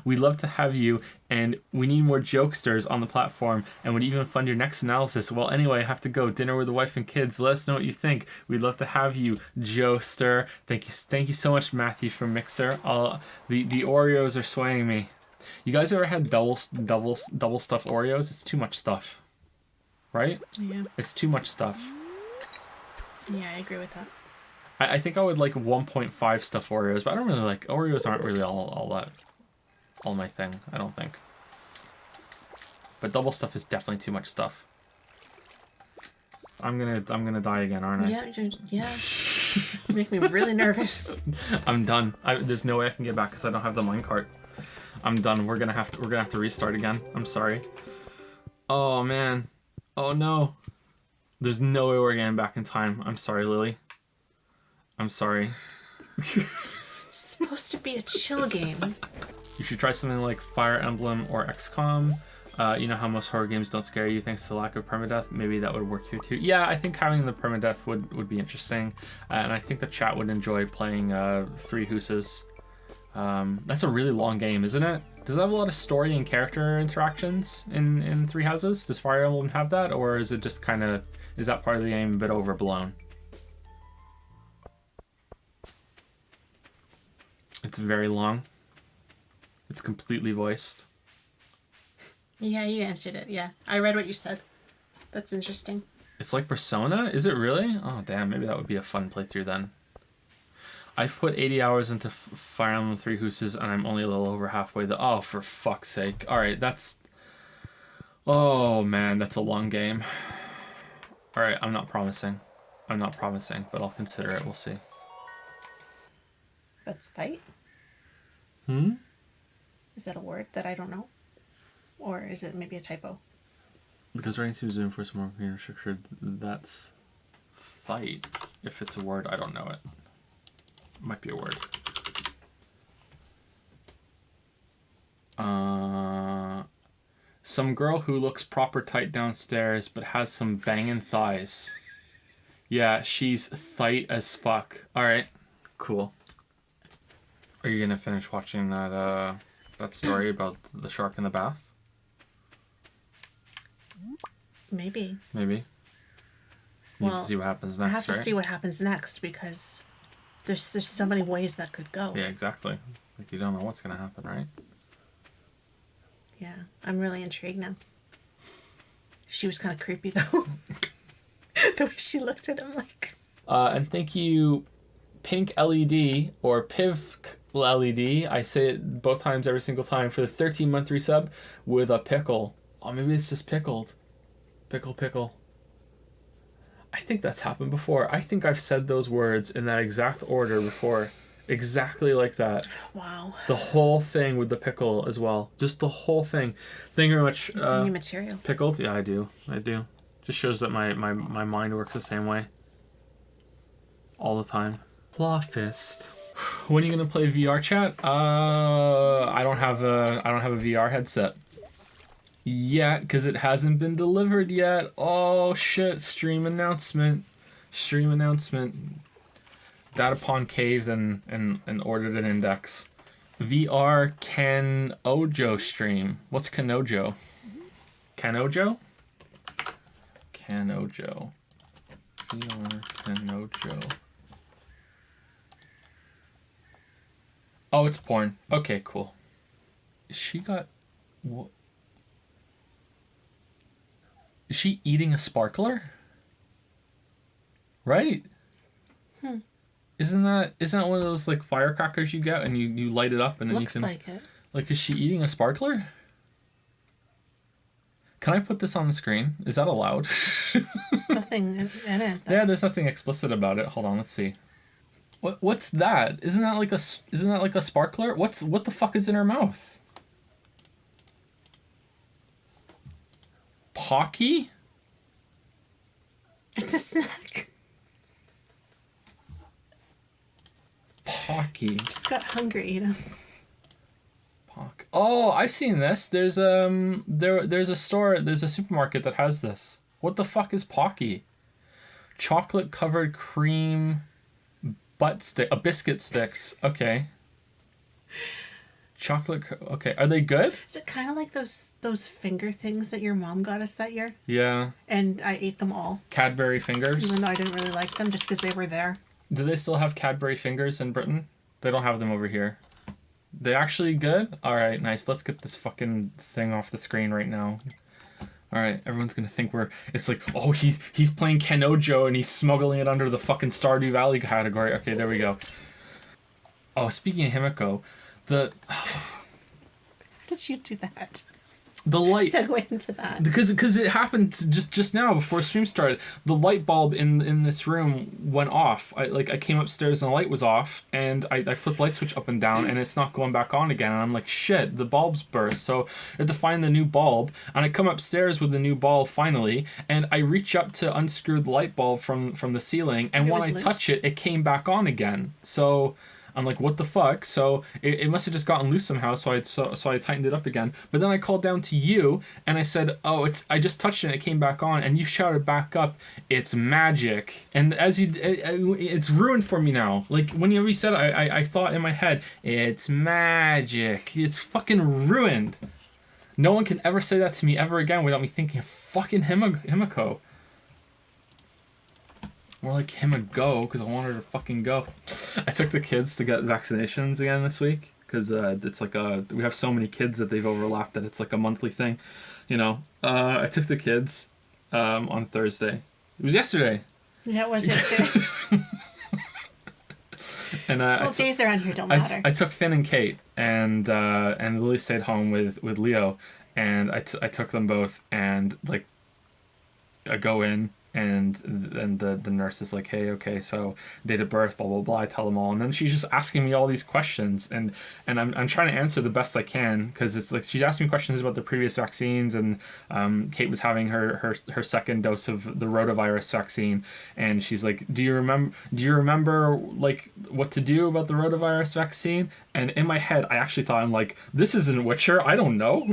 we'd love to have you, and we need more jokesters on the platform, and would even fund your next analysis. Well, anyway, I have to go. Dinner with the wife and kids. Let us know what you think. We'd love to have you, Joester. Thank you so much, Matthew from Mixer. The Oreos are swaying me. You guys ever had double stuffed Oreos? It's too much stuff, right? Yeah. It's too much stuff. Yeah, I agree with that. I think I would like 1.5 stuffed Oreos, but I don't really like Oreos. Aren't really all my thing. I don't think. But double stuff is definitely too much stuff. I'm gonna die again, aren't I? Yeah. You make me really nervous. I'm done. There's no way I can get back because I don't have the minecart. I'm done. We're gonna have to restart again. I'm sorry. Oh man. Oh no. There's no way we're getting back in time. I'm sorry, Lily. I'm sorry. It's supposed to be a chill game. You should try something like Fire Emblem or XCOM. You know how most horror games don't scare you thanks to the lack of permadeath? Maybe that would work here too. Yeah, I think having the permadeath would be interesting. And I think the chat would enjoy playing Three Hooses. That's a really long game, isn't it? Does it have a lot of story and character interactions in Three Houses? Does Fire Emblem have that? Or is it just kind of... Is that part of the game a bit overblown? It's very long. It's completely voiced. Yeah, you answered it. Yeah, I read what you said. That's interesting. It's like Persona? Is it really? Oh, damn. Maybe that would be a fun playthrough then. I've put 80 hours into Fire Emblem Three Hooses, and I'm only a little over halfway. Oh, for fuck's sake. All right, that's... Oh, man, that's a long game. All right, I'm not promising, but I'll consider it. We'll see. That's tight. Is that a word that I don't know? Or is it maybe a typo? Because writing seems to enforce more restricted. That's fight. If it's a word, I don't know it. Might be a word. Some girl who looks proper tight downstairs but has some banging thighs. Yeah, she's tight as fuck. Alright, cool. Are you gonna finish watching that story about the shark in the bath? Maybe. Maybe. Need to see what happens next, I have to right? see what happens next because there's so many ways that could go. Yeah, exactly. Like you don't know what's gonna happen, right? Yeah, I'm really intrigued now. She was kind of creepy though. The way she looked at him like. And thank you, Pink LED or Piv LED. I say it both times every single time for the 13-month resub with a pickle. Oh, maybe it's just pickled. Pickle. I think that's happened before. I think I've said those words in that exact order before. Exactly like that. Wow. The whole thing with the pickle as well. Just the whole thing. Thank you very much. It's new material. Pickled? Yeah, I do. Just shows that my mind works the same way. All the time. Clawfist. When are you gonna play VR chat? I don't have a VR headset yet because it hasn't been delivered yet. Oh shit! Stream announcement. Datapon caved and ordered an index. VR Kanojo stream. What's Kanojo? Kanojo? VR Kanojo. Oh, it's porn. Okay, cool. She got... What? Is she eating a sparkler? Right? Isn't that one of those like firecrackers you get and you light it up and then Looks you can... like it. Like, is she eating a sparkler? Can I put this on the screen? Is that allowed? There's nothing in it. Yeah, there's nothing explicit about it. Hold on, let's see. What's that? Isn't that like a sparkler? What the fuck is in her mouth? Pocky? It's a snack. Pocky. Just got hungry, you know. Pock. Oh, I've seen this. There's there's a store, there's a supermarket that has this. What the fuck is Pocky? Chocolate covered cream biscuit sticks. Okay. Okay, are they good? Is it kind of like those finger things that your mom got us that year? Yeah. And I ate them all. Cadbury fingers. Even though I didn't really like them, just because they were there. Do they still have Cadbury fingers in Britain? They don't have them over here. They actually good? All right, nice. Let's get this fucking thing off the screen right now. All right, everyone's gonna think it's like, oh, he's playing Kenojo and he's smuggling it under the fucking Stardew Valley category. Okay, there we go. Oh, speaking of Himiko, How did you do that? the light Segue into that. because it happened just now before stream started. The light bulb in this room went off. I came upstairs and the light was off, and I flipped light switch up and down, and it's not going back on again. And I'm like, shit, the bulb's burst. So I had to find the new bulb, and I come upstairs with the new bulb finally, and I reach up to unscrew the light bulb from the ceiling, and when I touch it, it came back on again. So I'm like, what the fuck? So it must have just gotten loose somehow. So I tightened it up again. But then I called down to you and I said, oh, I just touched it and it came back on. And you shouted back up, it's magic. And as it's ruined for me now. Like whenever you said it, I thought in my head, it's magic. It's fucking ruined. No one can ever say that to me ever again without me thinking of fucking Himiko. More like him a go, because I want her to fucking go. I took the kids to get vaccinations again this week, because it's like we have so many kids that they've overlapped that it's like a monthly thing, you know. I took the kids on Thursday. It was yesterday. Yeah, it was yesterday. And days around here don't matter. I took Finn and Kate, and Lily stayed home with Leo, and I took them both, and like I go in. And the nurse is like, hey, okay, so date of birth, blah, blah, blah. I tell them all. And then she's just asking me all these questions. And I'm trying to answer the best I can, because it's like she's asking me questions about the previous vaccines. And Kate was having her second dose of the rotavirus vaccine. And she's like, do you remember like what to do about the rotavirus vaccine? And in my head, I actually thought, I'm like, this isn't Witcher. I don't know.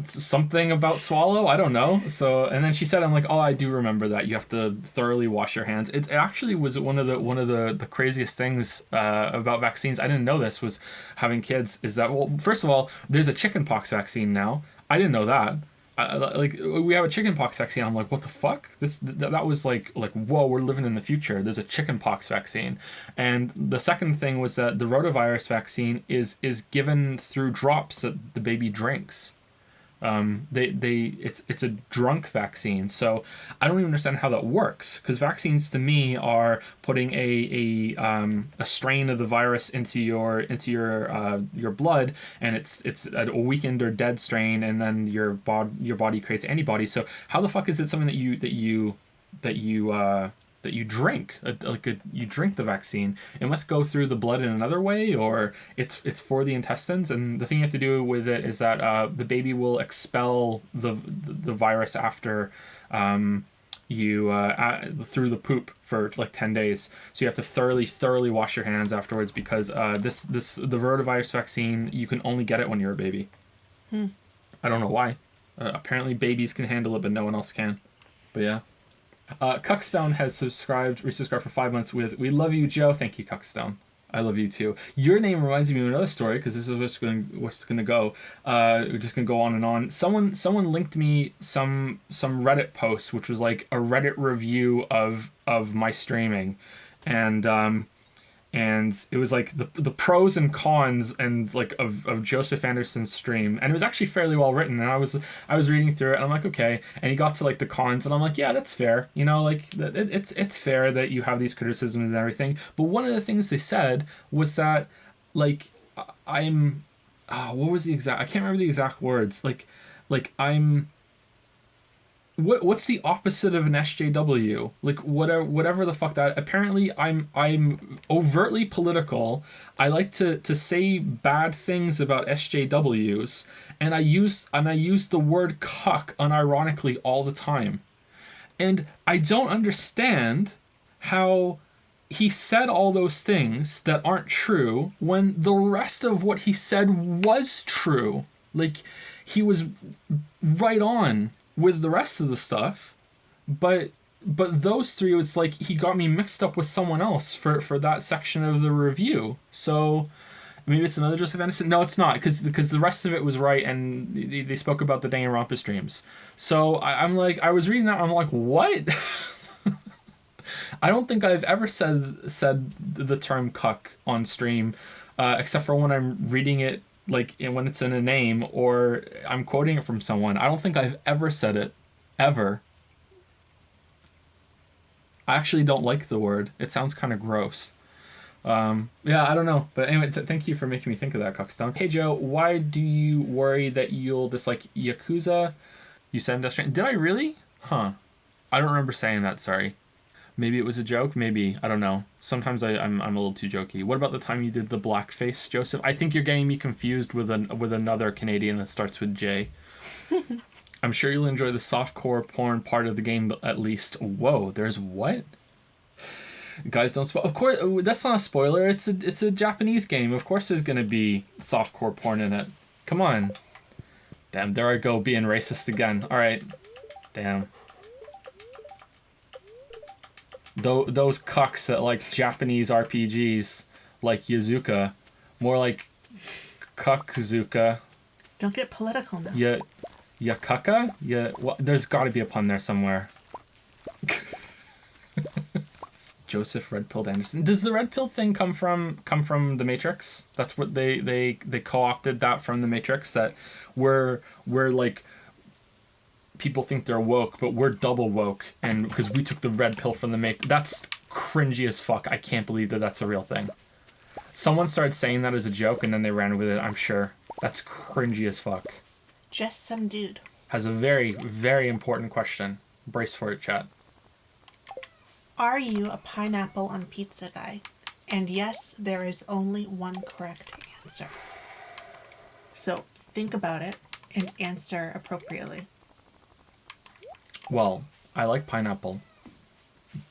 Something about swallow, I don't know. So, and then she said, I'm like, oh, I do remember that you have to thoroughly wash your hands. It actually was one of the craziest things about vaccines. I didn't know this was having kids, is that, well, first of all, there's a chickenpox vaccine now. I didn't know that. Like we have a chickenpox vaccine. I'm like, what the fuck? That was like whoa, we're living in the future. There's a chickenpox vaccine. And the second thing was that the rotavirus vaccine is given through drops that the baby drinks. It's a drunk vaccine, so I don't even understand how that works, because vaccines to me are putting a strain of the virus into your blood, and it's a weakened or dead strain, and then your body creates antibodies. So how the fuck is it something that you drink? You drink the vaccine. It must go through the blood in another way, or it's for the intestines. And the thing you have to do with it is that the baby will expel the virus after through the poop for like 10 days. So you have to thoroughly wash your hands afterwards, because the rotavirus vaccine, you can only get it when you're a baby. I don't know why. Apparently babies can handle it, but no one else can. But yeah. Cuckstone has resubscribed for 5 months with "We love you, Joe." Thank you, Cuckstone. I love you too. Your name reminds me of another story, because this is what's going to go. We're just going to go on and on. Someone linked me some Reddit posts, which was like a Reddit review of my streaming, and it was like the pros and cons and like of Joseph Anderson's stream, and it was actually fairly well written. And I was reading through it, and I'm like, okay. And he got to like the cons, and I'm like, yeah, that's fair. You know, like it's fair that you have these criticisms and everything. But one of the things they said was that like what was the exact? I can't remember the exact words. Like I'm. What's the opposite of an SJW? Like whatever the fuck that. Apparently I'm overtly political. I like to say bad things about SJWs, and I use the word cuck unironically all the time. And I don't understand how he said all those things that aren't true when the rest of what he said was true. Like, he was right on with the rest of the stuff, but those three, it's like he got me mixed up with someone else for that section of the review. So maybe it's another Joseph Anderson. No, it's not, because the rest of it was right, and they spoke about the Danganronpa streams. So I'm like, I was reading that, I'm like, what? I don't think I've ever said the term cuck on stream, except for when I'm reading it, like when it's in a name or I'm quoting it from someone. I don't think I've ever said it, ever. I actually don't like the word. It sounds kind of gross. Yeah, I don't know. But anyway, thank you for making me think of that, Cuckstone. Hey, Joe, why do you worry that you'll dislike Yakuza? You said Death Stranding. Did I really? Huh. I don't remember saying that, sorry. Maybe it was a joke. Maybe. I don't know. Sometimes I'm a little too jokey. What about the time you did the blackface, Joseph? I think you're getting me confused with another Canadian that starts with J. I'm sure you'll enjoy the softcore porn part of the game at least. Whoa, there's what? Guys, don't spoil. Of course, that's not a spoiler. It's a Japanese game. Of course there's going to be softcore porn in it. Come on. Damn, there I go being racist again. All right. Damn. Those cucks that like Japanese RPGs, like Yazuka, more like Cuckzuka. Don't get political now. Yakuka? Well, there's got to be a pun there somewhere. Joseph Red Pilled Anderson. Does the Red Pill thing come from the Matrix? That's what they co-opted that from the Matrix. That we're like, people think they're woke, but we're double woke, and because we took the red pill from the Matrix. That's cringy as fuck. I can't believe that's a real thing. Someone started saying that as a joke, and then they ran with it. I'm sure that's cringy as fuck. Just some dude. Has a very, very important question. Brace for it, chat. Are you a pineapple on pizza guy? And yes, there is only one correct answer. So think about it and answer appropriately. Well, I like pineapple,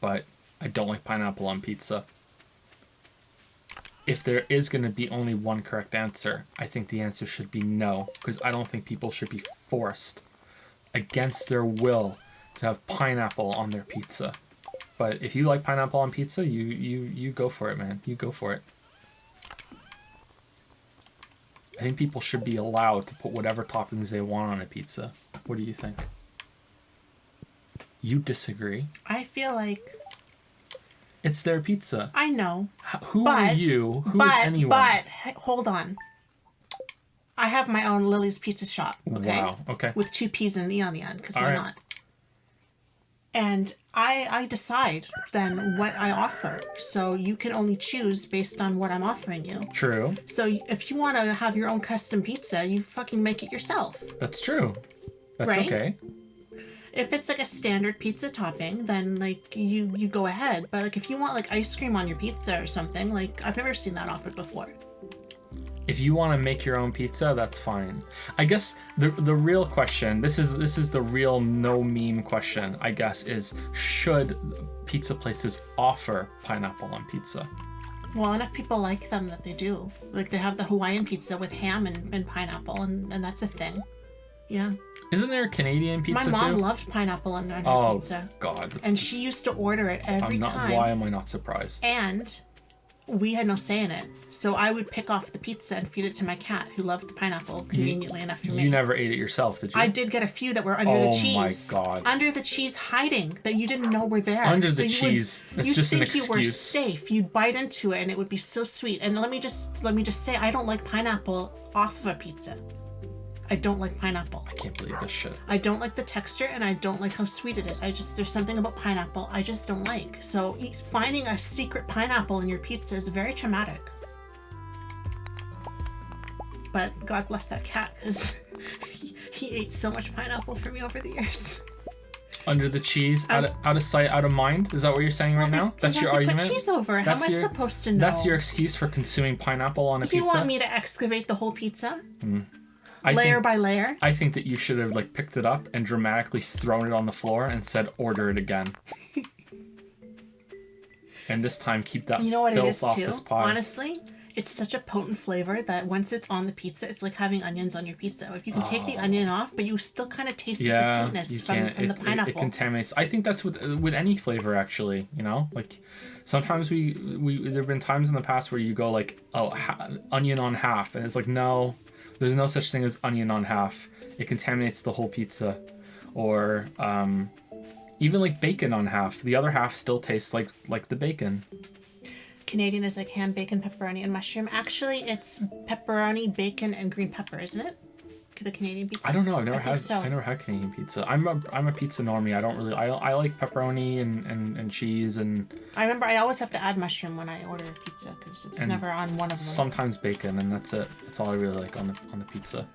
but I don't like pineapple on pizza. If there is going to be only one correct answer, I think the answer should be no, because I don't think people should be forced against their will to have pineapple on their pizza. But if you like pineapple on pizza, you go for it, man. You go for it. I think people should be allowed to put whatever toppings they want on a pizza. What do you think? You disagree. I feel like... It's their pizza. I know. Who are you? Who is anyone? But, hold on. I have my own Lily's Pizza Shop, okay? Wow, okay. With 2 P's and an E on the end, because why right. not? And I decide then what I offer. So you can only choose based on what I'm offering you. True. So if you want to have your own custom pizza, you fucking make it yourself. That's true. That's right? okay. If it's like a standard pizza topping, then like you go ahead. But like if you want like ice cream on your pizza or something, like I've never seen that offered before. If you want to make your own pizza, that's fine. I guess the real question, this is the real no meme question, I guess, is should pizza places offer pineapple on pizza? Well, enough people like them that they do. Like they have the Hawaiian pizza with ham and pineapple, and that's a thing. Yeah. Isn't there a Canadian pizza too? My mom loved pineapple on her pizza. Oh, God. And she used to order it every time. Why am I not surprised? And we had no say in it. So I would pick off the pizza and feed it to my cat, who loved pineapple, conveniently enough for me. You never ate it yourself, did you? I did get a few that were under the cheese. Oh, my God. Under the cheese hiding, that you didn't know were there. Under the cheese. That's just an excuse. You think you were safe. You'd bite into it and it would be so sweet. And let me just say, I don't like pineapple off of a pizza. I don't like pineapple. I can't believe this shit. I don't like the texture, and I don't like how sweet it is. There's something about pineapple I just don't like. So finding a secret pineapple in your pizza is very traumatic. But God bless that cat, because he ate so much pineapple for me over the years. Under the cheese, out of sight, out of mind? Is that what you're saying right now? That's your argument? Put cheese over it. How am I supposed to know? That's your excuse for consuming pineapple on a pizza? You want me to excavate the whole pizza? Layer by layer? I think that you should have like picked it up and dramatically thrown it on the floor and said, order it again. and this time keep that You know what it filth is off too? this pie. Honestly, it's such a potent flavor that once it's on the pizza, it's like having onions on your pizza. If you can take the onion off, but you still kind of taste the sweetness from the pineapple. It contaminates. I think that's with any flavor, actually. You know, like sometimes we there've been times in the past where you go like, oh, onion on half, and it's like, no, there's no such thing as onion on half. It contaminates the whole pizza, or even like bacon on half. The other half still tastes like the bacon. Canadian is like ham, bacon, pepperoni, and mushroom. Actually, it's pepperoni, bacon, and green pepper, isn't it? The Canadian pizza. I don't know. I never think had Canadian pizza. I'm a pizza normie. I don't really. I like pepperoni and cheese and. I remember I always have to add mushroom when I order pizza because it's never on one of them. Sometimes bacon, and that's it. That's all I really like on the pizza.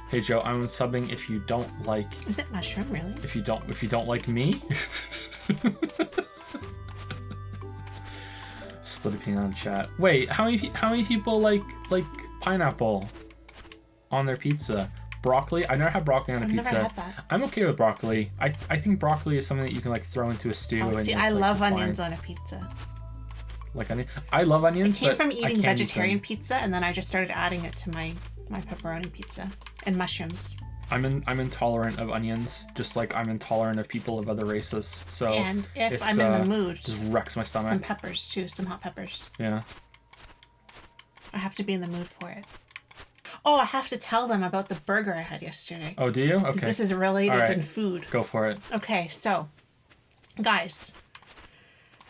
Hey Joe, I'm subbing if you don't like. Is it mushroom really? If you don't like me. Split opinion on chat. Wait, how many people like pineapple on their pizza? Broccoli? I never had broccoli on a pizza. Never had that. I'm okay with broccoli. I think broccoli is something that you can like throw into a stew. Oh, see, I love onions on a pizza. Like onion? I love onions. I came from eating vegetarian pizza, and then I just started adding it to my pepperoni pizza and mushrooms. I'm intolerant of onions, just like I'm intolerant of people of other races. So and if I'm in the mood, just wrecks my stomach. Some peppers too, some hot peppers. Yeah. I have to be in the mood for it. Oh, I have to tell them about the burger I had yesterday. Oh, do you? Okay. This is related in food. Go for it. Okay, so, guys,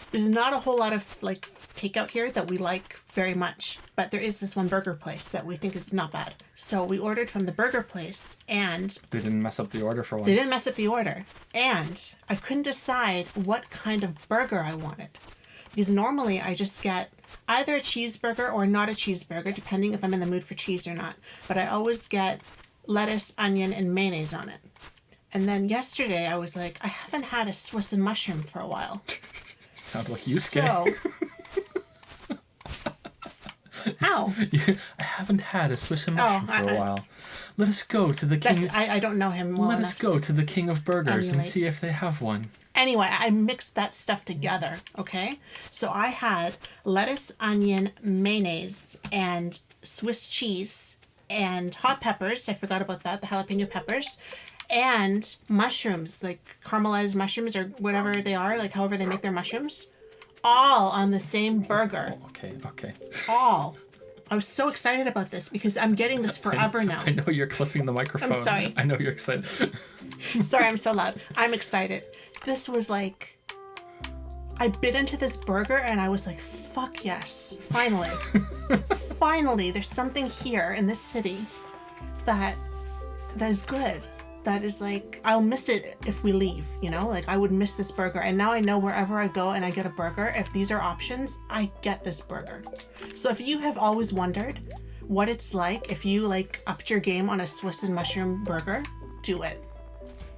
there's not a whole lot of like takeout here that we like very much, but there is this one burger place that we think is not bad. So we ordered from the burger place, and they didn't mess up the order for once. They didn't mess up the order, and I couldn't decide what kind of burger I wanted, because normally I just get either a cheeseburger or not a cheeseburger, depending if I'm in the mood for cheese or not. But I always get lettuce, onion, and mayonnaise on it. And then yesterday I was like, I haven't had a Swiss and mushroom for a while. Sounds like you scared. How? I haven't had a Swiss and mushroom for a while. Let us go to the king. I don't know him well enough. Let us go to the king of burgers and see if they have one. Anyway, I mixed that stuff together, okay? So I had lettuce, onion, mayonnaise, and Swiss cheese, and hot peppers. I forgot about that, the jalapeno peppers, and mushrooms, like caramelized mushrooms or whatever they are, like however they make their mushrooms, all on the same burger. Oh, okay. All. I was so excited about this because I'm getting this forever now. I know you're clipping the microphone. I'm sorry. I know you're excited. Sorry, I'm so loud. I'm excited. This was like, I bit into this burger and I was like, fuck yes, finally. Finally, there's something here in this city that is good. That is like, I'll miss it if we leave, you know? Like, I would miss this burger. And now I know wherever I go and I get a burger, if these are options, I get this burger. So if you have always wondered what it's like if you, like, upped your game on a Swiss and mushroom burger, do it.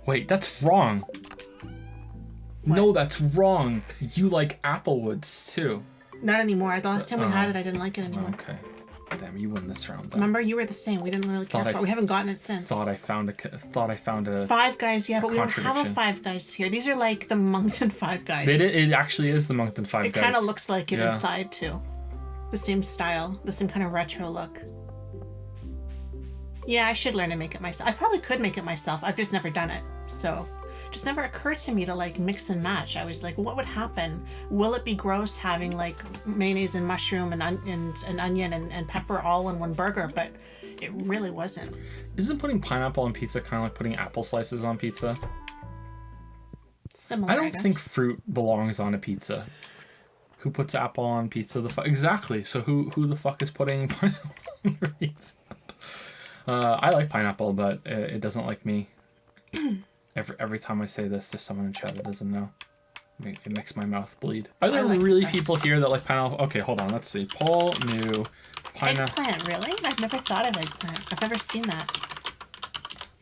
Wait, that's wrong. What? No, that's wrong. You like Applewoods, too. Not anymore. The last time we had it, I didn't like it anymore. Okay. Damn, you win this round. Then. Remember, you were the same. We didn't really care for it. We haven't gotten it since. Thought I found a Five Guys, yeah, but we don't have a Five Guys here. These are like the Moncton Five Guys. It actually is the Moncton Five Guys. It kind of looks like it inside too. The same style, the same kind of retro look. Yeah, I should learn to make it myself. I probably could make it myself. I've just never done it. So it just never occurred to me to like mix and match. I was like, what would happen? Will it be gross having like mayonnaise and mushroom and onion and pepper all in one burger? But it really wasn't. Isn't putting pineapple on pizza kind of like putting apple slices on pizza? Similar. I don't think fruit belongs on a pizza. Who puts apple on pizza? Exactly. So who the fuck is putting pineapple on your pizza? I like pineapple, but it doesn't like me. Every time I say this, there's someone in chat that doesn't know. It makes my mouth bleed. Are there really people here that like pineapple? Okay, hold on. Let's see. Paul New pineapple. Eggplant, really? I've never thought of eggplant. I've never seen that.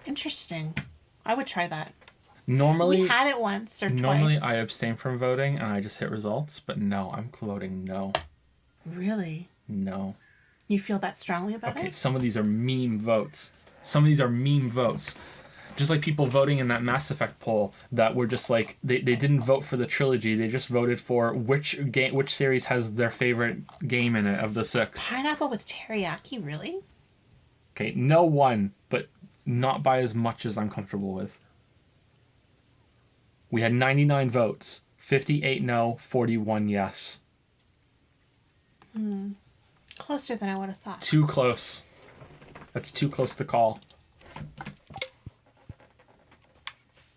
Interesting. I would try that. Normally, we had it once or twice. Normally, I abstain from voting and I just hit results. But no, I'm voting no. Really? No. You feel that strongly about it? Okay, some of these are meme votes. Just Just like people voting in that Mass Effect poll that were just like they didn't vote for the trilogy. They just voted for which series has their favorite game in it of the 6. Pineapple with teriyaki, really? Okay, no one, but not by as much as I'm comfortable with. We had 99 votes, 58 no, 41 yes. Closer than I would have thought. Too close. That's too close to call.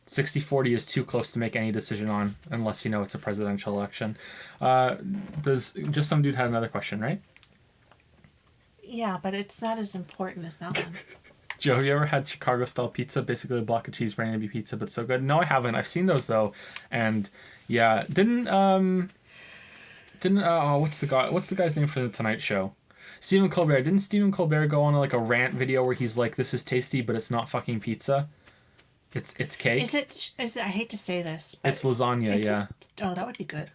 60-40 is too close to make any decision on, unless you know it's a presidential election. Does just some dude had another question, right? Yeah, but it's not as important as that one. Joe, have you ever had Chicago-style pizza? Basically a block of cheese pretending to be pizza, but so good. No, I haven't. I've seen those though, and yeah, didn't what's the guy's name for the Tonight Show? Stephen Colbert. Didn't Stephen Colbert go on like a rant video where he's like, "This is tasty, but it's not fucking pizza. It's cake." Is it? I hate to say this, but it's lasagna. Yeah. Oh, that would be good.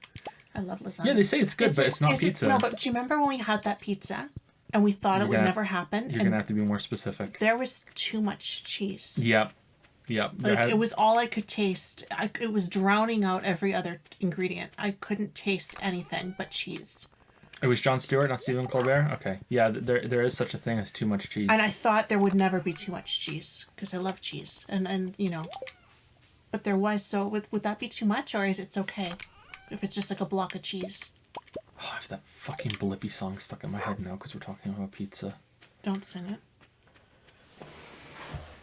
I love lasagna. Yeah, they say it's good, but it's not pizza. No, but do you remember when we had that pizza and we thought it would never happen? You're gonna have to be more specific. There was too much cheese. Yep. Like it was all I could taste. It was drowning out every other ingredient. I couldn't taste anything but cheese. It was Jon Stewart, not Stephen Colbert? Okay. Yeah, there is such a thing as too much cheese. And I thought there would never be too much cheese because I love cheese. And you know, but there was. So would that be too much, or is it okay if it's just like a block of cheese? Oh, I have that fucking Blippi song stuck in my head now because we're talking about pizza. Don't sing it.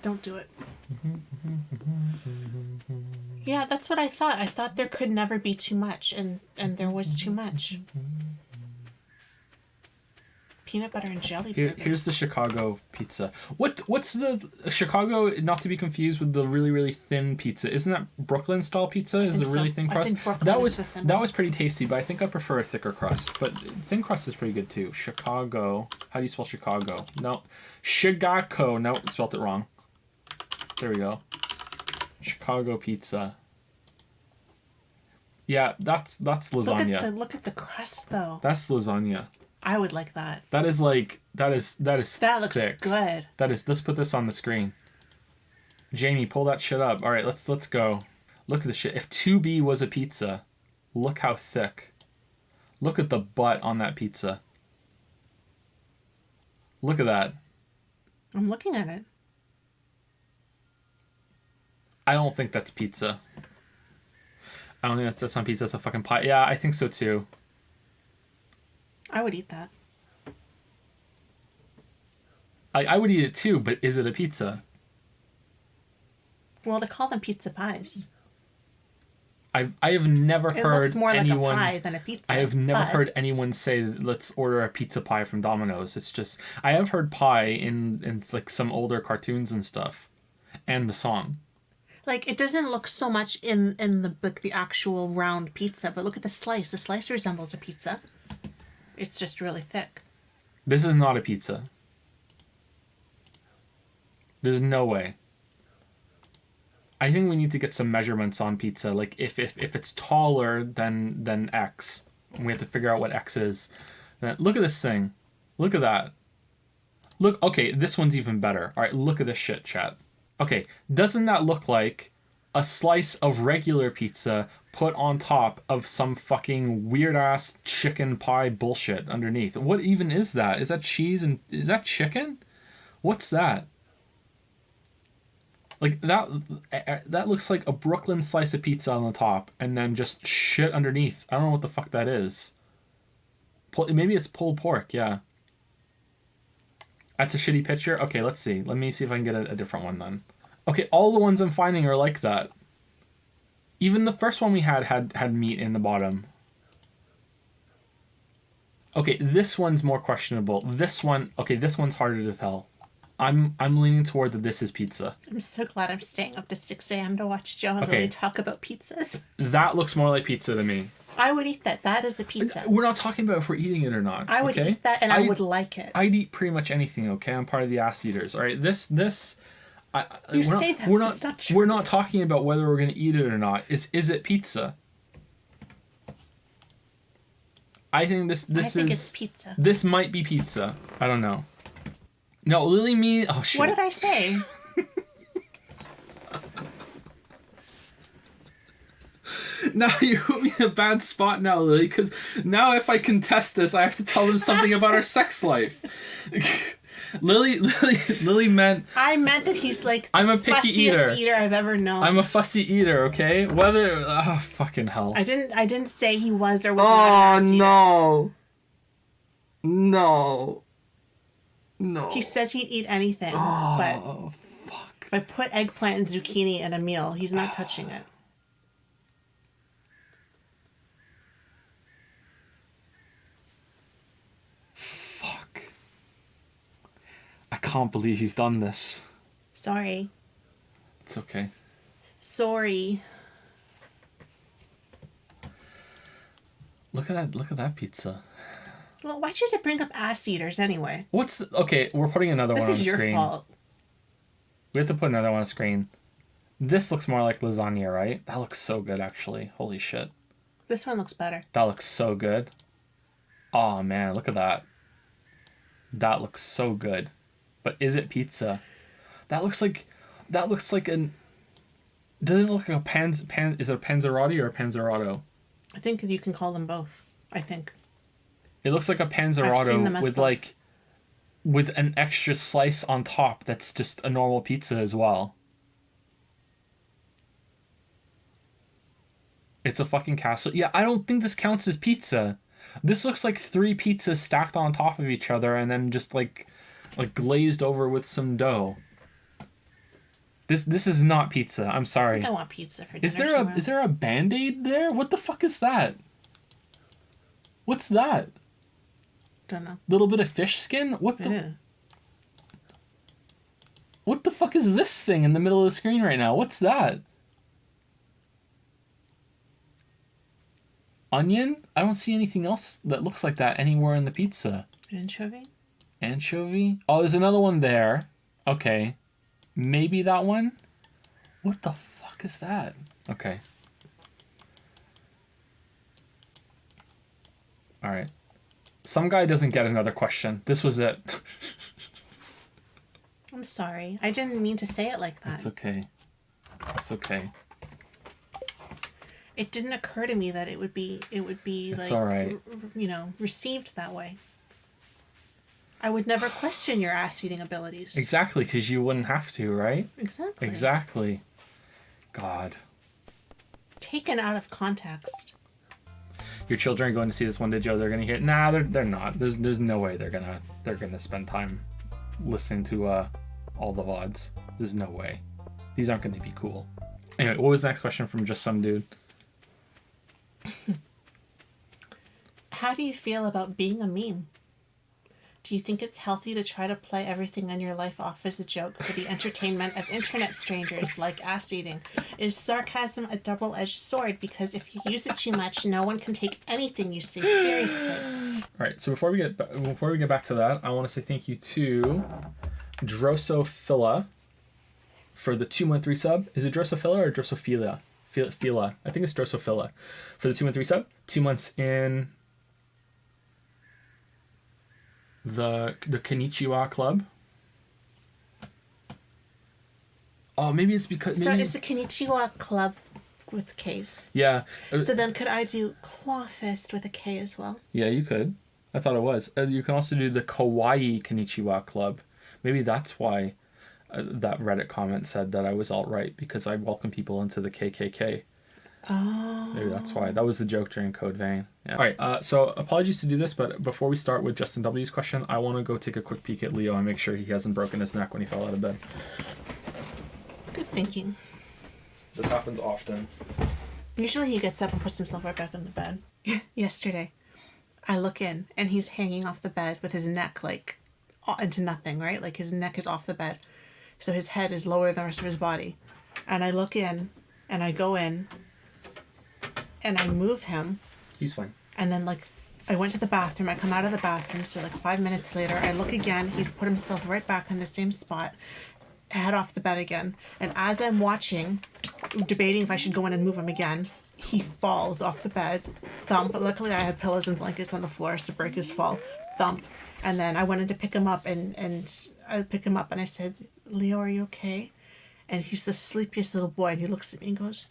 Don't do it. Yeah, that's what I thought. I thought there could never be too much, and there was too much. Peanut butter and jelly burger. Here's the Chicago pizza. What's the Chicago? Not to be confused with the really really thin pizza. Isn't that Brooklyn style pizza? Is the really thin crust? That was pretty tasty, but I think I prefer a thicker crust. But thin crust is pretty good too. Chicago. How do you spell Chicago? No, Chicago. No, spelled it wrong. There we go. Chicago pizza. Yeah, that's lasagna. Look at the crust though. That's lasagna. I would like that. That is That looks thick. good. Let's put this on the screen. Jamie, pull that shit up. All right, let's go. Look at the shit. If 2B was a pizza, look how thick. Look at the butt on that pizza. Look at that. I'm looking at it. I don't think that's pizza. I don't think that's not pizza. That's a fucking pie. Yeah, I think so too. I would eat that. I would eat it too, but is it a pizza? Well, they call them pizza pies. I have never heard It looks more anyone, like a pie than a pizza. I have never heard anyone say, let's order a pizza pie from Domino's. It's just, I have heard pie in like some older cartoons and stuff. And the song. Like, it doesn't look so much in the actual round pizza, but look at the slice. The slice resembles a pizza. It's just really thick. This is not a pizza. There's no way. I think we need to get some measurements on pizza. Like, if it's taller than X, and we have to figure out what X is. Then look at this thing. Look at that. Look, okay, this one's even better. All right, look at this shit, chat. Okay, doesn't that look like a slice of regular pizza put on top of some fucking weird-ass chicken pie bullshit underneath? What even is that? Is that cheese and... Is that chicken? What's that? Like, that looks like a Brooklyn slice of pizza on the top and then just shit underneath. I don't know what the fuck that is. Maybe it's pulled pork, yeah. That's a shitty picture? Okay, let's see. Let me see if I can get a different one then. Okay, all the ones I'm finding are like that. Even the first one we had meat in the bottom. Okay, this one's more questionable. This one's harder to tell. I'm leaning toward that this is pizza. I'm so glad I'm staying up to 6 a.m. to watch Joe and Lily talk about pizzas. That looks more like pizza to me. I would eat that. That is a pizza. We're not talking about if we're eating it or not. I would eat that, and I would like it. I'd eat pretty much anything, okay? I'm part of the ass eaters. All right, this You say that, but it's not true. We're not talking about whether we're going to eat it or not. Is it pizza? I think it's pizza. This might be pizza. I don't know. No, oh shit. What did I say? Now you put me in a bad spot now, Lily, because now if I contest this, I have to tell them something about our sex life. Lily meant... I meant that he's like I'm a the picky fussiest eater. I've ever known. I'm a fussy eater, okay? Whether... Oh, fucking hell. I didn't say he was or was not an ass eater. No. No. No. He says he'd eat anything, but Fuck. if I put eggplant and zucchini in a meal, he's not touching it. Fuck. I can't believe you've done this. Sorry. It's okay. Sorry. Look at that pizza. Well, why'd you have to bring up ass eaters anyway? Okay, we're putting another one on the This is your screen. fault. We have to put another one on the screen. This looks more like lasagna, right? That looks so good, actually. Holy shit. This one looks better. That looks so good. Oh, man, look at that. That looks so good. But is it pizza? That looks like an... Doesn't it look like a is it a panzerotti or a panzerotto? I think you can call them both. I think. It looks like a I've seen them panzerotto as with both. with an extra slice on top that's just a normal pizza as well. It's a fucking casserole. Yeah, I don't think this counts as pizza. This looks like 3 pizzas stacked on top of each other and then just like glazed over with some dough. This is not pizza. I'm sorry. I want pizza for dinner. Is there a Band-Aid there? What the fuck is that? What's that? Don't know. Little bit of fish skin? What the fuck is this thing in the middle of the screen right now? What's that? Onion? I don't see anything else that looks like that anywhere in the pizza. Anchovy? Anchovy? Oh, there's another one there. Okay. Maybe that one? What the fuck is that? Okay. Alright. Some guy doesn't get another question. This was it. I'm sorry. I didn't mean to say it like that. It's okay. It's okay. It didn't occur to me that it would be It's like, all right. received that way. I would never question your ass-eating abilities. Exactly, because you wouldn't have to, right? Exactly. Exactly. God. Taken out of context. Your children are going to see this one day, Joe. They're going to hear. Nah, they're not. There's no way they're gonna spend time listening to all the VODs. There's no way. These aren't going to be cool. Anyway, what was the next question from just some dude? How do you feel about being a meme? Do you think it's healthy to try to play everything in your life off as a joke for the entertainment of internet strangers like ass eating? Is sarcasm a double-edged sword? Because if you use it too much, no one can take anything you say seriously. All right. So before we get back to that, I want to say thank you to Drosophila for the 2-month resub. Is it Drosophila or Drosophila? Phila. I think it's Drosophila for the 2-month resub. 2 months in the Konnichiwa Club. Oh, maybe it's because... So it's a Konnichiwa Club with K's. Yeah. So then could I do Clawfist with a K as well? Yeah, you could. I thought it was. You can also do the Kawaii Konnichiwa Club. Maybe that's why that Reddit comment said that I was alt-right, because I welcome people into the KKK. Oh. Maybe that's why. That was the joke during Code Vein. Yeah. All right. So apologies to do this, but before we start with Justin W's question, I want to go take a quick peek at Leo and make sure he hasn't broken his neck when he fell out of bed. Good thinking. This happens often. Usually he gets up and puts himself right back on the bed. Yesterday, I look in and he's hanging off the bed with his neck like into nothing, right? Like his neck is off the bed. So his head is lower than the rest of his body. And I look in and I go in and I move him. He's fine. And then like I went to the bathroom. I come out of the bathroom. So like 5 minutes later, I look again. He's put himself right back in the same spot. Head off the bed again. And as I'm watching, debating if I should go in and move him again, he falls off the bed. Thump. But luckily I had pillows and blankets on the floor to break his fall. Thump. And then I went in to pick him up and I pick him up and I said, Leo, are you okay? And he's the sleepiest little boy. And he looks at me and goes,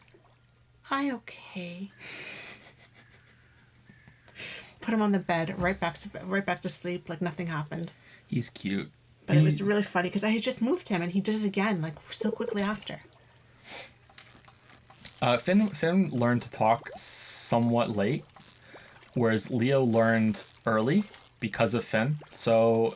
I okay. Put him on the bed, right back to sleep, like nothing happened. He's cute. But it was really funny because I had just moved him and he did it again, like so quickly after. Finn learned to talk somewhat late, whereas Leo learned early because of Finn. So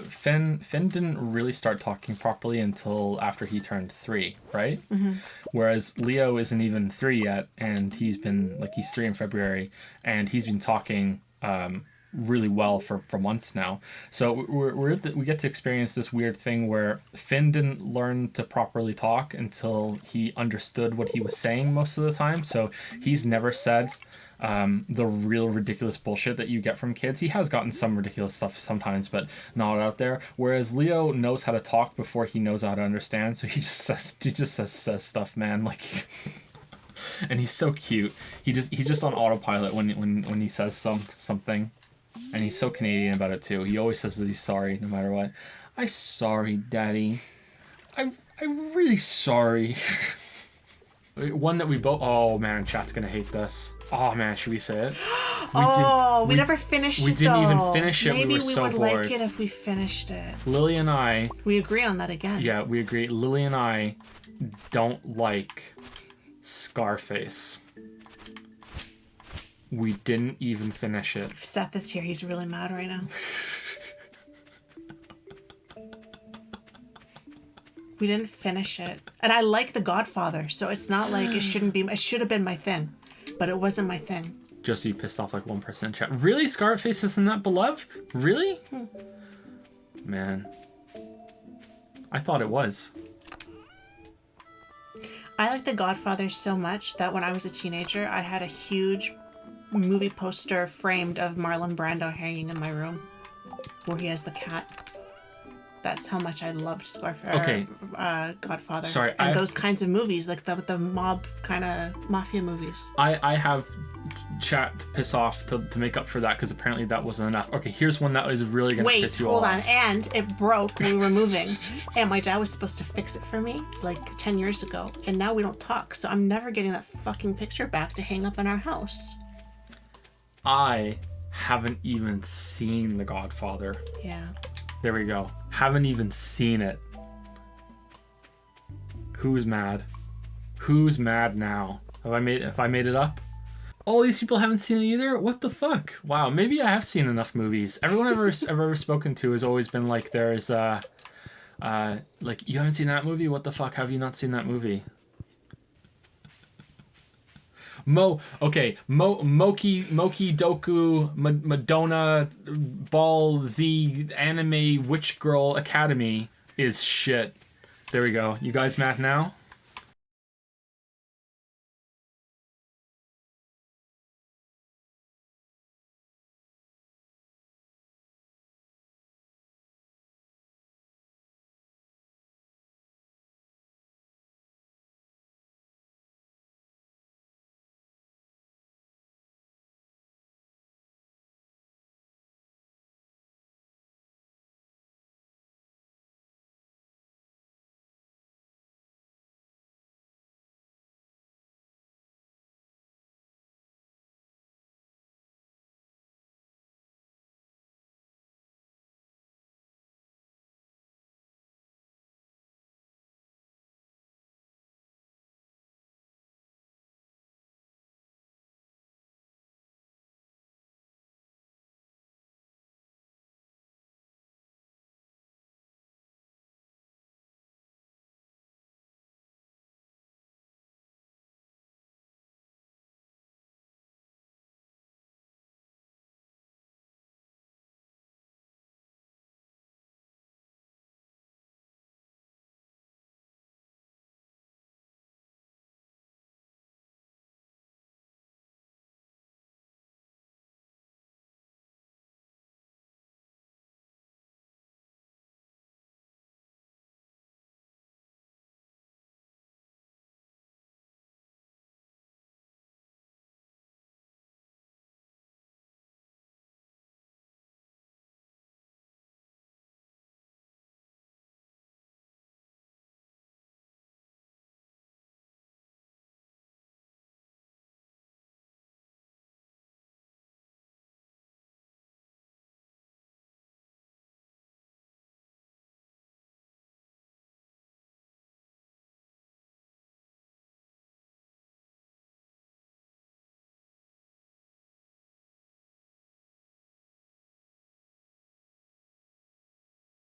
Finn didn't really start talking properly until after he turned 3, right? Mm-hmm. Whereas Leo isn't even 3 yet, and he's 3 in February, and he's been talking really well for months now. So we get to experience this weird thing where Finn didn't learn to properly talk until he understood what he was saying most of the time. So he's never said the real ridiculous bullshit that you get from kids. He has gotten some ridiculous stuff sometimes, but not out there. Whereas Leo knows how to talk before he knows how to understand. So he just says stuff, man. Like, and he's so cute. He's just on autopilot when he says something. And he's so Canadian about it too. He always says that he's sorry no matter what. I'm sorry, Daddy. I'm really sorry. One that we both... Oh, man, chat's going to hate this. Oh, man, should we say it? We never finished it, We didn't even finish it. Maybe we were so bored. Maybe we would like it if we finished it. Lily and I... We agree on that again. Yeah, we agree. Lily and I don't like Scarface. We didn't even finish it. If Seth is here, he's really mad right now. We didn't finish it. And I like The Godfather, so it's not like it shouldn't be... It should have been my thing, but it wasn't my thing. Just so you pissed off like 1% in chat. Really? Scarface isn't that beloved? Really? Man. I thought it was. I like The Godfather so much that when I was a teenager, I had a huge movie poster framed of Marlon Brando hanging in my room where he has the cat. That's how much I loved Godfather. Sorry, and those kinds of movies, like the mob kind of mafia movies. I have chat to piss off to make up for that because apparently that wasn't enough. Okay, here's one that is really going to piss you all off. Wait, hold on. And it broke when we were moving. And my dad was supposed to fix it for me like 10 years ago. And now we don't talk. So I'm never getting that fucking picture back to hang up in our house. I haven't even seen The Godfather. Yeah. There we go. Haven't even seen it. Who's mad? Who's mad now? Have I made it up? All these people haven't seen it either? What the fuck? Wow, maybe I have seen enough movies. Everyone I've ever spoken to has always been like, there's like, you haven't seen that movie? What the fuck? Have you not seen that movie? Moki Doku Madonna Ball Z Anime Witch Girl Academy is shit. There we go. You guys mad now?